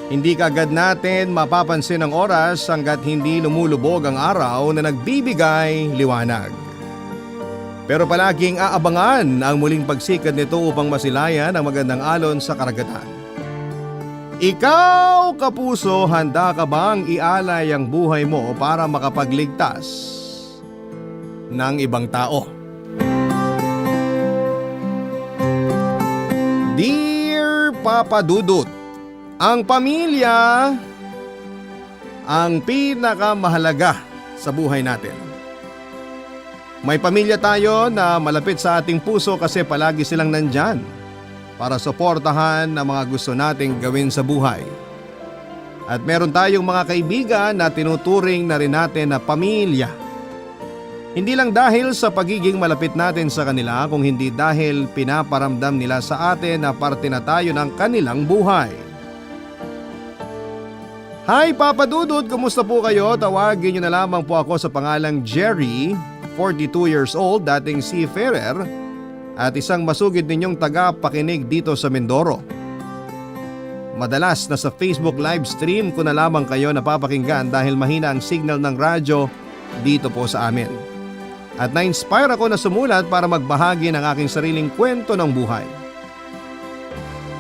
Hindi kagad natin mapapansin ang oras hanggat hindi lumulubog ang araw na nagbibigay liwanag. Pero palaging aabangan ang muling pagsikat nito upang masilayan ang magandang alon sa karagatan. Ikaw, kapuso, handa ka bang ialay ang buhay mo para makapagligtas ng ibang tao? Dear Papa Dudut, ang pamilya ang pinakamahalaga sa buhay natin. May pamilya tayo na malapit sa ating puso kasi palagi silang nandyan para suportahan ang mga gusto nating gawin sa buhay. At meron tayong mga kaibigan na tinuturing na rin natin na pamilya. Hindi lang dahil sa pagiging malapit natin sa kanila, kung hindi dahil pinaparamdam nila sa atin na parte na tayo ng kanilang buhay. Hi Papa Dudut, kumusta po kayo? Tawagin niyo na lamang po ako sa pangalang Jerry, 42 years old, dating seafarer at isang masugid ninyong taga-pakinig dito sa Mindoro. Madalas na sa Facebook live stream ko na lamang kayo napapakinggan dahil mahina ang signal ng radyo dito po sa amin. At na-inspire ako na sumulat para magbahagi ng aking sariling kwento ng buhay.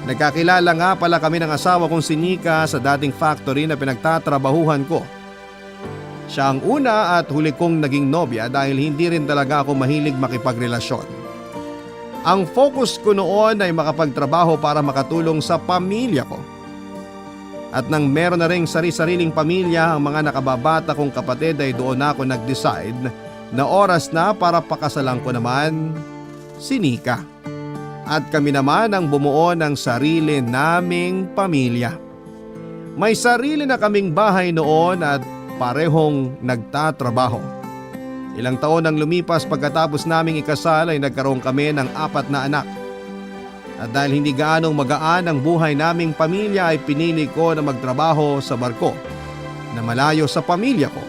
Nagkakilala nga pala kami ng asawa kong si Nika sa dating factory na pinagtatrabahuhan ko. Siya ang una at huli kong naging nobya dahil hindi rin talaga ako mahilig makipagrelasyon. Ang focus ko noon ay makapagtrabaho para makatulong sa pamilya ko. At nang meron na ring sari-sariling pamilya ang mga nakababata kong kapatid ay doon ako nag-decide na oras na para pakasalan ko naman si Nika. At kami naman ang bumuo ng sarili naming pamilya. May sarili na kaming bahay noon at parehong nagtatrabaho. Ilang taon ang lumipas pagkatapos naming ikasal ay nagkaroon kami ng 4 na anak. At dahil hindi gaanong magaan ang buhay naming pamilya ay pinili ko na magtrabaho sa barko na malayo sa pamilya ko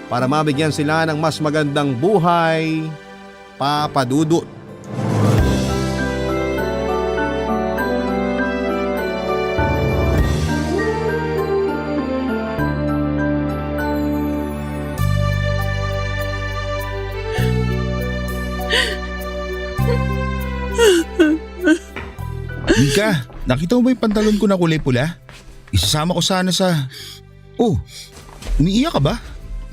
para mabigyan sila ng mas magandang buhay, Papa Dudut. Mika, nakita mo ba yung pantalon ko na kulay pula? Isasama ko sana sa... Oh, umiiyak ka ba?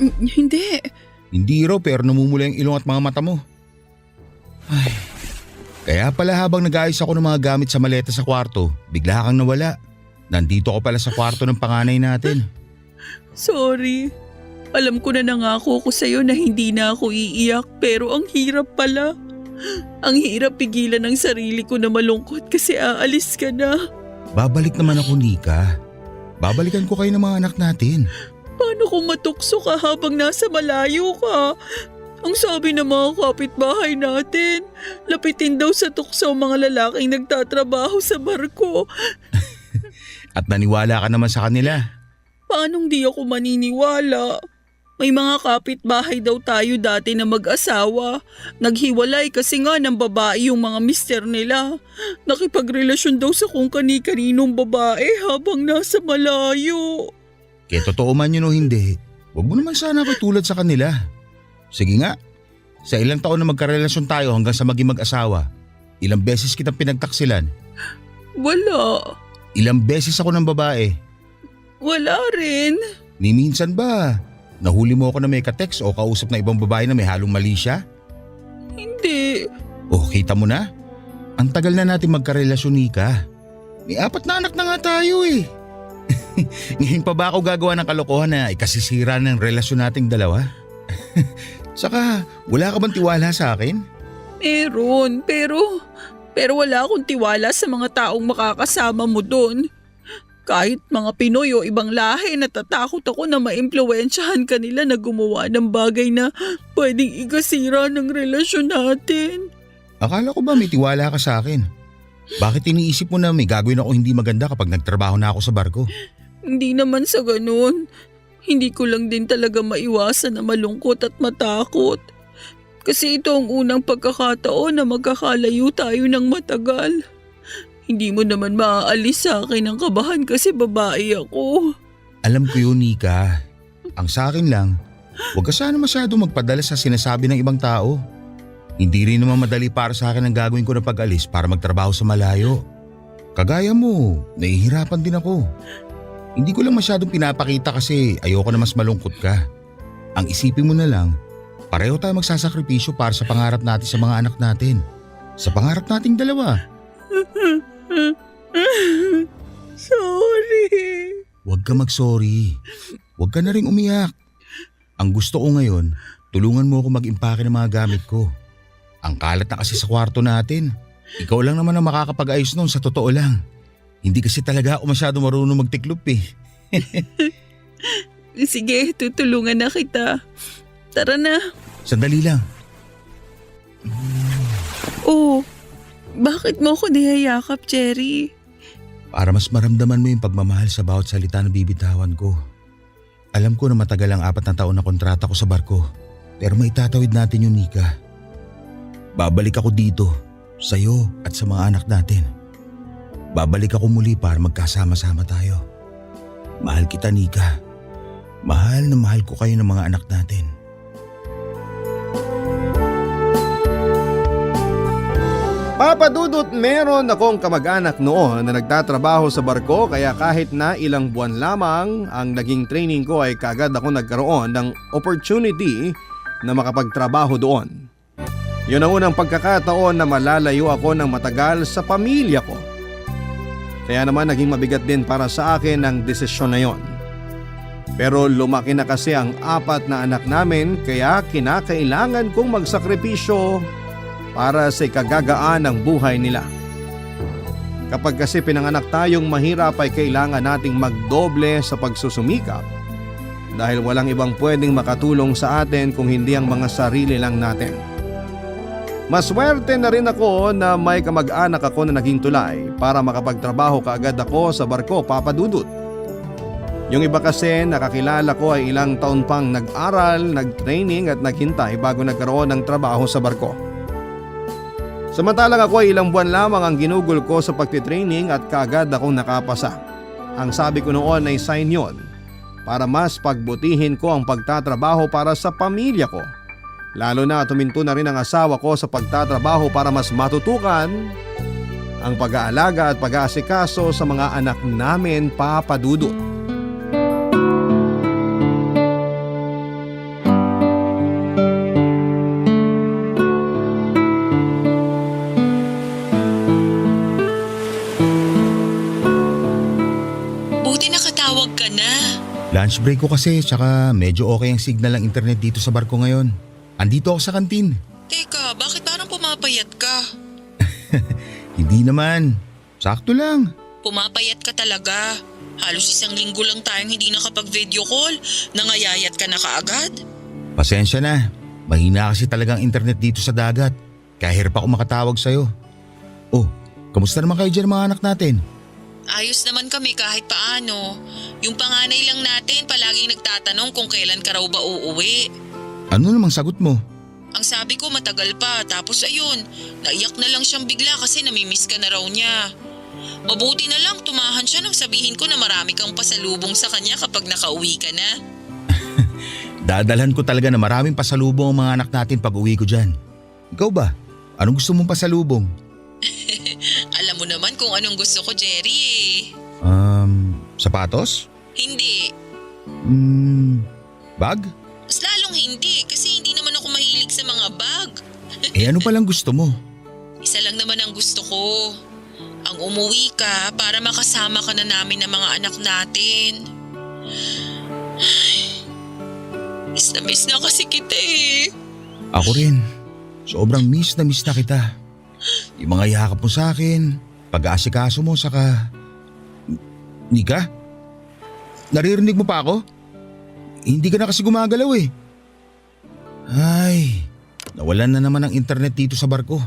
Hindi. Hindi raw pero namumula yung ilong at mga mata mo. Ay, kaya pala habang nag-ayos ako ng mga gamit sa maleta sa kwarto, bigla kang nawala. Nandito ko pala sa kwarto ng panganay natin. Sorry. Alam ko na nangako ko sa'yo na hindi na ako iiyak pero ang hirap pala. Ang hirap pigilan ng sarili ko na malungkot kasi aalis ka na. Babalik naman ako, Nika. Babalikan ko kayo ng mga anak natin. Paano kung matukso ka habang nasa malayo ka? Ang sabi ng mga kapitbahay natin, lapitin daw sa tukso mga lalaking nagtatrabaho sa barko. At naniwala ka naman sa kanila. Paanong di ako maniniwala? May mga kapitbahay daw tayo dati na mag-asawa. Naghiwalay kasi nga ng babae yung mga mister nila. Nakipagrelasyon daw sa kung kani-kaninong babae habang nasa malayo. Kaya totoo man yun o hindi, huwag mo naman sana katulad sa kanila. Sige nga, sa ilang taon na magkarelasyon tayo hanggang sa maging mag-asawa, ilang beses kitang pinagtaksilan? Wala. Ilang beses ako ng babae? Wala rin. Ni minsan ba, nahuli mo ako na may ka-text o kausap na ibang babae na may halong mali siya? Hindi. Oh, kita mo na? Ang tagal na natin magkarelasyon, Nika. May 4 na anak na nga tayo eh. Ngayon pa ba ako gagawa ng kalokohan na ikasisira ng relasyon nating dalawa? Saka, wala ka bang tiwala sa akin? Meron, pero wala akong tiwala sa mga taong makakasama mo doon. Kahit mga Pinoy o ibang lahi, natatakot ako na maimpluwensyahan kanila na gumawa ng bagay na pwedeng ikasira ng relasyon natin. Akala ko ba may tiwala ka sa akin? Bakit iniisip mo na may gagawin ako hindi maganda kapag nagtrabaho na ako sa barko? Hindi naman sa ganun. Hindi ko lang din talaga maiwasan na malungkot at matakot. Kasi ito ang unang pagkakataon na magkakalayo tayo ng matagal. Hindi mo naman maaalis sa akin ang kabahan kasi babae ako. Alam ko yun, Nika. Ang sa akin lang, huwag ka sana masyado magpadala sa sinasabi ng ibang tao. Hindi rin naman madali para sa akin ang gagawin ko na pag-alis para magtrabaho sa malayo. Kagaya mo, nahihirapan din ako. Hindi ko lang masyadong pinapakita kasi ayoko na mas malungkot ka. Ang isipin mo na lang, pareho tayo magsasakripisyo para sa pangarap natin sa mga anak natin. Sa pangarap nating dalawa. Sorry. Huwag ka mag-sorry. Huwag ka na rin umiyak. Ang gusto ko ngayon, tulungan mo ako mag-impake ng mga gamit ko. Ang kalat na kasi sa kwarto natin. Ikaw lang naman ang makakapag-ayos nun sa totoo lang. Hindi kasi talaga ako masyado marunong magtiklop eh. Sige, tutulungan na kita. Tara na. Sandali lang. Oh, bakit mo ako niyayakap, Cherry? Para mas maramdaman mo yung pagmamahal sa bawat salita na bibitawan ko. Alam ko na matagal ang 4 na taon na kontrata ko sa barko. Pero maitatawid natin yun, Nika. Babalik ako dito, sa'yo at sa mga anak natin. Babalik ako muli para magkasama-sama tayo. Mahal kita, Nika. Mahal na mahal ko kayo ng mga anak natin. Papa Dudut, meron akong kamag-anak noon na nagtatrabaho sa barko kaya kahit na ilang buwan lamang ang naging training ko ay kagad ako nagkaroon ng opportunity na makapagtrabaho doon. Yun ang unang pagkakataon na malalayo ako ng matagal sa pamilya ko. Kaya naman naging mabigat din para sa akin ang desisyon na yon. Pero lumaki na kasi ang 4 na anak namin kaya kinakailangan kong magsakripisyo para sa ikagagaan ng buhay nila. Kapag kasi pinanganak tayong mahirap ay kailangan nating magdoble sa pagsusumikap dahil walang ibang pwedeng makatulong sa atin kung hindi ang mga sarili lang natin. Maswerte na rin ako na may kamag-anak ako na naging tulay para makapagtrabaho kaagad ako sa barko, Papa Dudut. Yung iba kasi nakakilala ko ay ilang taon pang nag-aral, nag-training at naghintay bago nagkaroon ng trabaho sa barko. Samantalang ako ay ilang buwan lamang ang ginugol ko sa pagtitraining at kaagad akong nakapasa. Ang sabi ko noon ay sign yon para mas pagbutihin ko ang pagtatrabaho para sa pamilya ko. Lalo na tuminto na rin ang asawa ko sa pagtatrabaho para mas matutukan ang pag-aalaga at pag-aasikaso sa mga anak namin, Papa Dudut. Buti nakatawag ka na. Lunch break ko kasi tsaka medyo okay ang signal ng internet dito sa barko ngayon. Andito ako sa kantin. Teka, bakit parang pumapayat ka? Hindi naman. Sakto lang. Pumapayat ka talaga. Halos 1 linggo lang tayong hindi nakapag-video call. Nangayayat ka na kaagad. Pasensya na. Mahina kasi talagang internet dito sa dagat. Kaya hirap ako makatawag sa'yo. Oh, kamusta naman kayo dyan mga anak natin? Ayos naman kami kahit paano. Yung panganay lang natin palaging nagtatanong kung kailan ka raw ba uuwi. Ano namang sagot mo? Ang sabi ko matagal pa, tapos ayun, naiyak na lang siyang bigla kasi namimiss ka na raw niya. Mabuti na lang tumahan siya nang sabihin ko na marami kang pasalubong sa kanya kapag nakauwi ka na. Dadalhan ko talaga na maraming pasalubong ang mga anak natin pag uwi ko dyan. Ikaw ba? Anong gusto mong pasalubong? Alam mo naman kung anong gusto ko, Jerry eh. Sapatos? Hindi. Bag? Mas lalong hindi kasi hindi naman ako mahilig sa mga bag. Ano palang gusto mo? Isa lang naman ang gusto ko. Ang umuwi ka para makasama ka na namin ng mga anak natin. Miss na kasi kita eh. Ako rin. Sobrang miss na kita. Yung mga yakap mo sa akin, pag-aasikaso mo, saka… Nika? Naririnig mo pa ako? Hindi ka na kasi gumagalaw eh. Ay, nawalan na naman ang internet dito sa barko.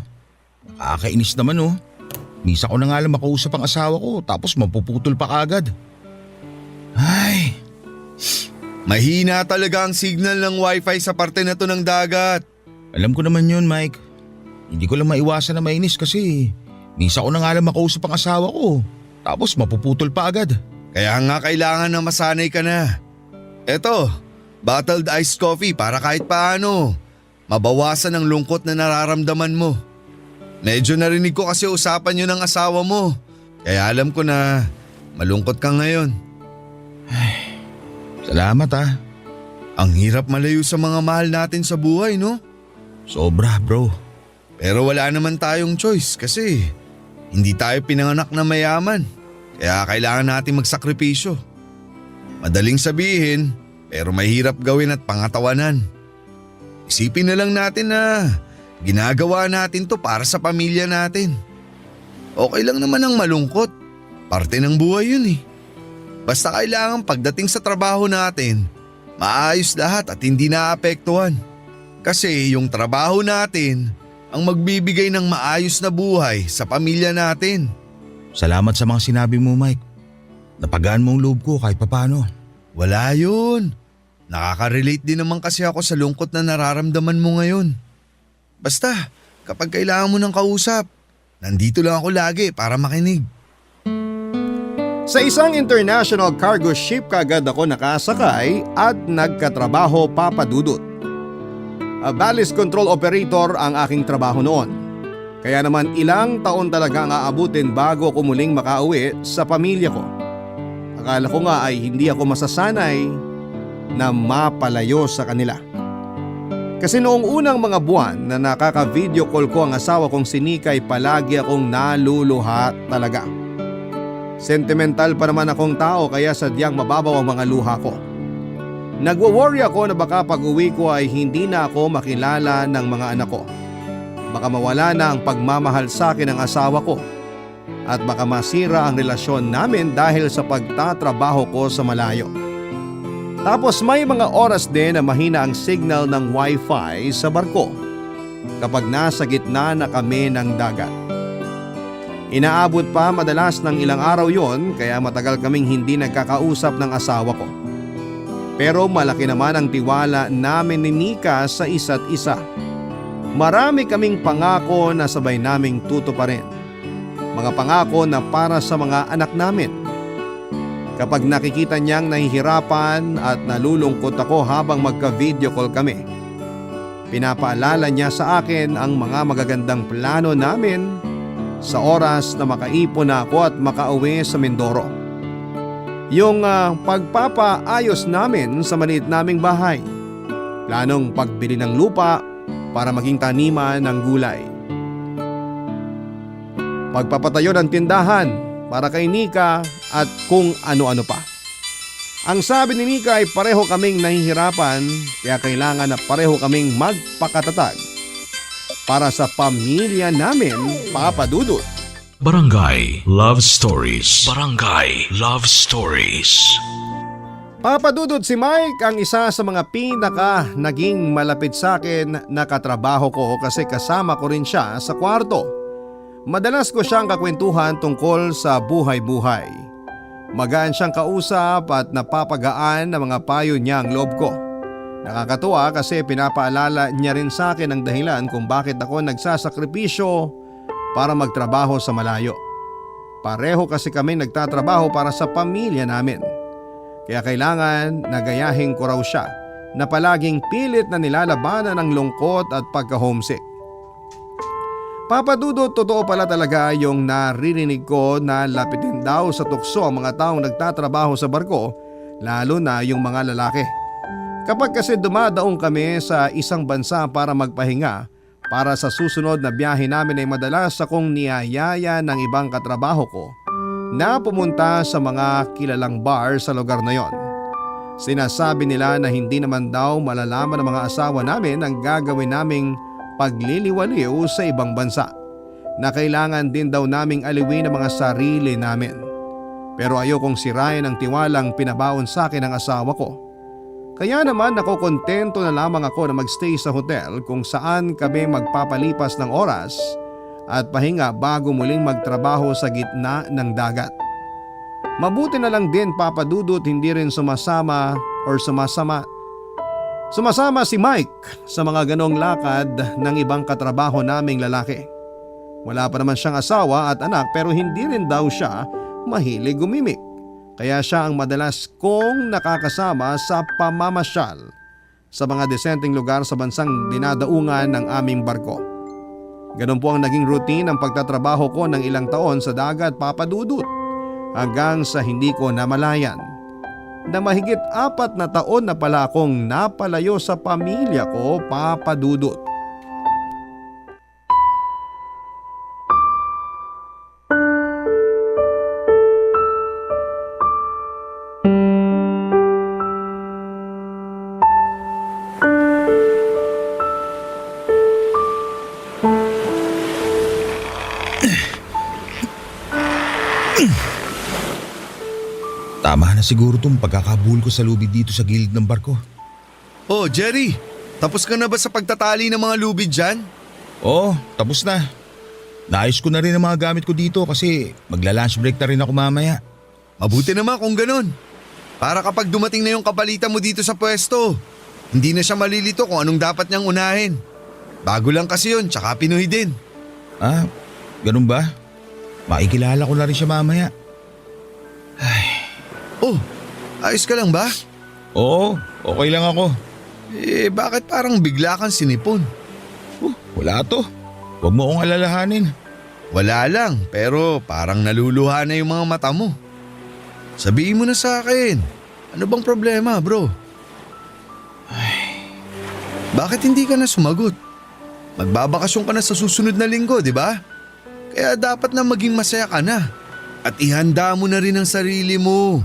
Nakakainis naman oh. Misa ko na nga lang makausap ang asawa ko tapos mapuputol pa kagad. Ay. Mahina talaga ang signal ng wifi sa parte na to ng dagat. Alam ko naman yun, Mike. Hindi ko lang maiwasan na mainis kasi misa ko na nga lang makausap ang asawa ko tapos mapuputol pa agad. Kaya nga kailangan na masanay ka na. Eto, bottled iced coffee para kahit paano mabawasan ang lungkot na nararamdaman mo. Medyo narinig ko kasi usapan yun ng asawa mo. Kaya alam ko na malungkot ka ngayon. Ay, salamat ah. Ang hirap malayo sa mga mahal natin sa buhay, no? Sobra, bro. Pero wala naman tayong choice kasi hindi tayo pinanganak na mayaman. Kaya kailangan natin magsakripisyo. Madaling sabihin, pero mahirap gawin at pangatawanan. Isipin na lang natin na ginagawa natin to para sa pamilya natin. Okay lang naman ang malungkot. Parte ng buhay yun eh. Basta kailangan pagdating sa trabaho natin, maayos lahat at hindi naapektuhan. Kasi yung trabaho natin ang magbibigay ng maayos na buhay sa pamilya natin. Salamat sa mga sinabi mo, Mike. Napagaan mo ang loob ko kahit papano. Wala yun. Nakaka-relate din naman kasi ako sa lungkot na nararamdaman mo ngayon. Basta, kapag kailangan mo ng kausap, nandito lang ako lagi para makinig. Sa isang international cargo ship kaagad ako nakasakay at nagkatrabaho papadudot. Ballast control operator ang aking trabaho noon. Kaya naman ilang taon talaga ang aabutin bago ako muling makauwi sa pamilya ko. Akala ko nga ay hindi ako masasanay na mapalayo sa kanila. Kasi noong unang mga buwan na nakaka-video call ko ang asawa kong si Nika ay palagi akong naluluha talaga. Sentimental pa naman akong tao kaya sadyang mababaw ang mga luha ko. Nagwo-worry ako na baka pag-uwi ko ay hindi na ako makilala ng mga anak ko. Baka mawala na ang pagmamahal sa akin ng asawa ko. At baka masira ang relasyon namin dahil sa pagtatrabaho ko sa malayo. Tapos may mga oras din na mahina ang signal ng wifi sa barko kapag nasa gitna na kami ng dagat. Inaabot pa madalas ng ilang araw yon kaya matagal kaming hindi nagkakausap ng asawa ko. Pero malaki naman ang tiwala namin ni Nika sa isa't isa. Marami kaming pangako na sabay naming tutuparin. Mga pangako na para sa mga anak namin. Kapag nakikita niyang nahihirapan at nalulungkot ako habang magka-video call kami, pinapaalala niya sa akin ang mga magagandang plano namin sa oras na makaipon na ako at makauwi sa Mindoro. Yung pagpapaayos namin sa maliit naming bahay. Planong pagbili ng lupa para maging taniman ng gulay. Pagpapatayo ng tindahan para kay Nika at kung ano-ano pa. Ang sabi ni Nika ay pareho kaming nahihirapan kaya kailangan na pareho kaming magpakatatag para sa pamilya namin, Papa Dudut. Barangay Love Stories. Barangay Love Stories. Papa Dudut, si Mike ang isa sa mga naging malapit sa akin na katrabaho ko kasi kasama ko rin siya sa kwarto. Madalas ko siyang kakwentuhan tungkol sa buhay-buhay. Magaan siyang kausap at napapagaan ng mga payo niya ang loob ko. Nakakatuwa kasi pinapaalala niya rin sa akin ang dahilan kung bakit ako nagsasakripisyo para magtrabaho sa malayo. Pareho kasi kami nagtatrabaho para sa pamilya namin. Kaya kailangan nagayahin ko raw siya na palaging pilit na nilalabanan ang lungkot at pagka-homesick. Papa Dudut, totoo pala talaga yung naririnig ko na lapitin daw sa tukso ang mga taong nagtatrabaho sa barko, lalo na yung mga lalaki. Kapag kasi dumadaong kami sa isang bansa para magpahinga, para sa susunod na biyahe namin ay madalas akong niyayaya ng ibang katrabaho ko na pumunta sa mga kilalang bar sa lugar na yon. Sinasabi nila na hindi naman daw malalaman ng mga asawa namin ang gagawin naming pagliliwaliw sa ibang bansa, na kailangan din daw naming aliwin ang mga sarili namin. Pero ayokong sirain ang tiwalang pinabaon sa akin ng asawa ko. Kaya naman nakokontento na lamang ako na magstay sa hotel kung saan kami magpapalipas ng oras at pahinga bago muling magtrabaho sa gitna ng dagat. Mabuti na lang din, Papa Dudut, hindi rin sumasama si Mike sa mga ganong lakad ng ibang katrabaho naming lalaki. Wala pa naman siyang asawa at anak pero hindi rin daw siya mahilig gumimik. Kaya siya ang madalas kong nakakasama sa pamamasyal sa mga desenteng lugar sa bansang dinadaungan ng aming barko. Ganun po ang naging routine ng pagtatrabaho ko ng ilang taon sa dagat, Papa Dudut, hanggang sa hindi ko namalayan na mahigit 4 na taon na pala akong napalayo sa pamilya ko, Papa Dudut. Tama na siguro tong pagkakabuhol ko sa lubid dito sa gilid ng barko. Oh, Jerry, tapos ka na ba sa pagtatali ng mga lubid dyan? Oo, tapos na. Naayos ko na rin ang mga gamit ko dito kasi magla-lunch break na rin ako mamaya. Mabuti naman kung ganun. Para kapag dumating na yung kapalitan mo dito sa pwesto, hindi na siya malilito kung anong dapat niyang unahin. Bago lang kasi yun, tsaka Pinoy din. Ah, ganun ba? Makikilala ko na rin siya mamaya. Oh, ayos ka lang ba? Oo, okay lang ako. Bakit parang bigla kang sinipon? Wala to. Huwag mo akong alalahanin. Wala lang, pero parang naluluha na yung mga mata mo. Sabihin mo na sa akin, ano bang problema, bro? Bakit hindi ka na sumagot? Magbabakasyon ka na sa susunod na linggo, di ba? Kaya dapat na maging masaya ka na. At ihanda mo na rin ang sarili mo.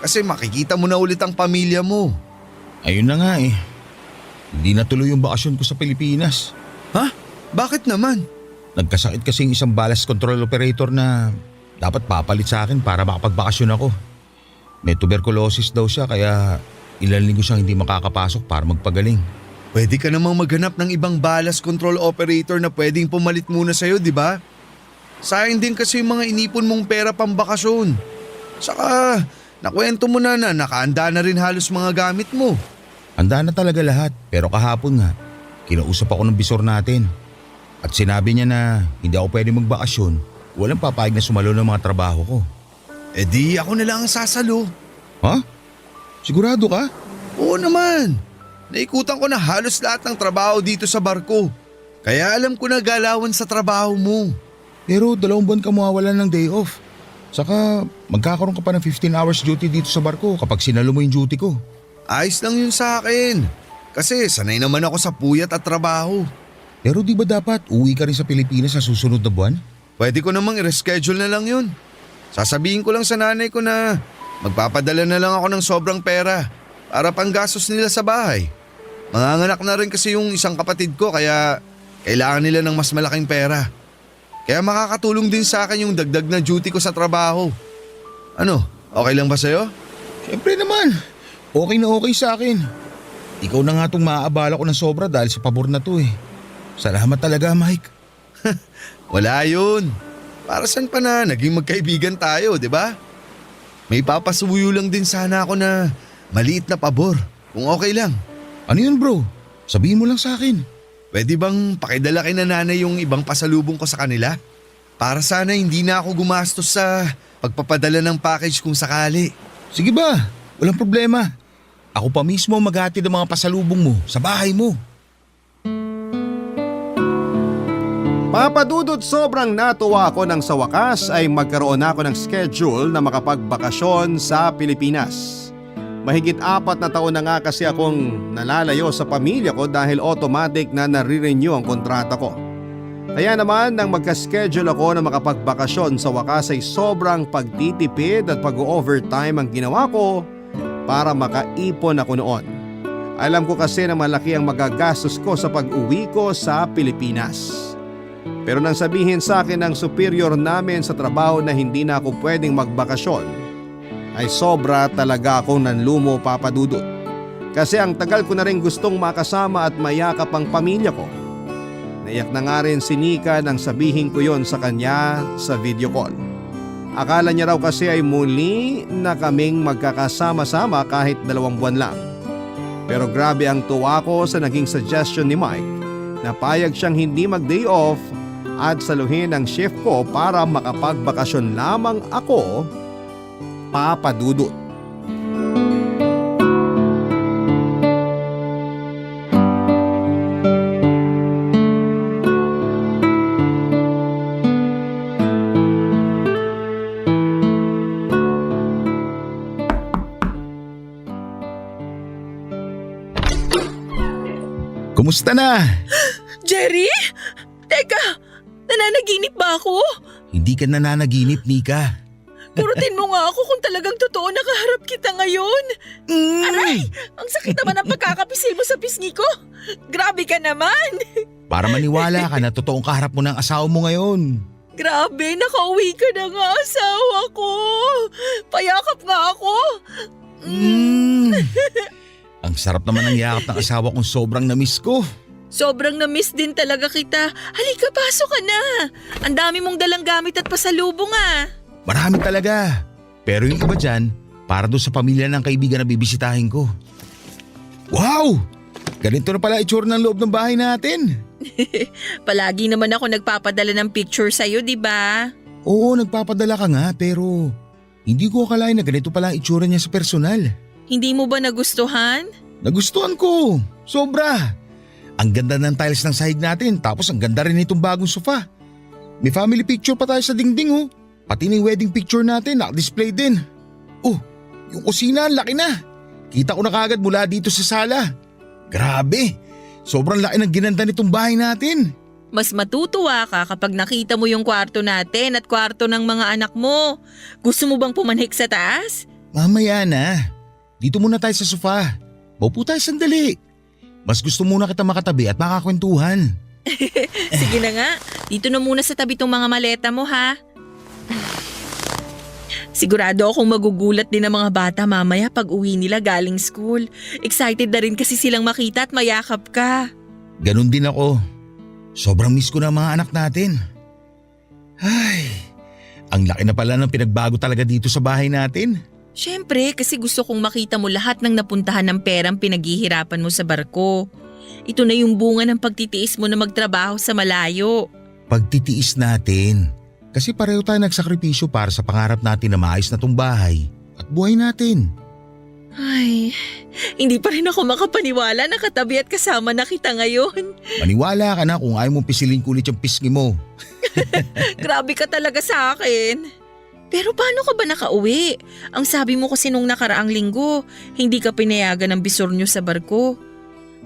Kasi makikita mo na ulit ang pamilya mo. Ayun na nga eh. Hindi natuloy yung bakasyon ko sa Pilipinas. Ha? Bakit naman? Nagkasakit kasing isang ballast control operator na dapat papalit sa akin para makapagbakasyon ako. May tuberculosis daw siya kaya ilang linggo siyang hindi makakapasok para magpagaling. Pwede ka namang maghanap ng ibang ballast control operator na pwedeng pumalit muna sa'yo, di ba? Sayang din kasi yung mga inipon mong pera pambakasyon. Saka, nakwento mo na nakaanda na rin halos mga gamit mo. Handa na talaga lahat pero kahapon nga, kinausap ako ng bisor natin. At sinabi niya na hindi ako pwede magbakasyon, walang papayag na sumalo ng mga trabaho ko. Di ako na lang ang sasalo. Ha? Sigurado ka? Oo naman. Naikutan ko na halos lahat ng trabaho dito sa barko. Kaya alam ko na galawan sa trabaho mo. Pero 2 buwan ka mawawalan ng day off. Saka magkakaroon ka pa ng 15 hours duty dito sa barko kapag sinalo mo yung duty ko. Ayos lang yun sa akin. Kasi sanay naman ako sa puyat at trabaho. Pero di ba dapat uwi ka rin sa Pilipinas sa susunod na buwan? Pwede ko namang i-reschedule na lang yun. Sasabihin ko lang sa nanay ko na magpapadala na lang ako ng sobrang pera para panggastos nila sa bahay. Manganganak na rin kasi yung isang kapatid ko kaya kailangan nila ng mas malaking pera. Kaya makakatulong din sa akin yung dagdag na duty ko sa trabaho. Ano, okay lang ba sa'yo? Siyempre naman, okay na okay sa akin. Ikaw na nga itong maaabala ko ng sobra dahil sa pabor na to eh. Salamat talaga, Mike. Wala yun. Para saan pa na naging magkaibigan tayo, di ba? May papasuyo lang din sana ako na maliit na pabor, kung okay lang. Ano yun bro? Sabihin mo lang sa akin. Pwede bang pakidala kay nanay yung ibang pasalubong ko sa kanila? Para sana hindi na ako gumastos sa pagpapadala ng package kung sakali. Sige ba? Walang problema. Ako pa mismo maghatid ng mga pasalubong mo sa bahay mo. Papadudot, sobrang natuwa ako nang sa wakas ay magkaroon ako ng schedule na makapagbakasyon sa Pilipinas. Mahigit 4 na taon na nga kasi akong nalalayo sa pamilya ko dahil automatic na nare-renew ang kontrata ko. Kaya naman nang magka-schedule ako na makapagbakasyon sa wakas ay sobrang pagtitipid at pag-overtime ang ginawa ko para makaipon ako noon. Alam ko kasi na malaki ang magagastos ko sa pag-uwi ko sa Pilipinas. Pero nang sabihin sa akin ng superior namin sa trabaho na hindi na ako pwedeng magbakasyon, ay sobra talaga akong nanlumo, Papadudot. Kasi ang tagal ko na rin gustong makasama at mayakap ang pamilya ko. Naiyak na nga rin si Nika nang sabihin ko yon sa kanya sa video call. Akala niya raw kasi ay muli na kaming magkakasama-sama kahit 2 buwan lang. Pero grabe ang tuwa ko sa naging suggestion ni Mike na payag siyang hindi mag-day off at saluhin ang shift ko para makapagbakasyon lamang ako, Papadudot. Kumusta na? Jerry? Teka, nananaginip ba ako? Hindi ka nananaginip, Nika. Purutin mo nga ako kung talagang totoo nakaharap kita ngayon. Aray! Ang sakit naman ang pagkakapisil mo sa pisngi ko. Grabe ka naman. Para maniwala ka na totoong kaharap mo ng asawa mo ngayon. Grabe, nakauwi ka na nga asawa ko. Payakap nga ako. Ang sarap naman ng yakap ng asawa kong sobrang na-miss ko. Sobrang na-miss din talaga kita. Halika, pasok ka na. Ang dami mong dalang gamit at pasalubong ah. Marami talaga. Pero yung iba dyan, para doon sa pamilya ng kaibigan na bibisitahin ko. Wow! Ganito na pala itsura ng loob ng bahay natin. Palagi naman ako nagpapadala ng picture sa'yo, di ba? Oo, nagpapadala ka nga pero hindi ko akalain na ganito pala ang itsura niya sa personal. Hindi mo ba nagustuhan? Nagustuhan ko. Sobra. Ang ganda ng tiles ng sahig natin tapos ang ganda rin itong bagong sofa. May family picture pa tayo sa dingding oh. Pati na yung wedding picture natin naka-display din. Oh, yung kusina ang laki na. Kita ko na kagad mula dito sa sala. Grabe, sobrang laki ng ginanda nitong bahay natin. Mas matutuwa ka kapag nakita mo yung kwarto natin at kwarto ng mga anak mo. Gusto mo bang pumanhik sa taas? Mamaya na. Dito muna tayo sa sofa. Maupo tayo sandali. Mas gusto muna kita makatabi at makakwentuhan. Sige na nga, dito na muna sa tabi tong mga maleta mo ha. Sigurado akong magugulat din ang mga bata mamaya pag uwi nila galing school. Excited na rin kasi silang makita at mayakap ka. Ganon din ako. Sobrang miss ko na ang mga anak natin. Ay, ang laki na pala ng pinagbago talaga dito sa bahay natin. Siyempre, kasi gusto kong makita mo lahat ng napuntahan ng perang pinaghihirapan mo sa barko. Ito na yung bunga ng pagtitiis mo na magtrabaho sa malayo. Pagtitiis natin. Kasi pareho tayo nagsakripisyo para sa pangarap natin na maayos na tong bahay at buhay natin. Ay, hindi pa rin ako makapaniwala na katabi at kasama na kita ngayon. Maniwala ka na kung ayaw mong pisilin ko ulit yung pisngi mo. Grabe ka talaga sa akin. Pero paano ka ba nakauwi? Ang sabi mo kasi nung nakaraang linggo, hindi ka pinayagan ng bisor nyo sa barko.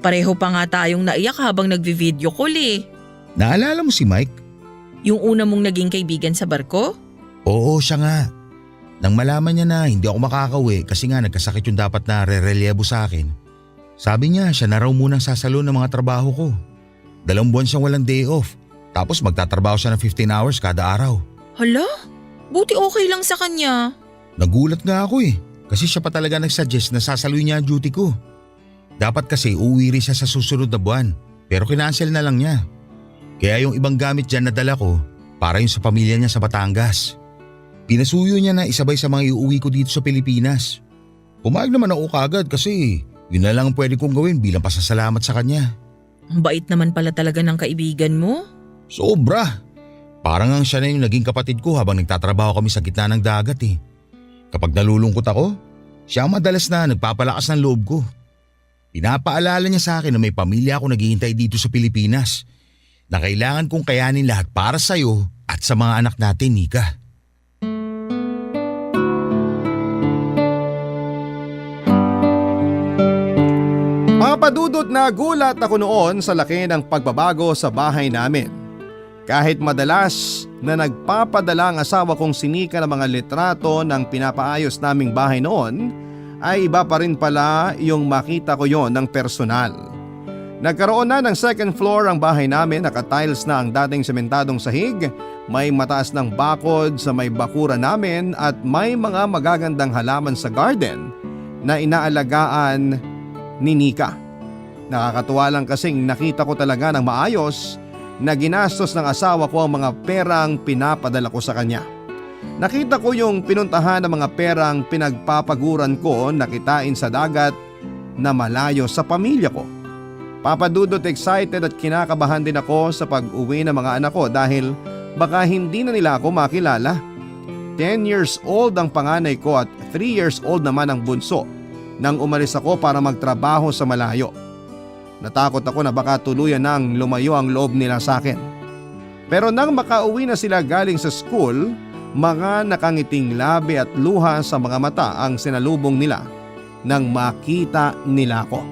Pareho pa nga tayong naiyak habang nagvi-video call eh. Naalala mo si Mike? Yung una mong naging kaibigan sa barko? Oo, siya nga. Nang malaman niya na hindi ako makakauwi kasi nga nagkasakit yung dapat na re-relyebo sa akin. Sabi niya siya na raw munang sasalo ng mga trabaho ko. 2 buwan siyang walang day off. Tapos magtatrabaho siya ng 15 hours kada araw. Hala, buti okay lang sa kanya. Nagulat nga ako kasi siya pa talaga nagsuggest na sasaluhin niya ang duty ko. Dapat kasi uuwi rin siya sa susunod na buwan pero kinansel na lang niya. Kaya yung ibang gamit dyan na dala ko para yung sa pamilya niya sa Batangas. Pinasuyo niya na isabay sa mga iuwi ko dito sa Pilipinas. Pumayag naman ako kagad kasi yun na lang ang pwede kong gawin bilang pasasalamat sa kanya. Ang bait naman pala talaga ng kaibigan mo. Sobra! Parang ang siya na yung naging kapatid ko habang nagtatrabaho kami sa gitna ng dagat Kapag nalulungkot ako, siya ang madalas na nagpapalakas ng loob ko. Pinapaalala niya sa akin na may pamilya ako naghihintay dito sa Pilipinas na kailangan kong kayanin lahat para sa'yo at sa mga anak natin, Nika. Papadudot na gulat ako noon sa laki ng pagbabago sa bahay namin. Kahit madalas na nagpapadala ang asawa kong sinika ng mga litrato ng pinapaayos naming bahay noon, ay iba pa rin pala yung makita ko yon ng personal. Nagkaroon na ng second floor ang bahay namin, naka-tiles na ang dating sementadong sahig, may mataas ng bakod sa may bakura namin at may mga magagandang halaman sa garden na inaalagaan ni Nika. Nakakatuwa lang kasing nakita ko talaga ng maayos na ginastos ng asawa ko ang mga perang pinapadala ko sa kanya. Nakita ko yung pinuntahan ng mga perang pinagpapaguran ko na kitain sa dagat na malayo sa pamilya ko. Papadudot excited at kinakabahan din ako sa pag-uwi ng mga anak ko dahil baka hindi na nila ako makilala. 10 years old ang panganay ko at 3 years old naman ang bunso nang umalis ako para magtrabaho sa malayo. Natakot ako na baka tuluyan nang lumayo ang loob nila sa akin. Pero nang makauwi na sila galing sa school, mga nakangiting labi at luha sa mga mata ang sinalubong nila nang makita nila ako.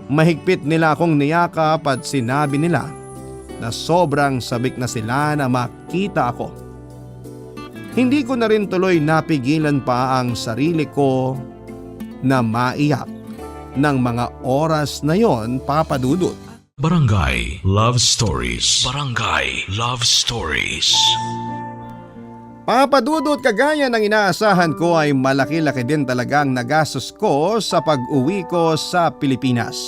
Mahigpit nila akong niyakap at sinabi nila na sobrang sabik na sila na makita ako. Hindi ko na rin tuloy napigilan pa ang sarili ko na maiyak ng mga oras na yon, Papadudot. Barangay Love Stories. Barangay Love Stories. Papadudot, kagaya ng inaasahan ko ay malaki-laki din talagang nagastos ko sa pag-uwi ko sa Pilipinas.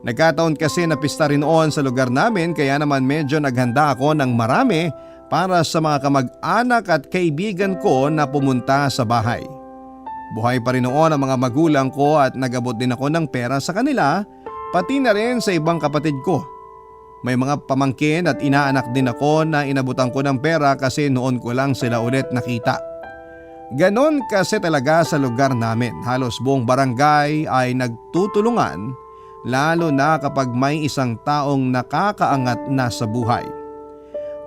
Nagkataon kasi na pista rin noon sa lugar namin kaya naman medyo naghanda ako ng marami para sa mga kamag-anak at kaibigan ko na pumunta sa bahay. Buhay pa rin noon ang mga magulang ko at nagabot din ako ng pera sa kanila, pati na rin sa ibang kapatid ko. May mga pamangkin at inaanak din ako na inabutan ko ng pera kasi noon ko lang sila ulit nakita. Ganon kasi talaga sa lugar namin. Halos buong barangay ay nagtutulungan, lalo na kapag may isang taong nakakaangat na sa buhay.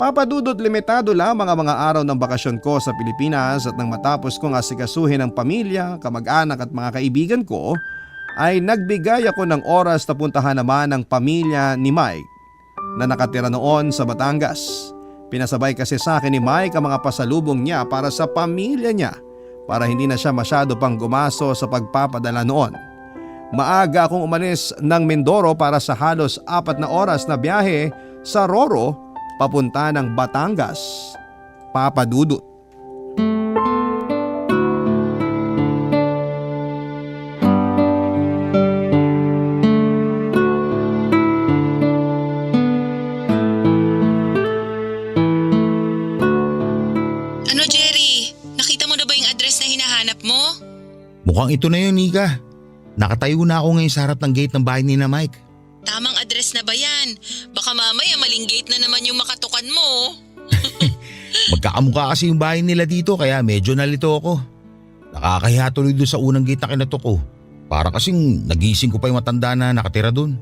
Papadudot, limitado lamang ang mga araw ng bakasyon ko sa Pilipinas at nang matapos kong asikasuhin ang pamilya, kamag-anak at mga kaibigan ko, ay nagbigay ako ng oras na puntahan naman ang pamilya ni Mike na nakatira noon sa Batangas. Pinasabay kasi sa akin ni Mike ang mga pasalubong niya para sa pamilya niya para hindi na siya masyado pang gumaso sa pagpapadala noon. Maaga akong umalis ng Mindoro para sa halos 4 na oras na biyahe sa Roro papunta ng Batangas, Papadudot. Ano, Jerry? Nakita mo na ba yung address na hinahanap mo? Mukhang ito na yun, Nika. Nakatayo na ako ngayon sa harap ng gate ng bahay ni na Mike. Tamang address na ba yan? Baka mamaya maling gate na naman yung makatukan mo. Magkakamukha kasi yung bahay nila dito kaya medyo nalito ako. Nakakahiya tuloy doon sa unang gate na kinatok ko. Para kasing nagising ko pa yung matanda na nakatira doon.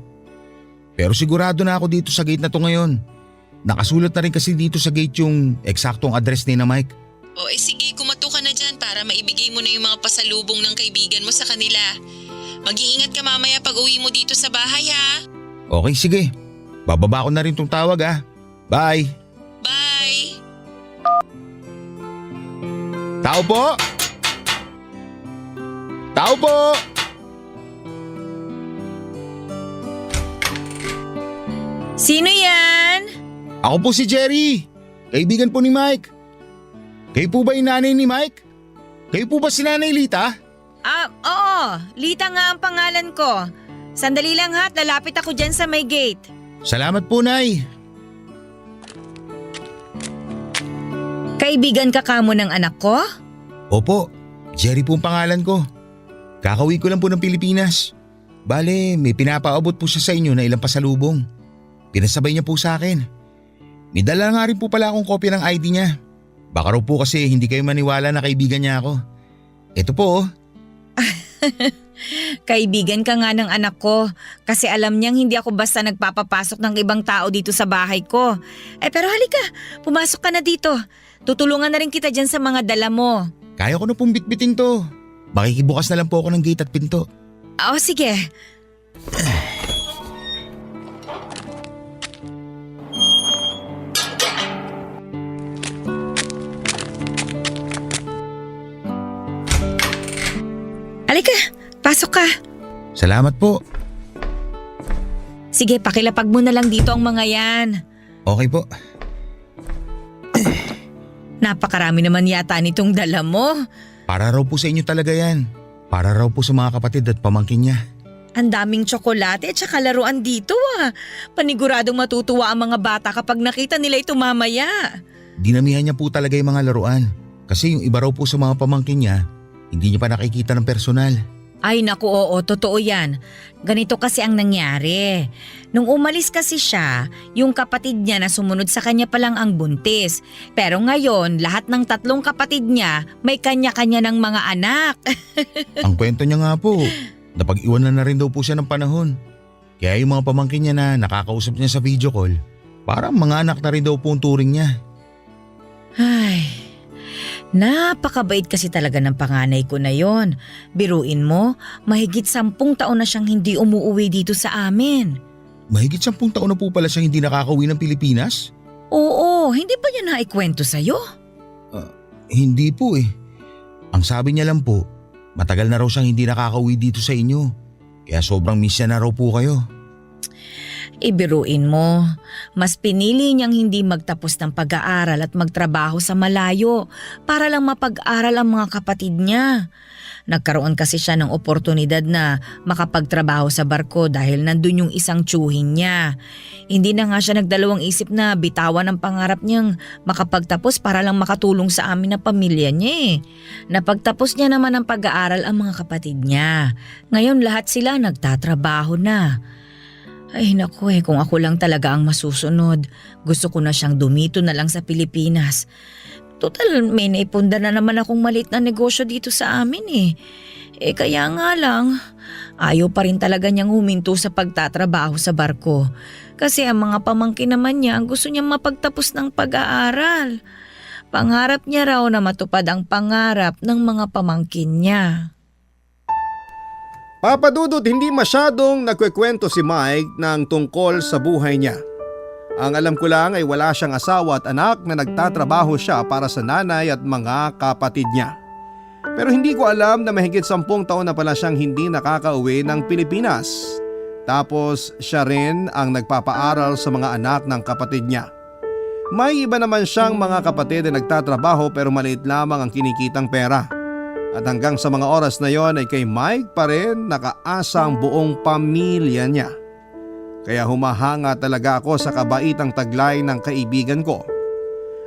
Pero sigurado na ako dito sa gate na to ngayon. Nakasulat na rin kasi dito sa gate yung eksaktong address ni na Mike. O sige, kumato ka na dyan para maibigay mo na yung mga pasalubong ng kaibigan mo sa kanila. Mag-iingat ka mamaya pag uwi mo dito sa bahay, ha? Okay, sige. Bababa ko na rin tong tawag, ha. Bye! Bye! Tao po! Tao po! Sino yan? Ako po si Jerry, kaibigan po ni Mike. Kayo po ba yung nanay ni Mike? Kayo po ba si Nanay Lita? Oo. Lita nga ang pangalan ko. Sandali lang ha, lalapit ako dyan sa may gate. Salamat po, Nay. Kaibigan ka kamo ng anak ko? Opo, Jerry po ang pangalan ko. Kakauwi ko lang po ng Pilipinas. Bale, may pinapaabot po siya sa inyo na ilang pasalubong. Pinasabay niya po sa akin. May dala nga rin po pala akong kopya ng ID niya. Baka raw po kasi hindi kayo maniwala na kaibigan niya ako. Ito po oh. Kaibigan ka nga ng anak ko kasi alam niyang hindi ako basta nagpapapasok ng ibang tao dito sa bahay ko. Pero halika, pumasok ka na dito. Tutulungan na rin kita dyan sa mga dala mo. Kaya ko na pong bitbitin to. Makikibukas na lang po ako ng gate at pinto. Oo, sige. Halika, pasok ka. Salamat po. Sige, pakilapag mo na lang dito ang mga yan. Okay po. Napakarami naman yata nitong dala mo. Para raw po sa inyo talaga yan. Para raw po sa mga kapatid at pamangkin niya. Ang daming tsokolate at saka laruan dito ah. Paniguradong matutuwa ang mga bata kapag nakita nila ito mamaya. Dinamihan niya po talaga yung mga laruan. Kasi yung iba raw po sa mga pamangkin niya, hindi niya pa nakikita ng personal. Ay naku, oo, totoo yan. Ganito kasi ang nangyari. Nung umalis kasi siya, yung kapatid niya na sumunod sa kanya pa lang ang buntis. Pero ngayon, lahat ng 3 kapatid niya may kanya-kanya ng mga anak. Ang kwento niya nga po, napag-iwanan na rin daw po siya ng panahon. Kaya yung mga pamangkin niya na nakakausap niya sa video call, parang mga anak na rin daw po ang turing niya. Ay, napakabait kasi talaga ng panganay ko na yon. Biruin mo, mahigit 10 taon na siyang hindi umuuwi dito sa amin. Mahigit 10 taon na po pala siyang hindi nakakauwi ng Pilipinas? Oo, hindi ba niya naikwento sa'yo? Hindi po eh. Ang sabi niya lang po, matagal na raw siyang hindi nakakauwi dito sa inyo. Kaya sobrang miss niya na raw po kayo. Ibiruin mo, mas pinili niyang hindi magtapos ng pag-aaral at magtrabaho sa malayo para lang mapag-aral ang mga kapatid niya. Nagkaroon kasi siya ng oportunidad na makapagtrabaho sa barko dahil nandun yung isang tiyuhin niya. Hindi na nga siya nagdalawang isip na bitawan ang pangarap niyang makapagtapos para lang makatulong sa amin na pamilya niya eh. Napagtapos niya naman ang pag-aaral ang mga kapatid niya. Ngayon lahat sila nagtatrabaho na. Ay naku kung ako lang talaga ang masusunod. Gusto ko na siyang dumito na lang sa Pilipinas. Total, may naipunda na naman akong maliit na negosyo dito sa amin eh. Kaya nga lang, ayaw pa rin talaga niyang huminto sa pagtatrabaho sa barko. Kasi ang mga pamangkin naman niya ang gusto niyang mapagtapos ng pag-aaral. Pangarap niya raw na matupad ang pangarap ng mga pamangkin niya. Papa Dudut, hindi masyadong nagkwekwento si Mike ng tungkol sa buhay niya. Ang alam ko lang ay wala siyang asawa at anak na nagtatrabaho siya para sa nanay at mga kapatid niya. Pero hindi ko alam na mahigit 10 taon na pala siyang hindi nakakauwi ng Pilipinas. Tapos siya rin ang nagpapaaral sa mga anak ng kapatid niya. May iba naman siyang mga kapatid na nagtatrabaho pero maliit lamang ang kinikitang pera. At hanggang sa mga oras na yon ay kay Mike pa rin nakaasa ang buong pamilya niya. Kaya humahanga talaga ako sa kabaitang taglay ng kaibigan ko.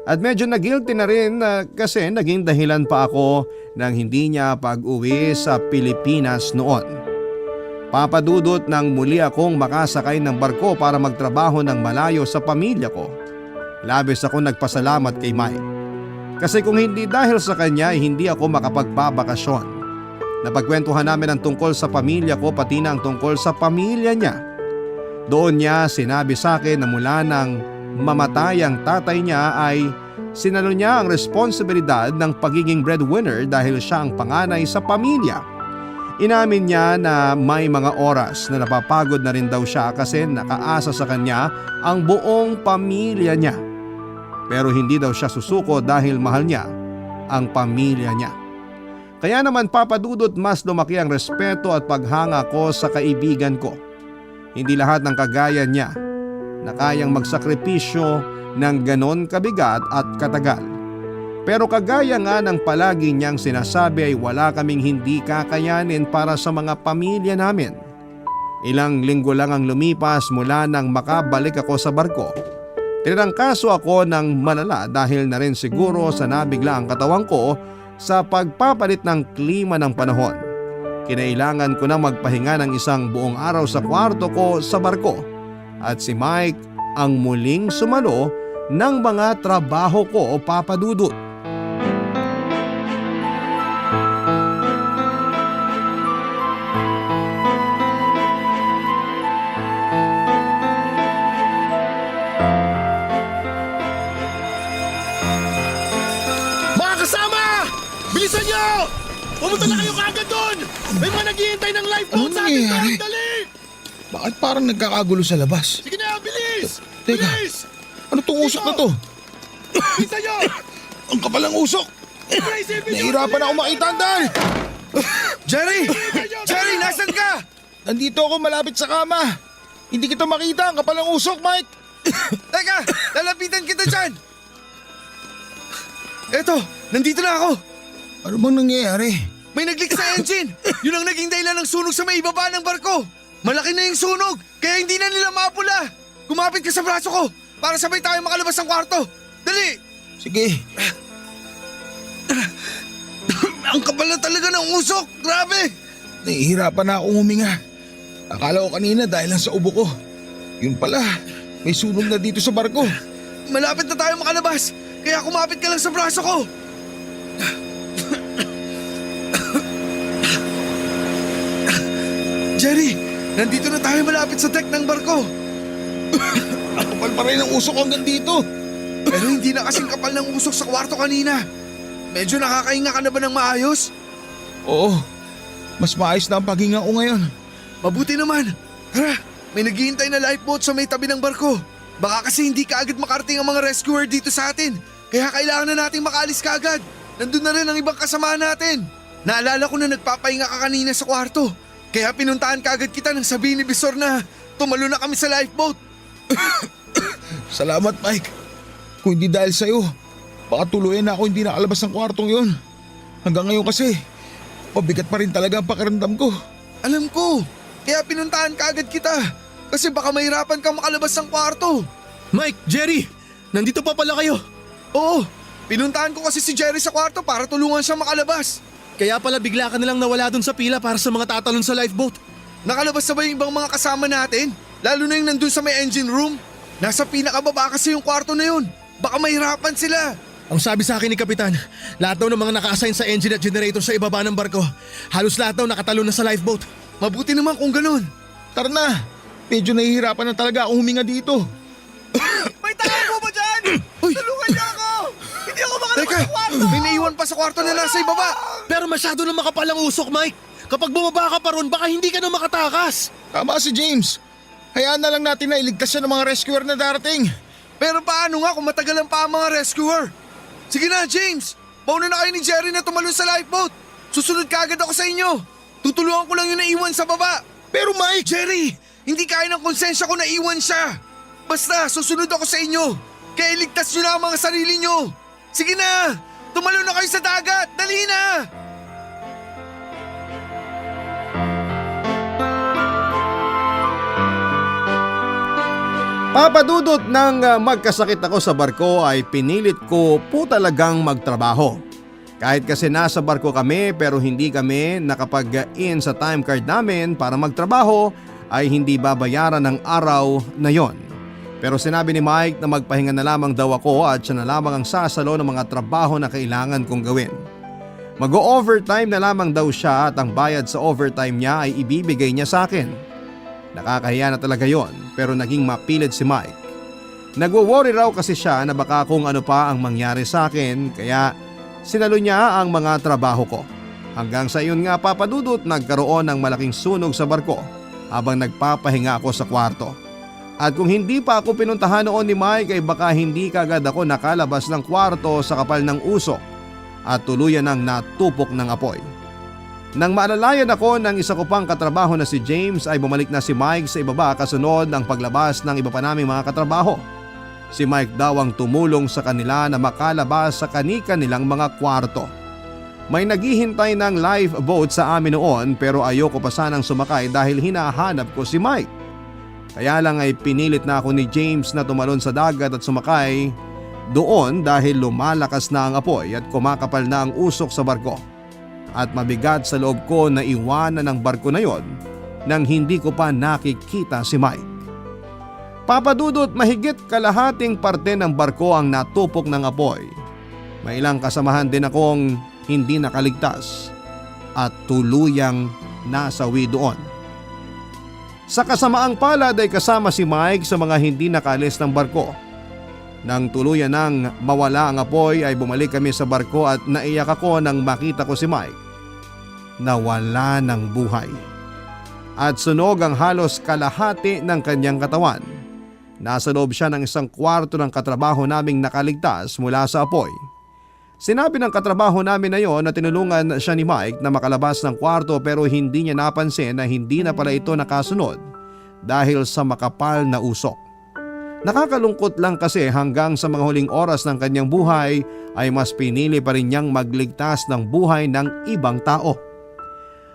At medyo na-guilty na rin kasi naging dahilan pa ako ng hindi niya pag-uwi sa Pilipinas noon. Papadudot nang muli akong makasakay ng barko para magtrabaho ng malayo sa pamilya ko. Labis ako nagpasalamat kay Mike. Kasi kung hindi dahil sa kanya ay hindi ako makapagpabakasyon. Napagkwentuhan namin ang tungkol sa pamilya ko pati na ang tungkol sa pamilya niya. Doon niya sinabi sa akin na mula nang mamatay ang tatay niya ay sinalo niya ang responsibilidad ng pagiging breadwinner dahil siya ang panganay sa pamilya. Inamin niya na may mga oras na napapagod na rin daw siya kasi nakaasa sa kanya ang buong pamilya niya. Pero hindi daw siya susuko dahil mahal niya ang pamilya niya. Kaya naman papadudot mas lumaki ang respeto at paghanga ko sa kaibigan ko. Hindi lahat ng kagaya niya na kayang magsakripisyo ng ganon kabigat at katagal. Pero kagaya nga ng palagi niyang sinasabi ay wala kaming hindi kakayanin para sa mga pamilya namin. Ilang linggo lang ang lumipas mula nang makabalik ako sa barko. Tinangkaso ako ng malala dahil na rin siguro sa nabigla ang katawan ko sa pagpapalit ng klima ng panahon. Kinailangan ko na magpahinga ng isang buong araw sa kwarto ko sa barko at si Mike ang muling sumalo ng mga trabaho ko o papadudot. Mga kasama! Bilisan nyo! Pumunta na kayo kaagad doon! May mga naghihintay ng lifeboat Ano sa ating nangyayari? kahit dali! Bakit parang nagkakagulo sa labas? Sige na, bilis! Teka. Bilis! Ano tong usok na to? Bilisan nyo! Ang kapal ng usok! Nahihirapan ako makita ang daan! Jerry! Jerry, nasan ka? Nandito ako malapit sa kama. Hindi kita makita, ang kapal ng usok, Mike. Teka, lalapitan kita dyan! Eto, nandito na ako. Ano bang nangyayari? May nag-leak sa engine. Yun ang naging dahilan ng sunog sa may ibaba ng barko. Malaki na yung sunog, kaya hindi na nila mapula. Kumapit ka sa braso ko para sabay tayo makalabas ng kwarto. Dali! Sige. Ang kapal na talaga ng usok. Grabe! Nahihirapan na akong huminga. Akala ko kanina dahil lang sa ubo ko. Yun pala, may sunog na dito sa barko. Malapit na tayo makalabas, kaya kumapit ka lang sa braso ko. Jerry, nandito na tayo malapit sa deck ng barko. Ang kapal pa rin ng usok hanggang dito. Pero hindi na kasing kapal ng usok sa kwarto kanina. Medyo nakakahinga ka na ba ng maayos? Oo, mas maayos na ang paghinga ko ngayon. Mabuti naman. Tara, may naghihintay na lifeboat sa may tabi ng barko. Baka kasi hindi kaagad makarating ang mga rescuer dito sa atin. Kaya kailangan na nating makaalis kaagad. Nandun na rin ang ibang kasama natin. Naalala ko na nagpapahinga ka kanina sa kwarto. Kaya pinuntahan kaagad kita nang sabihin ni Bisor na tumalo na kami sa lifeboat. Salamat, Mike. Kung hindi dahil sa'yo, baka tuluyan na ako hindi nakalabas ng kwartong yun. Hanggang ngayon kasi, mabigat pa rin talaga ang pakiramdam ko. Alam ko, kaya pinuntahan kaagad kita. Kasi baka mahirapan kang makalabas ng kwarto. Mike, Jerry! Nandito pa pala kayo! Oo, pinuntahan ko kasi si Jerry sa kwarto para tulungan siya makalabas. Kaya pala bigla ka nilang nawala dun sa pila para sa mga tatalon sa lifeboat. Nakalabas na ba yung ibang mga kasama natin? Lalo na yung nandun sa may engine room. Nasa pinakababa kasi yung kwarto na yun. Baka mahirapan sila. Ang sabi sa akin ni Kapitan, lahat daw ng mga naka-assign sa engine at generator sa ibaba ng barko, halos lahat daw nakatalon na sa lifeboat. Mabuti naman kung ganun. Tara na, medyo nahihirapan na talaga akong huminga dito. May tao po ba dyan? Tulungan niyo ako! Hindi ako makalabas sa kwarto! May naiwan pa sa kwarto na nasa ibaba. Pero masyado na makapal ang usok, Mike. Kapag bumaba ka pa ron, baka hindi ka na makatakas. Tama si James. Hayaan na lang natin na iligtas siya ng mga rescuer na darating. Pero paano nga kung matagalan pa ang mga rescuer? Sige na, James. Mauna na kayo ni Jerry na tumalon sa lifeboat. Susunod kaagad ako sa inyo. Tutulungan ko lang yung naiwan sa baba. Pero Mike! Jerry, hindi kaya ng konsensya ko na iwan siya. Basta, susunod ako sa inyo. Kaya iligtas nyo na ang mga sarili nyo. Sige na, tumalon na kayo sa dagat. Dali na! Papadudot ng magkasakit ako sa barko ay pinilit ko po talagang magtrabaho. Kahit kasi nasa barko kami pero hindi kami nakapag-in sa time card namin para magtrabaho ay hindi babayaran ng araw na yon. Pero sinabi ni Mike na magpahinga na lamang daw ako at siya na lamang ang sasalo ng mga trabaho na kailangan kong gawin. Mag-o-overtime na lamang daw siya at ang bayad sa overtime niya ay ibibigay niya sa akin. Nakakahiya na talaga yon pero naging mapilit si Mike. Nagwo-worry raw kasi siya na baka kung ano pa ang mangyari sa akin kaya sinalo niya ang mga trabaho ko. Hanggang sa iyon nga papadudot nagkaroon ng malaking sunog sa barko habang nagpapahinga ako sa kwarto. At kung hindi pa ako pinuntahan noon ni Mike ay baka hindi kagad ako nakalabas ng kwarto sa kapal ng usok at tuluyan ng natupok ng apoy. Nang maalalayan ako ng isa ko pang katrabaho na si James ay bumalik na si Mike sa ibaba kasunod ng paglabas ng iba pa naming mga katrabaho. Si Mike daw ang tumulong sa kanila na makalabas sa kani-kanilang mga kwarto. May naghihintay ng lifeboat sa amin noon pero ayoko pa sanang sumakay dahil hinahanap ko si Mike. Kaya lang ay pinilit na ako ni James na tumalon sa dagat at sumakay doon dahil lumalakas na ang apoy at kumakapal na ang usok sa barko. At mabigat sa loob ko na iwanan ang barko na yon nang hindi ko pa nakikita si Mike. Papadudot, mahigit kalahating parte ng barko ang natupok ng apoy. May ilang kasamahan din akong hindi nakaligtas at tuluyang nasawi doon. Sa kasamaang palad ay kasama si Mike sa mga hindi nakaalis ng barko. Nang tuluyan nang mawala ang apoy ay bumalik kami sa barko at naiyak ako nang makita ko si Mike. Nawala ng buhay. At sunog ang halos kalahati ng kanyang katawan. Nasa loob siya ng isang kwarto ng katrabaho naming nakaligtas mula sa apoy. Sinabi ng katrabaho namin na yon na tinulungan siya ni Mike na makalabas ng kwarto pero hindi niya napansin na hindi na pala ito nakasunod dahil sa makapal na usok. Nakakalungkot lang kasi hanggang sa mga huling oras ng kanyang buhay ay mas pinili pa rin niyang magligtas ng buhay ng ibang tao.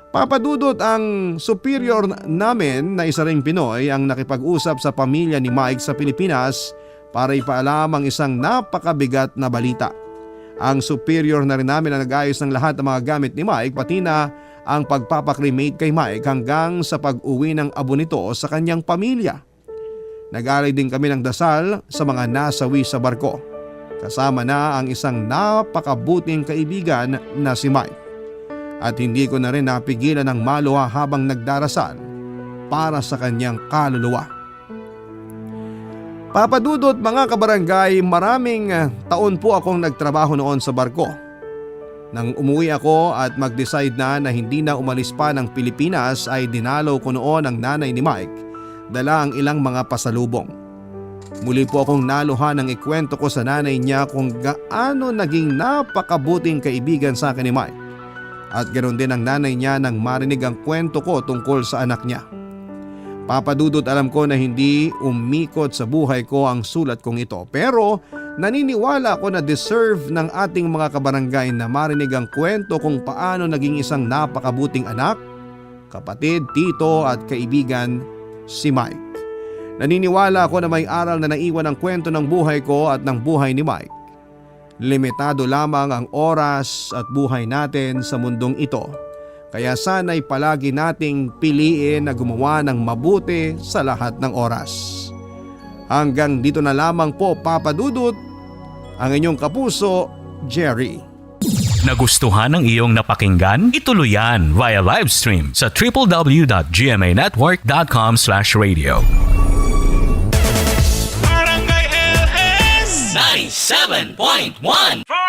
Papadudot, ang superior namin na isa ring Pinoy ang nakipag-usap sa pamilya ni Mike sa Pilipinas para ipaalam ang isang napakabigat na balita. Ang superior na rin namin na nag-ayos ng lahat ng mga gamit ni Mike pati na ang pagpapakremate kay Mike hanggang sa pag-uwi ng abo nito sa kanyang pamilya. Nag-alay din kami ng dasal sa mga nasawi sa barko. Kasama na ang isang napakabuting kaibigan na si Mike. At hindi ko na rin napigilan ng maluha habang nagdarasal para sa kanyang kaluluwa. Papadudot, mga kabarangay, maraming taon po akong nagtrabaho noon sa barko. Nang umuwi ako at mag-decide na hindi na umalis pa ng Pilipinas ay dinalaw ko noon ang nanay ni Mike, dala ang ilang mga pasalubong. Muli po akong naluha nang ikwento ko sa nanay niya kung gaano naging napakabuting kaibigan sa akin ni Mike. At ganoon din ang nanay niya nang marinig ang kwento ko tungkol sa anak niya. Papadudot, alam ko na hindi umikot sa buhay ko ang sulat kong ito pero naniniwala ako na deserve ng ating mga kabarangay na marinig ang kwento kung paano naging isang napakabuting anak, kapatid, tito at kaibigan si Mike. Naniniwala ako na may aral na naiwan ang kwento ng buhay ko at ng buhay ni Mike. Limitado lamang ang oras at buhay natin sa mundong ito. Kaya sana'y palagi nating piliin na gumawa ng mabuti sa lahat ng oras. Hanggang dito na lamang po, Papadudot, ang inyong kapuso, Jerry. Nagustuhan ng iyong napakinggan? Ituloy yan via live stream sa www.gmanetwork.com/radio. Barangay LS 97.1 For